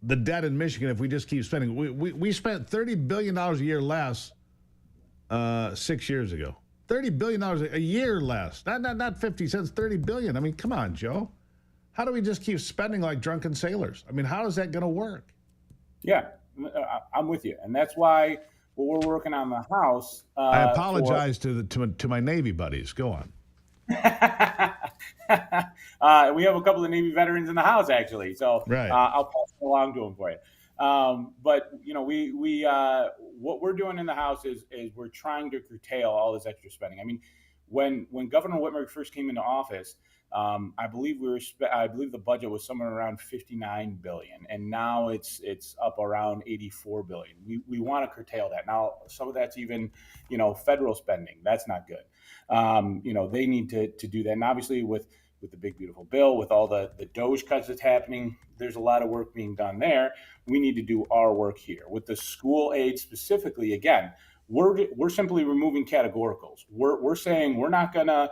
The debt in Michigan if we just keep spending? We spent $30 billion a year less 6 years ago. $30 billion a year less. Not 50 cents. $30 billion. I mean, come on, Joe. How do we just keep spending like drunken sailors? I mean, how is that going to work? Yeah, I'm with you, and that's why we're working on the House. I apologize to my Navy buddies. Go on. We have a couple of Navy veterans in the House, actually, so right. I'll pass it along to them for you. But we what we're doing in the House is we're trying to curtail all this extra spending. I mean, when Governor Whitmer first came into office, I believe the budget was somewhere around $59 billion, and now it's up around $84 billion. We want to curtail that. Now, some of that's even federal spending. That's not good. They need to do that. And obviously, with the big beautiful bill, with all the DOGE cuts that's happening, there's a lot of work being done there. We need to do our work here with the school aid specifically. Again, we're simply removing categoricals. We're saying we're not gonna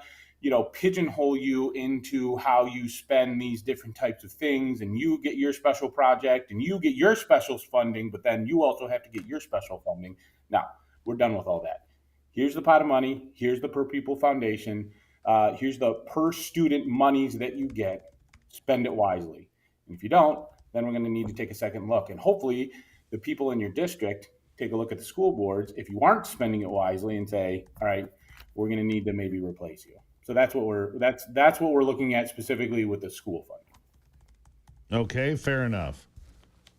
pigeonhole you into how you spend these different types of things, and you get your special project and you get your special funding, but then you also have to get your special funding. Now, we're done with all that. here's the pot of money, here's the per pupil foundation, here's the per student monies that you get, spend it wisely. And if you don't, then we're going to need to take a second look. And hopefully the people in your district take a look at the school boards if you aren't spending it wisely and say, all right, we're going to need to maybe replace you. So that's what we're looking at specifically with the school fund. Okay, fair enough.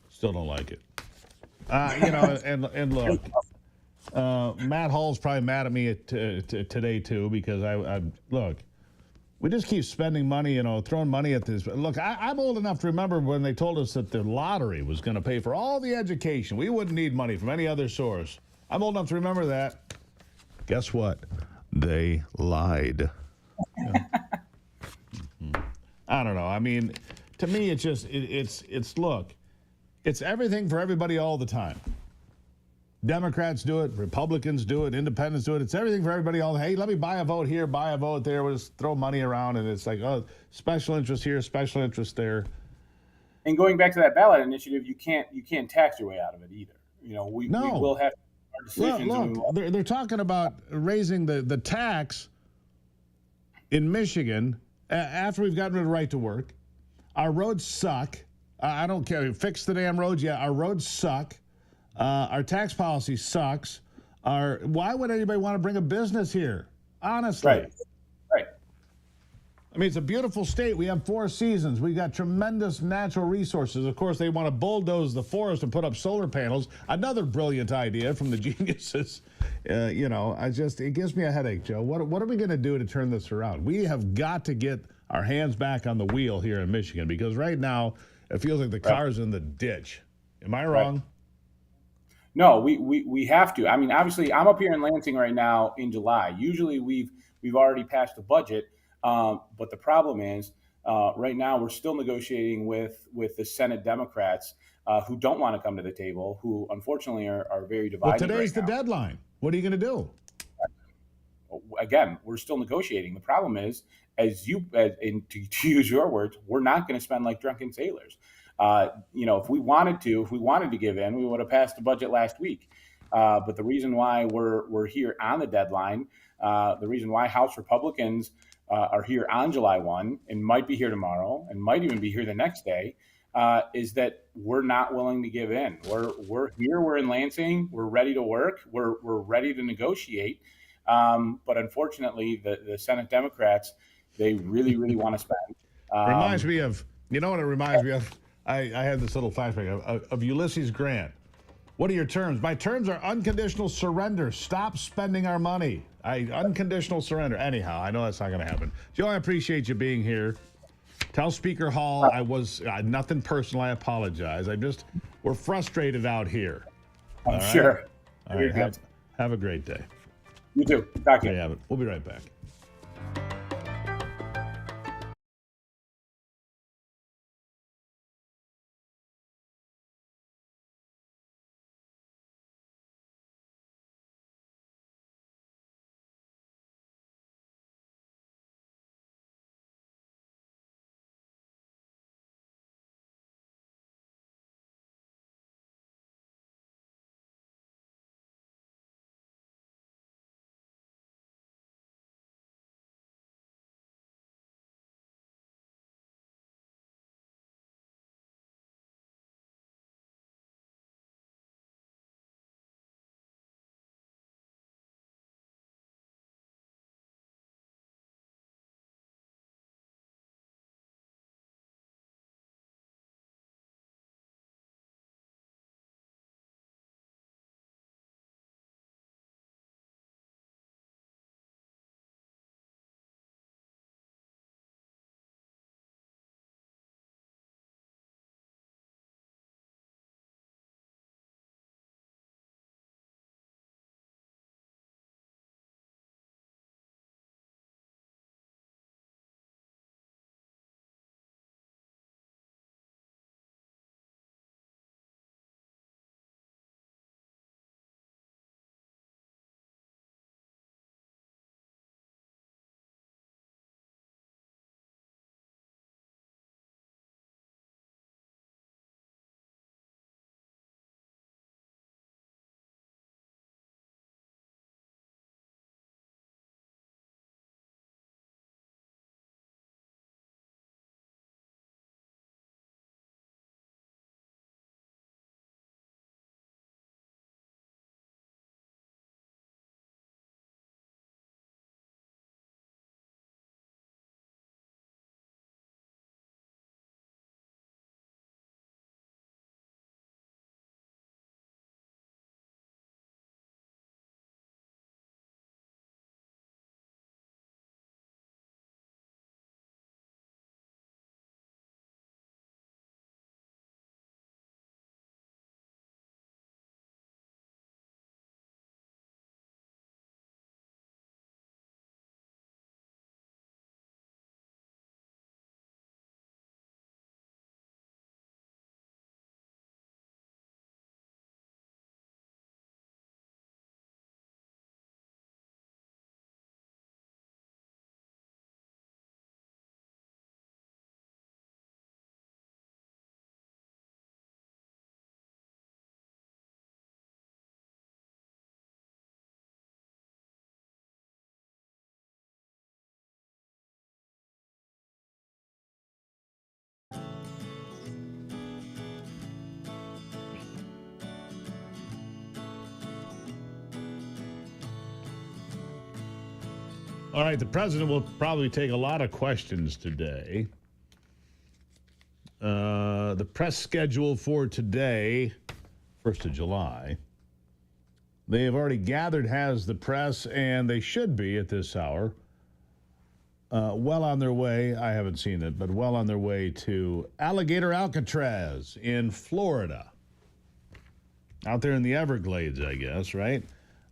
Still don't like it. And look, Matt Hall's probably mad at me today too, because I look, we just keep spending money, throwing money at this. Look, I'm old enough to remember when they told us that the lottery was going to pay for all the education. We wouldn't need money from any other source. I'm old enough to remember that. Guess what? They lied. I don't know. I mean, to me, it's just, look, it's everything for everybody all the time. Democrats do it, Republicans do it, independents do it. It's everything for everybody all. Hey, let me buy a vote here, buy a vote there. We'll just throw money around, and it's like, oh, special interest here, special interest there. And going back to that ballot initiative, you can't tax your way out of it either. We will have our decisions. Look, they're talking about raising the tax in Michigan after we've gotten rid of right to work. Our roads suck. I don't care. Fix the damn roads. Yeah, our roads suck. Our tax policy sucks. Why would anybody want to bring a business here? Honestly. Right. I mean, it's a beautiful state. We have 4 seasons. We've got tremendous natural resources. Of course, they want to bulldoze the forest and put up solar panels. Another brilliant idea from the geniuses. It gives me a headache, Joe. What are we going to do to turn this around? We have got to get our hands back on the wheel here in Michigan, because right now it feels like the car's in the ditch. Am I wrong? Right. No, we have to. I mean, obviously, I'm up here in Lansing right now in July. Usually, we've already passed the budget, but the problem is, right now we're still negotiating with the Senate Democrats who don't want to come to the table, who unfortunately are very divided. Well, today's right the now. deadline. What are you going to do? Again, we're still negotiating. The problem is, to use your words, we're not going to spend like drunken sailors. If we wanted to give in, we would have passed the budget last week. But the reason why we're here on the deadline, the reason why House Republicans are here on July 1 and might be here tomorrow and might even be here the next day, is that we're not willing to give in. We're here. We're in Lansing. We're ready to work. We're ready to negotiate. But unfortunately, the Senate Democrats, they really, really want to spend. Reminds me of, what it reminds me of? I had this little flashback of Ulysses Grant. What are your terms? My terms are unconditional surrender. Stop spending our money. Unconditional surrender. Anyhow, I know that's not going to happen. Joe, I appreciate you being here. Tell Speaker Hall I was nothing personal. I apologize. We're frustrated out here. I'm sure. All right. Have a great day. You too. Talk to you. We'll be right back. All right, the president will probably take a lot of questions today. The press schedule for today, 1st of July, they have already gathered, has the press, and they should be at this hour, well on their way, I haven't seen it, but well on their way to Alligator Alcatraz in Florida. Out there in the Everglades, I guess, right?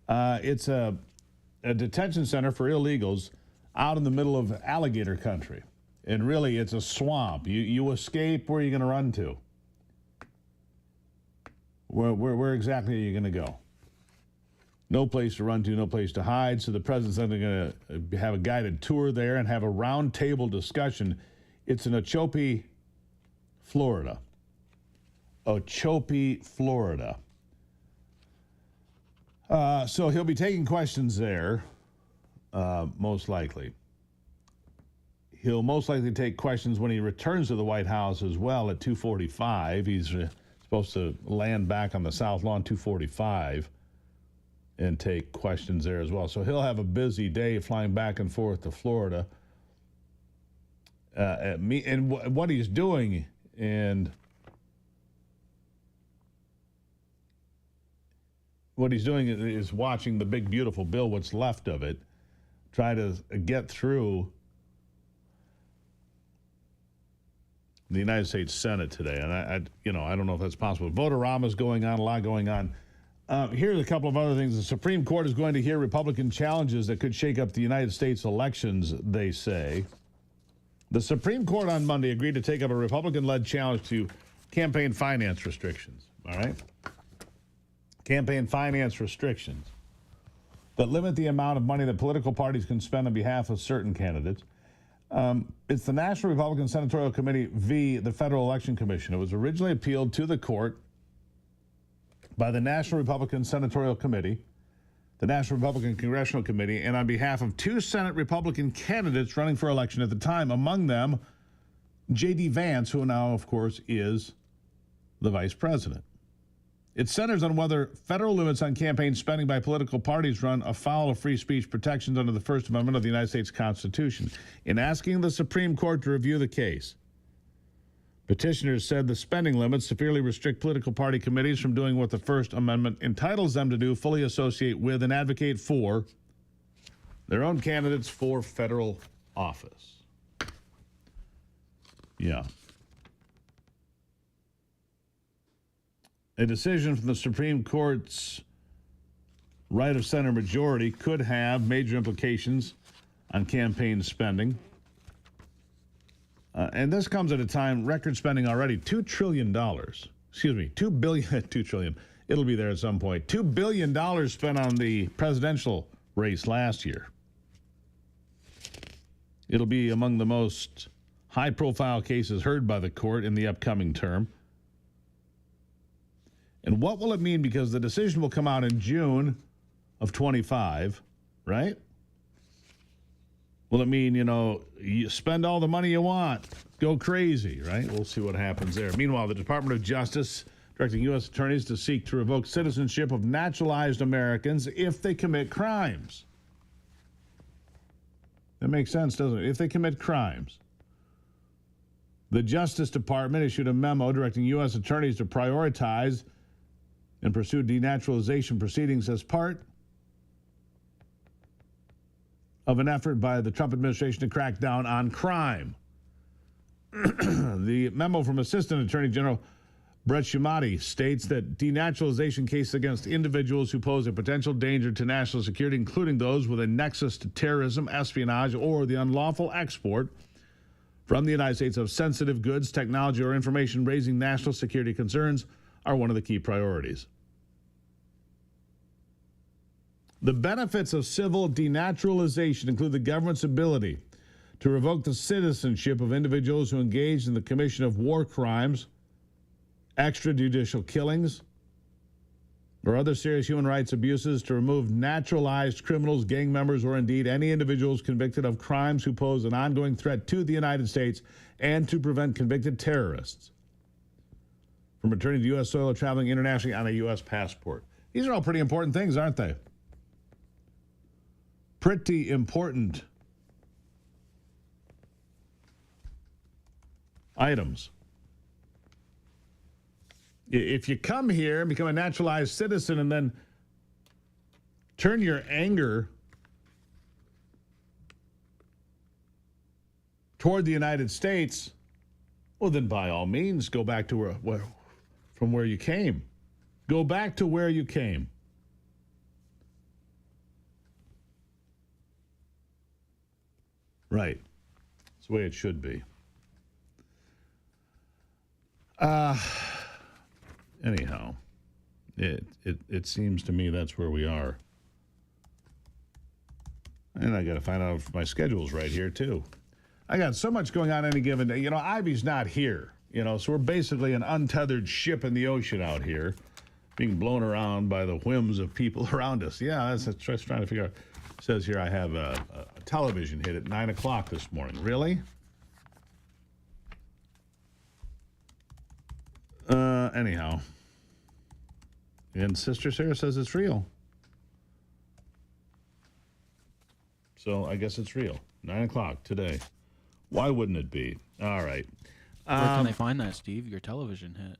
It's a detention center for illegals out in the middle of alligator country. And really, it's a swamp. You escape, where are you going to run to? Where exactly are you going to go? No place to run to, no place to hide. So the president's going to have a guided tour there and have a roundtable discussion. It's in Okeechobee, Florida. Okeechobee, Florida. So he'll be taking questions there, most likely. He'll most likely take questions when he returns to the White House as well at 2:45. He's supposed to land back on the South Lawn 2:45 and take questions there as well. So he'll have a busy day flying back and forth to Florida. And what he's doing, and what he's doing is watching the big, beautiful bill, what's left of it, try to get through the United States Senate today. And I don't know if that's possible. Vote-a-rama's going on, a lot going on. Here's a couple of other things. The Supreme Court is going to hear Republican challenges that could shake up the United States elections, they say. The Supreme Court on Monday agreed to take up a Republican-led challenge to campaign finance restrictions, all right? Campaign finance restrictions that limit the amount of money that political parties can spend on behalf of certain candidates. It's the National Republican Senatorial Committee v. the Federal Election Commission. It was originally appealed to the court by the National Republican Senatorial Committee, the National Republican Congressional Committee, and on behalf of two Senate Republican candidates running for election at the time, among them J.D. Vance, who now, of course, is the vice president. It centers on whether federal limits on campaign spending by political parties run afoul of free speech protections under the First Amendment of the United States Constitution. In asking the Supreme Court to review the case, petitioners said the spending limits severely restrict political party committees from doing what the First Amendment entitles them to do, fully associate with and advocate for their own candidates for federal office. Yeah. A decision from the Supreme Court's right of center majority could have major implications on campaign spending. And this comes at a time, record spending already, $2 trillion. Excuse me, $2 trillion. It'll be there at some point. $2 billion spent on the presidential race last year. It'll be among the most high-profile cases heard by the court in the upcoming term. And what will it mean? Because the decision will come out in June of 25, right? Will it mean, you spend all the money you want, go crazy, right? We'll see what happens there. Meanwhile, the Department of Justice directing U.S. attorneys to seek to revoke citizenship of naturalized Americans if they commit crimes. That makes sense, doesn't it? If they commit crimes. The Justice Department issued a memo directing U.S. attorneys to prioritize and pursue denaturalization proceedings as part of an effort by the Trump administration to crack down on crime. The memo from Assistant Attorney General Brett Shumate states that denaturalization cases against individuals who pose a potential danger to national security, including those with a nexus to terrorism, espionage, or the unlawful export from the United States of sensitive goods, technology, or information raising national security concerns, are one of the key priorities. The benefits of civil denaturalization include the government's ability to revoke the citizenship of individuals who engage in the commission of war crimes, extrajudicial killings, or other serious human rights abuses, to remove naturalized criminals, gang members, or indeed any individuals convicted of crimes who pose an ongoing threat to the United States, and to prevent convicted terrorists from returning to U.S. soil or traveling internationally on a U.S. passport. These are all pretty important things, aren't they? Pretty important items. If you come here and become a naturalized citizen and then turn your anger toward the United States, well, then by all means, go back to from where you came. Go back to where you came. Right. It's the way it should be. Anyhow, it seems to me that's where we are. And I got to find out if my schedule's right here, too. I got so much going on any given day. You know, Ivy's not here, you know, so we're basically an untethered ship in the ocean out here, being blown around by the whims of people around us. Yeah, that's trying to figure out. It says here I have a television hit at 9 o'clock this morning. Really? Anyhow. And Sister Sarah says it's real. So I guess it's real. 9 o'clock today. Why wouldn't it be? All right. Where can they find that, Steve? Your television hit.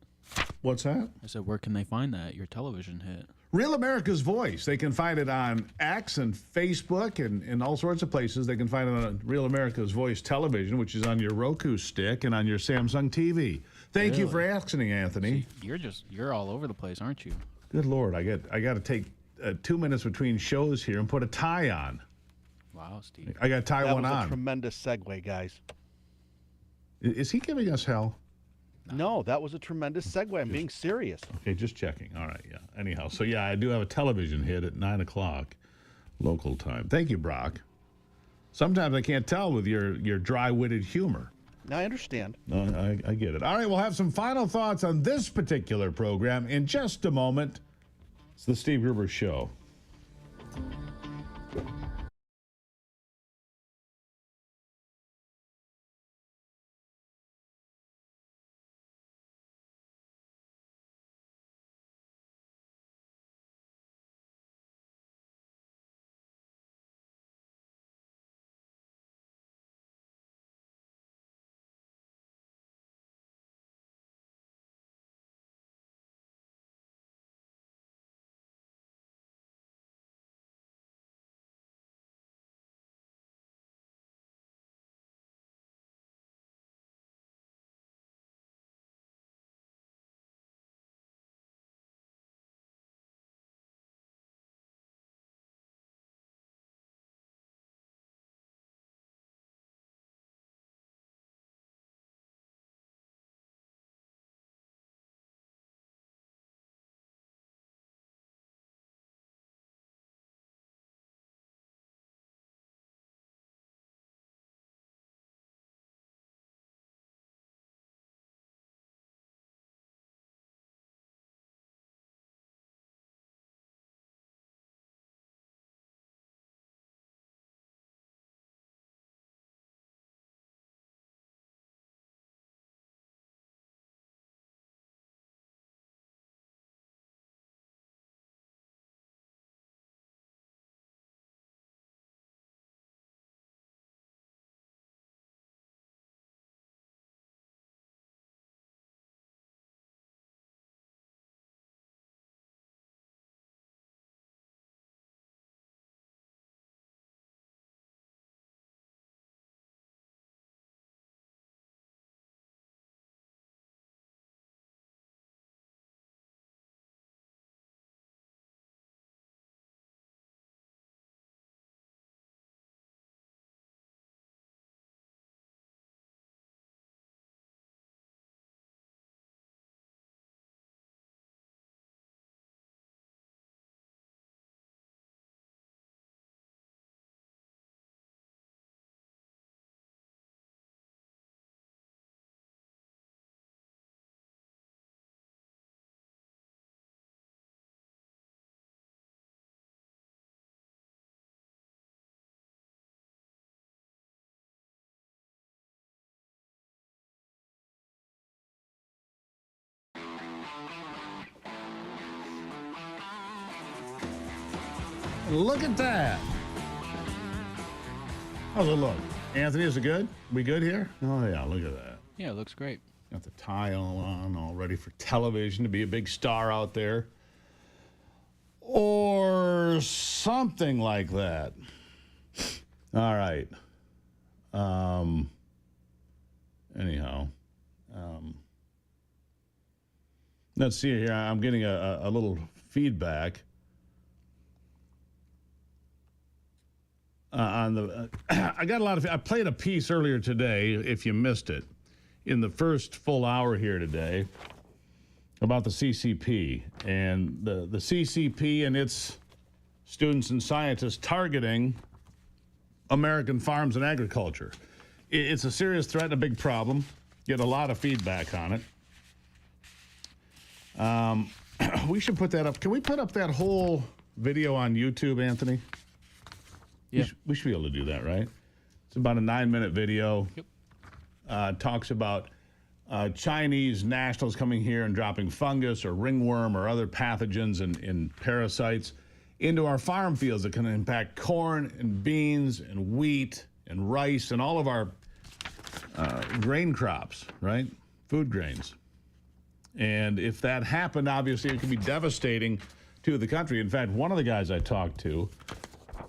What's that? I said, where can they find that? Your television hit. Real America's Voice. They can find it on X and Facebook and all sorts of places. They can find it on Real America's Voice television, which is on your Roku stick and on your Samsung TV. Thank you for asking, Anthony. See, you're all over the place, aren't you? Good Lord, I got to take 2 minutes between shows here and put a tie on. Wow, Steve. I got to tie one That was on. a tremendous segue, guys. Is he giving us hell? No, that was a tremendous segue. I'm being serious. Okay, just checking. All right, yeah. Anyhow, so yeah, I do have a television hit at 9 o'clock local time. Thank you, Brock. Sometimes I can't tell with your dry-witted humor. I understand. I get it. All right, we'll have some final thoughts on this particular program in just a moment. It's the Steve Gruber Show. Look at that. How's it look? Anthony, is it good? We good here? Oh, yeah, look at that. Yeah, it looks great. Got the tie all on, all ready for television to be a big star out there. Or something like that. All right. Anyhow. Let's see here. I'm getting a little feedback on the. I got a lot of. I played a piece earlier today. If you missed it, in the first full hour here today, about the CCP and the CCP and its students and scientists targeting American farms and agriculture. It's a serious threat and a big problem. Get a lot of feedback on it. We should put that up. Can we put up that whole video on YouTube, Anthony? Yeah. We should be able to do that, right? It's about a 9-minute video. Yep. Talks about Chinese nationals coming here and dropping fungus or ringworm or other pathogens and parasites into our farm fields that can impact corn and beans and wheat and rice and all of our grain crops, right? Food grains. And if that happened, obviously, it could be devastating to the country. In fact, one of the guys I talked to,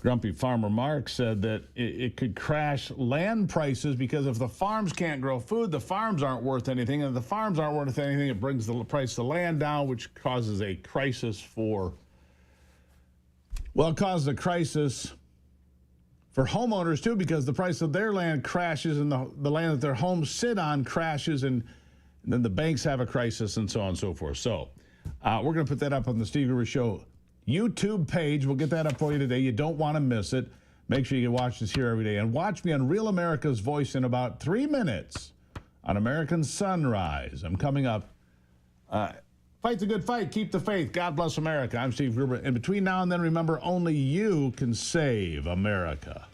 Grumpy Farmer Mark, said that it could crash land prices because if the farms can't grow food, the farms aren't worth anything. And if the farms aren't worth anything, it brings the price of the land down, which causes a crisis for, well, it causes a crisis for homeowners, too, because the price of their land crashes and the land that their homes sit on crashes, and then the banks have a crisis and so on and so forth. So we're going to put that up on the Steve Gruber Show YouTube page. We'll get that up for you today. You don't want to miss it. Make sure you can watch this here every day. And watch me on Real America's Voice in about 3 minutes on American Sunrise. I'm coming up. Fight the good fight. Keep the faith. God bless America. I'm Steve Gruber. And between now and then, remember, only you can save America.